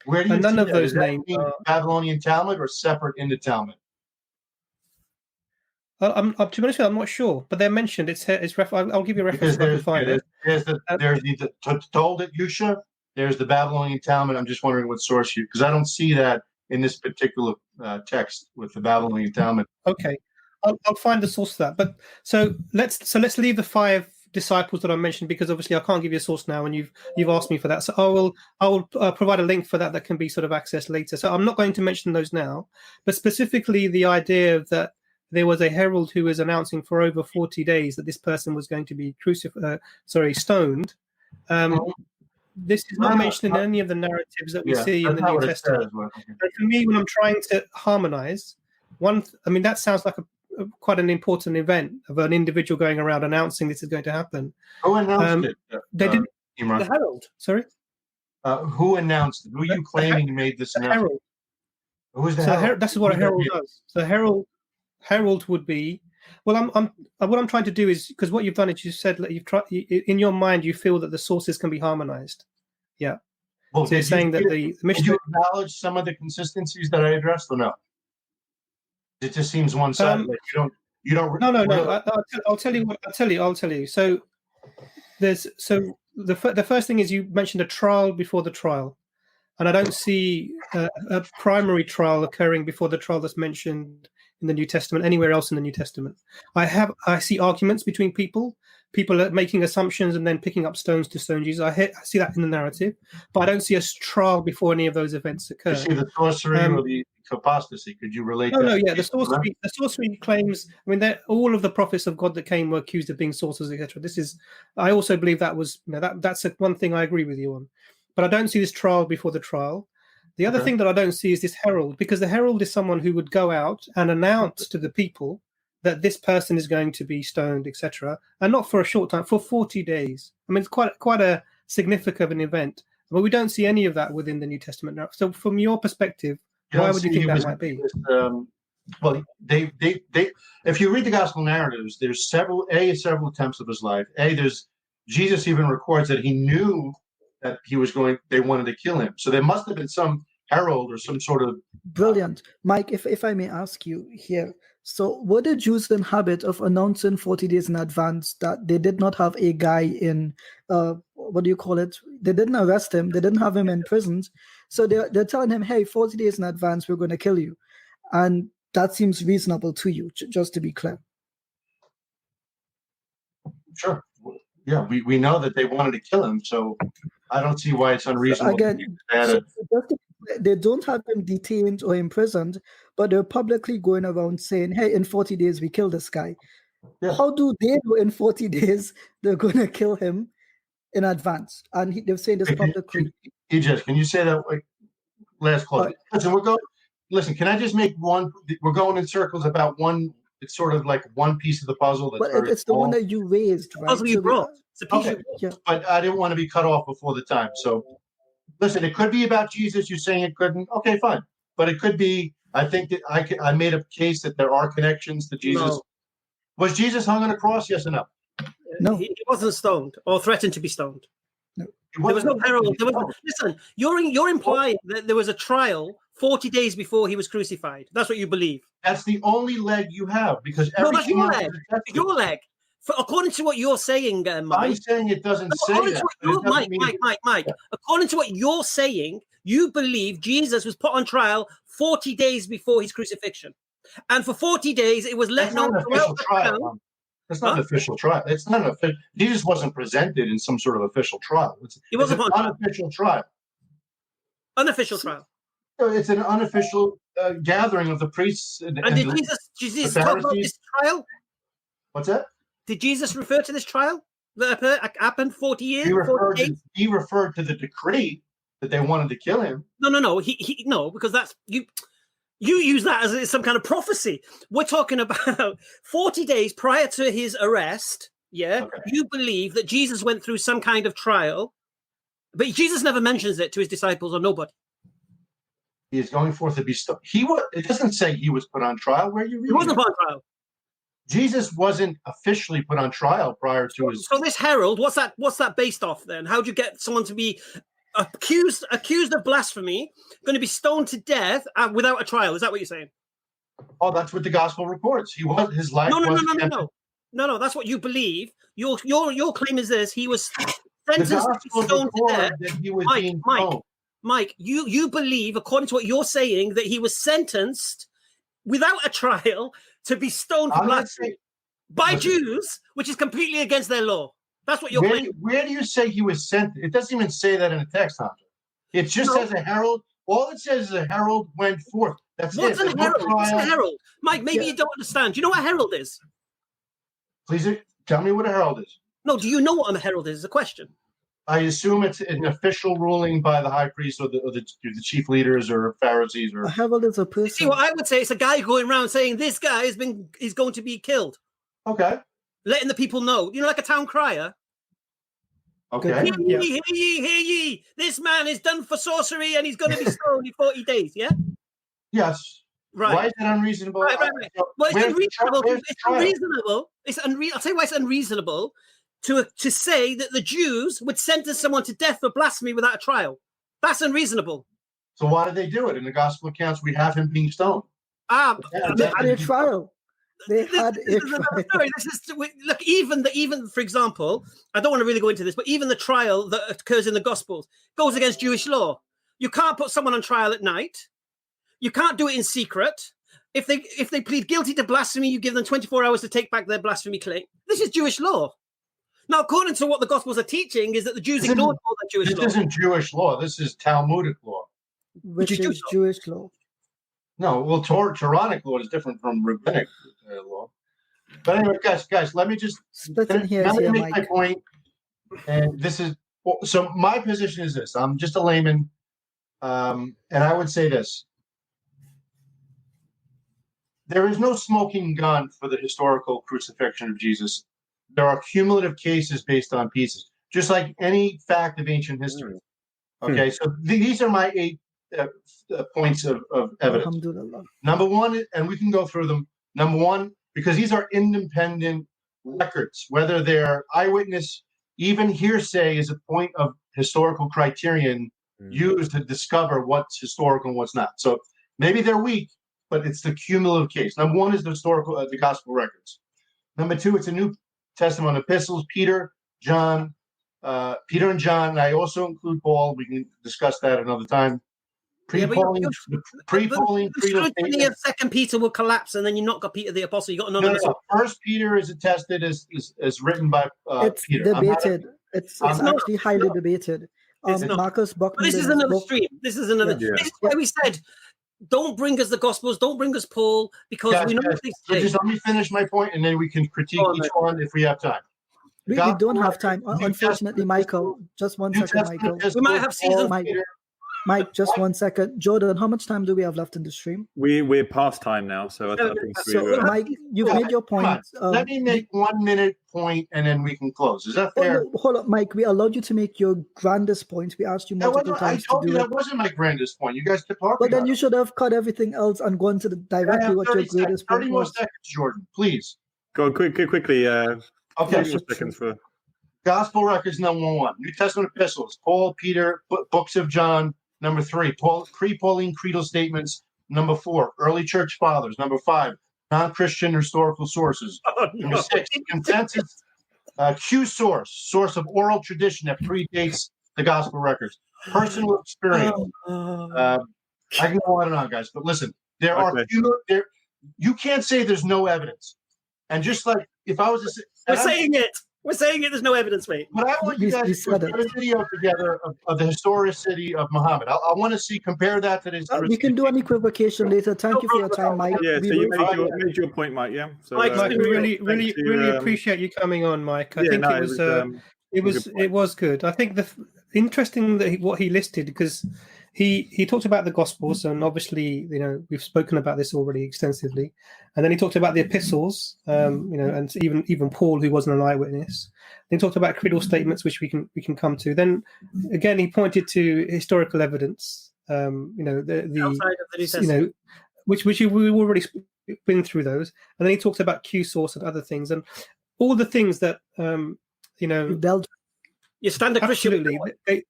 Where do you and none see of that? those Is that names are Babylonian Talmud or separate in the Talmud? To be honest with you, I'm not sure, but they're mentioned. I'll give you a reference if I can find it. There's the Toldot Yusha. There's the Babylonian Talmud. I'm just wondering what source because I don't see that in this particular text with the Babylonian Talmud. Okay. I'll find the source of that. But so let's leave the 5 disciples that I mentioned because obviously I can't give you a source now, and you've asked me for that. So I will provide a link for that can be sort of accessed later. So I'm not going to mention those now, but specifically the idea that there was a herald who was announcing for over 40 days that this person was going to be stoned. This is not mentioned in any of the narratives that we see in the New Testament. And for me, when I'm trying to harmonize, that sounds like quite an important event of an individual going around announcing this is going to happen. Who announced it? They didn't. The herald. Sorry? Who announced it? Who are you claiming made this announcement? Herald. Who is the herald? That's what a herald does. So herald would be. Well, what I'm trying to do is because what you've done is you said that you've tried in your mind you feel that the sources can be harmonized. Yeah. Well, so you're saying that the mission. Did you acknowledge some of the consistencies that I addressed or no? It just seems one-sided. You don't. No. I'll tell you. So the first thing is you mentioned a trial before the trial, and I don't see a primary trial occurring before the trial that's mentioned in the New Testament anywhere else in the New Testament. I see arguments between people are making assumptions and then picking up stones to stone Jesus. I see that in the narrative, but I don't see a trial before any of those events occur. You see the sorcery or the apostasy. Could you relate? The sorcery claims. I mean, all of the prophets of God that came were accused of being sorcerers, etc. I also believe that was that's one thing I agree with you on, but I don't see this trial before the trial. The other thing that I don't see is this herald, because the herald is someone who would go out and announce to the people that this person is going to be stoned, etc., and not for a short time, for 40 days. I mean, it's quite a significant an event, but we don't see any of that within the New Testament now. So, from your perspective, why would you think that might be? Well, they if you read the gospel narratives, there's several attempts of his life. There's Jesus even records that he knew that they wanted to kill him. So there must have been some herald or some sort of brilliant. Mike, if I may ask you here, so were the Jews in habit of announcing 40 days in advance that they did not have a guy in what do you call it? They didn't arrest him, they didn't have him in prison. So they're telling him, hey, 40 days in advance, we're going to kill you. And that seems reasonable to you, just to be clear. Sure. Yeah, we know that they wanted to kill him, so I don't see why it's unreasonable. Again, they don't have him detained or imprisoned, but they're publicly going around saying, hey, in 40 days, we kill this guy. Yeah. How do they know in 40 days they're going to kill him in advance? And they're saying this publicly. Ijaz, can you say that last clause? Listen, can I just make one? We're going in circles about one. It's sort of like one piece of the puzzle. That's it's the one that you raised, right? Puzzle you brought. Okay. Yeah. But I didn't want to be cut off before the time. So, listen, it could be about Jesus. You're saying it couldn't. Okay, fine. But it could be. I think that I made a case that there are connections to Jesus. No. Was Jesus hung on a cross? Yes or no? No, he wasn't stoned or threatened to be stoned. No, there was no herald. Listen, you're implying that there was a trial 40 days before he was crucified. That's what you believe. That's the only leg you have, because that's your leg. Your leg. According to what you're saying, Mike. I'm saying it doesn't say that. Mike. Yeah. According to what you're saying, you believe Jesus was put on trial 40 days before his crucifixion, and for 40 days it was let known throughout the town. It's not an official trial. It's not an official. Jesus wasn't presented in some sort of official trial. He wasn't an unofficial trial. Unofficial trial. It's an unofficial gathering of the priests. And did Jesus talk about this trial? What's that? Did Jesus refer to this trial that happened 40 years? He referred to the decree that they wanted to kill him. No. He because that's you. You use that as some kind of prophecy. We're talking about 40 days prior to his arrest. Yeah, okay. You believe that Jesus went through some kind of trial, but Jesus never mentions it to his disciples or nobody. He is going forth to be stoned. It doesn't say he was put on trial. Where you read? He wasn't put on trial. Jesus wasn't officially put on trial prior to his. So this herald, what's that based off then? How'd you get someone to be accused of blasphemy, going to be stoned to death without a trial? Is that what you're saying? Oh, that's what the gospel reports. His life. No. That's what you believe. Your claim is this: he was sentenced to be stoned to death. That he was Mike, you believe, according to what you're saying, that he was sentenced without a trial to be stoned for blasphemy by Jews, which is completely against their law. That's what you're claiming. Where do you say he was sent? It doesn't even say that in the text, Hamza. It just says a herald. All it says is a herald went forth. What's a herald? What's a herald? Mike, maybe you don't understand. Do you know what a herald is? Please tell me what a herald is. No, do you know what a herald is? It's a question. I assume it's an official ruling by the high priest or the chief leaders or Pharisees. Or a herald is a person. You see, what I would say, it's a guy going around saying this guy is going to be killed. Okay. Letting the people know. You know, like a town crier. Okay. Hear ye. This man is done for sorcery and he's going to be stoned in 40 days, yeah? Yes. Right. Why is it unreasonable? Right. Well, it's unreasonable. I'll tell you why it's unreasonable to say that the Jews would sentence someone to death for blasphemy without a trial. That's unreasonable. So why did they do it? In the gospel accounts, we have him being stoned. They had a trial. Look, even for example, I don't want to really go into this, but even the trial that occurs in the Gospels goes against Jewish law. You can't put someone on trial at night. You can't do it in secret. If they plead guilty to blasphemy, you give them 24 hours to take back their blasphemy claim. This is Jewish law. Now, according to what the Gospels are teaching, is that the Jews ignored all that Jewish law. This isn't Jewish law. This is Talmudic law. Which is Jewish law. No, well, Quranic law is different from rabbinic law. But anyway, guys, let me just make my point. And this is so. My position is this: I'm just a layman, and I would say this: there is no smoking gun for the historical crucifixion of Jesus. There are cumulative cases based on pieces, just like any fact of ancient history. Okay, so these are my 8 points of evidence. Alhamdulillah. Number one, and we can go through them. Number one, because these are independent records, whether they're eyewitness, even hearsay is a point of historical criterion used to discover what's historical and what's not. So maybe they're weak, but it's the cumulative case. Number one is the historical, the gospel records. Number two, it's a New Testament epistles, Peter and John. And I also include Paul. We can discuss that another time. Pre-Pauline creedal statements. Second Peter will collapse, and then you not got Peter the Apostle. You got another. No. First Peter is attested as written by it's Peter. Debated. It's actually highly debated. Marcus Buckman. But this is another stream. This is another. Yeah. This is why we said, don't bring us the Gospels, don't bring us Paul, because we know what they say. Just let me finish my point, and then we can critique each one if we have time. We don't have time, unfortunately, Michael. Just 1 second, Michael. We might have season. Mike, just 1 second. Jordan, how much time do we have left in the stream? We're past time now, so I think Mike, you've made your point. Let me make 1 minute point, and then we can close. Is that fair? Hold up, Mike. We allowed you to make your grandest point. We asked you multiple times to do it. That wasn't my grandest point. You guys kept talking. But then you should have cut everything else and gone to directly what your greatest point 30 more seconds, Jordan, please. Go on, quickly. Okay. Seconds for Gospel records, number one. New Testament epistles, Paul, Peter, books of John. Number three, pre-Pauline creedal statements. Number four, early church fathers. Number five, non-Christian historical sources. Number six, consensus, Q source of oral tradition that predates the gospel records. Personal experience. I can go on and on, guys, but listen, you can't say there's no evidence. And just like if I was to say, We're saying it. There's no evidence, mate. But I want you guys to put a video together of the historicity of Muhammad. I want to compare that to the we can do an equivocation later. Thank you for your time, Mike. Yeah, so you made your point, Mike. Yeah. So, Mike, we really appreciate you coming on, Mike. I think it was good. I think interesting that what he listed, because he talked about the Gospels, and obviously, we've spoken about this already extensively. And then he talked about the epistles, and even Paul, who wasn't an eyewitness. Then he talked about creedal statements, which we can come to. Then again, he pointed to historical evidence, outside of the New Testament, which we've already been through those. And then he talked about Q source and other things, and all the things that you stand a Christian. Absolutely.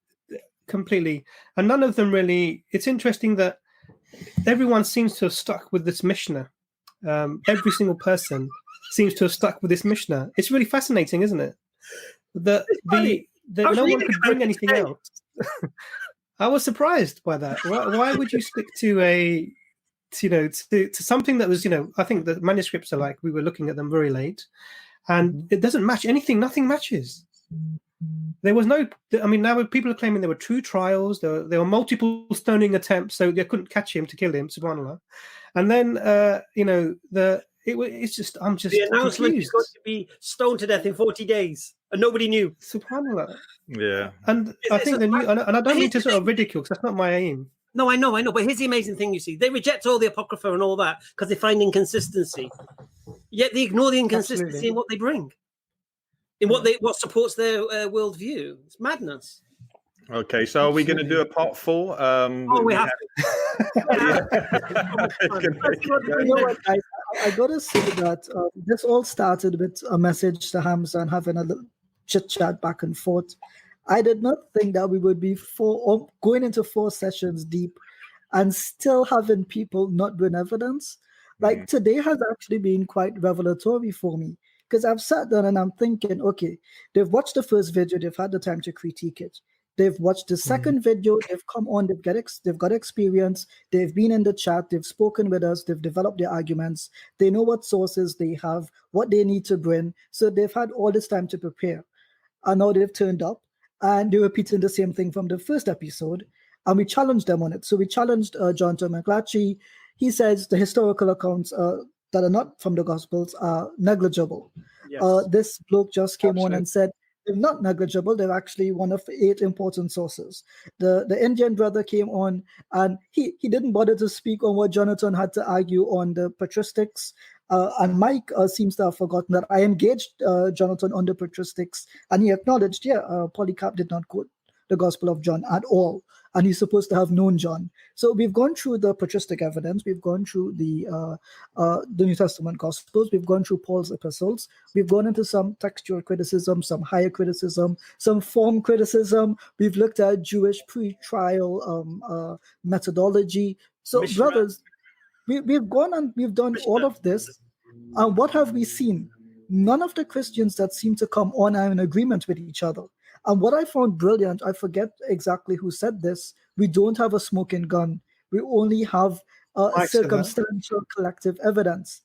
Completely. And none of them really. It's interesting that everyone seems to have stuck with this Mishnah. Every single person seems to have stuck with this Mishnah. It's really fascinating, isn't it? That no one could bring anything else. I was surprised by that. Why would you stick to to something that was, I think the manuscripts are we were looking at them very late, and it doesn't match anything. Nothing matches. There was no. Now people are claiming there were true trials. There were multiple stoning attempts, so they couldn't catch him to kill him. Subhanallah. And then it's just I'm just the announcement is going to be stoned to death in 40 days, and nobody knew. Subhanallah. Yeah. And I think and I don't mean to sort of ridicule, because that's not my aim. No, I know. But here's the amazing thing: you see, they reject all the apocrypha and all that because they find inconsistency. Yet they ignore the inconsistency in what they bring. In what supports their worldview. It's madness. Okay, so are we going to do a part 4? We have to. Guys, I got to say that this all started with a message to Hamza and having a little chit-chat back and forth. I did not think that we would be going into 4 sessions deep and still having people not bring evidence. Today has actually been quite revelatory for me. Because I've sat down and I'm thinking, okay, they've watched the first video, they've had the time to critique it. They've watched the second video, they've come on, they've got experience, they've been in the chat, they've spoken with us, they've developed their arguments, they know what sources they have, what they need to bring. So they've had all this time to prepare. And now they've turned up and they're repeating the same thing from the first episode. And we challenged them on it. So we challenged John McClatchy. He says the historical accounts that are not from the Gospels are negligible. Yes. This bloke just came on and said They're not negligible. They're actually one of 8 important sources. The Indian brother came on, and he didn't bother to speak on what Jonathan had to argue on the patristics. And Mike seems to have forgotten that I engaged Jonathan on the patristics, and he acknowledged, Polycarp did not quote the Gospel of John at all, and he's supposed to have known John. So we've gone through the patristic evidence, we've gone through the New Testament Gospels, we've gone through Paul's epistles, we've gone into some textual criticism, some higher criticism, some form criticism. We've looked at Jewish pre-trial methodology. So, brothers, we've gone and we've done all of this, and what have we seen? None of the Christians that seem to come on are in agreement with each other. And what I found brilliant, I forget exactly who said this, we don't have a smoking gun. We only have circumstantial collective evidence.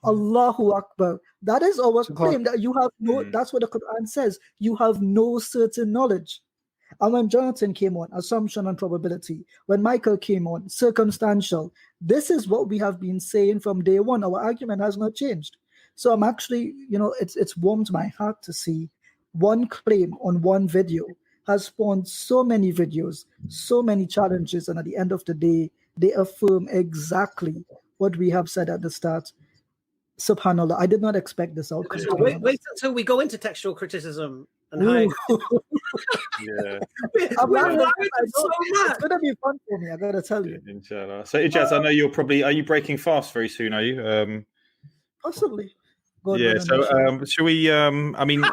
Allahu Akbar. That is our claim, that you have no, that's what the Quran says, you have no certain knowledge. And when Jonathan came on, assumption and probability. When Michael came on, circumstantial. This is what we have been saying from day one. Our argument has not changed. So I'm actually, it's warmed my heart to see one claim on one video has spawned so many videos, so many challenges, and at the end of the day, they affirm exactly what we have said at the start. Subhanallah, I did not expect this outcome. Wait until we go into textual criticism and hide. Yeah. It's going to be fun for me, I got to tell you. Inshallah. So, Ijaz, I know are you breaking fast very soon, are you? Possibly. So shall we? I mean,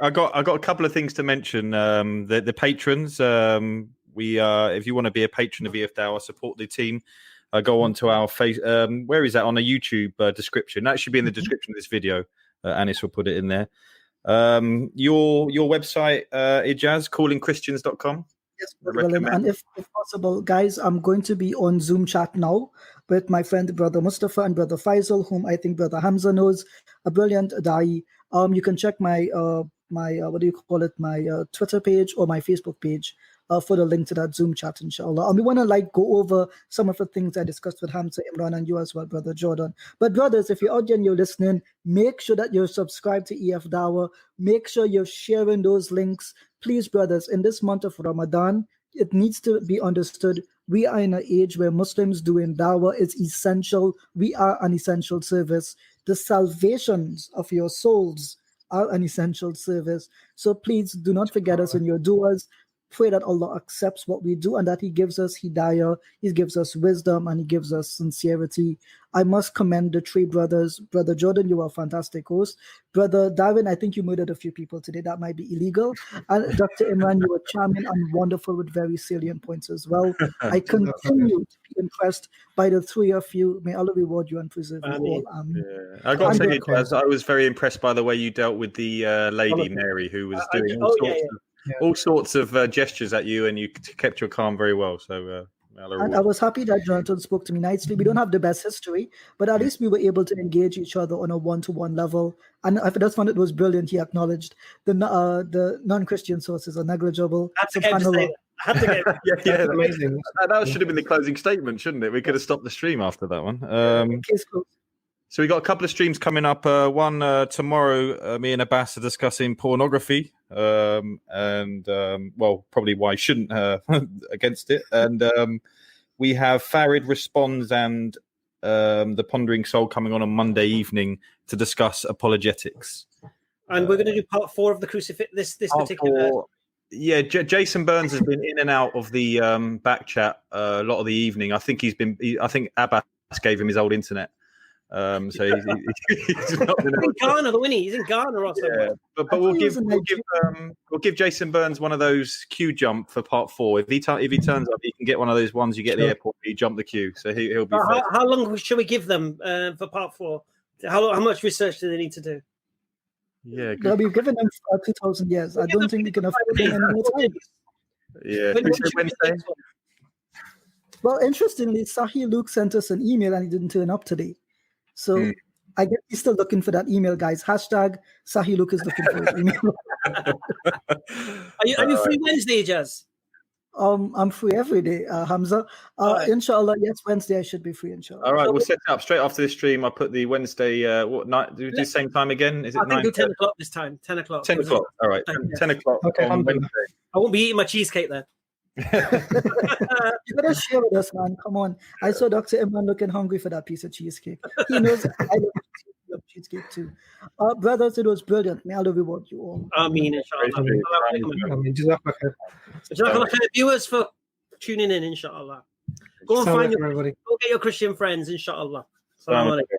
I got a couple of things to mention. The patrons. If you want to be a patron of EFDawah, support the team. Go on to our face. Where is that on a YouTube description? That should be in the description of this video. Anis will put it in there. Your website, Ijaz, callingchristians.com. Yes, and if possible, guys, I'm going to be on Zoom chat now with my friend Brother Mustafa and Brother Faisal, whom I think Brother Hamza knows, a brilliant da'i. You can check my my Twitter page or my Facebook page for the link to that Zoom chat, inshallah. And we want to go over some of the things I discussed with Hamza Imran and you as well, Brother Jordan. But brothers, if you're out there and you're listening, make sure that you're subscribed to EFDawah. Make sure you're sharing those links. Please, brothers, in this month of Ramadan, it needs to be understood we are in an age where Muslims doing dawah is essential. We are an essential service. The salvations of your souls are an essential service. So please do not forget us in your du'as. Pray that Allah accepts what we do and that He gives us hidayah, He gives us wisdom, and He gives us sincerity. I must commend the 3 brothers. Brother Jordan, you are a fantastic host. Brother Darwin, I think you murdered a few people today. That might be illegal. And Dr. Imran, you were charming and wonderful with very salient points as well. I continue to be impressed by the 3 of you. May Allah reward you and preserve you all. I got to say, I was very impressed by the way you dealt with the lady, Mary, who was doing all sorts of gestures at you, and you kept your calm very well. So, and I was happy that Jonathan spoke to me nicely. We don't have the best history, but at least we were able to engage each other on a one-to-one level. And I just found it was brilliant. He acknowledged the non-Christian sources are negligible. I had to get that's amazing. That should have been the closing statement, shouldn't it? We could have stopped the stream after that one. So we got a couple of streams coming up. One tomorrow, me and Abbas are discussing pornography, and probably why I shouldn't against it. And we have Farid Responds and the Pondering Soul coming on Monday evening to discuss apologetics. And we're going to do part 4 of the crucifix. This particular. Yeah, Jason Burns has been in and out of the back chat a lot of the evening. I think I think Abbas gave him his old internet. So he's not in Ghana, though, isn't he? He's in Ghana or something. Yeah, but we'll give Jason Burns one of those queue jump for part 4. If he turns up, he can get one of those ones you get at the airport. You jump the queue, so he'll be. How long should we give them for part 4? How much research do they need to do? Yeah, well, we've given them 2,000 years. I don't think we can afford them any more time. Yeah, Wednesday. Well, interestingly, Sahih Luke sent us an email and he didn't turn up today. So I guess he's still looking for that email, guys. Hashtag Sahih Luke is looking for his email. Are you free Wednesday, Ijaz? I'm free every day, Hamza. Right. Inshallah, yes, Wednesday I should be free, inshallah. All right, we'll set it up straight after this stream. I'll put the Wednesday, what night? Do we do the same time again? Is it I think 9? do 10 o'clock this time. 10 o'clock. 10 o'clock. All right, 10 o'clock Okay, on Wednesday. I won't be eating my cheesecake then. You better share with us, man. Come on. I saw Dr. Imran looking hungry for that piece of cheesecake. He knows I love cheesecake too. Brothers, it was brilliant. May Allah reward you all. Ameen, inshallah. Jazakallah Khair. Jazakallah Khair, viewers, for tuning in, inshallah. Go and Assalamu find alaikum, everybody. go get your Christian friends, inshallah. Assalamu alaikum.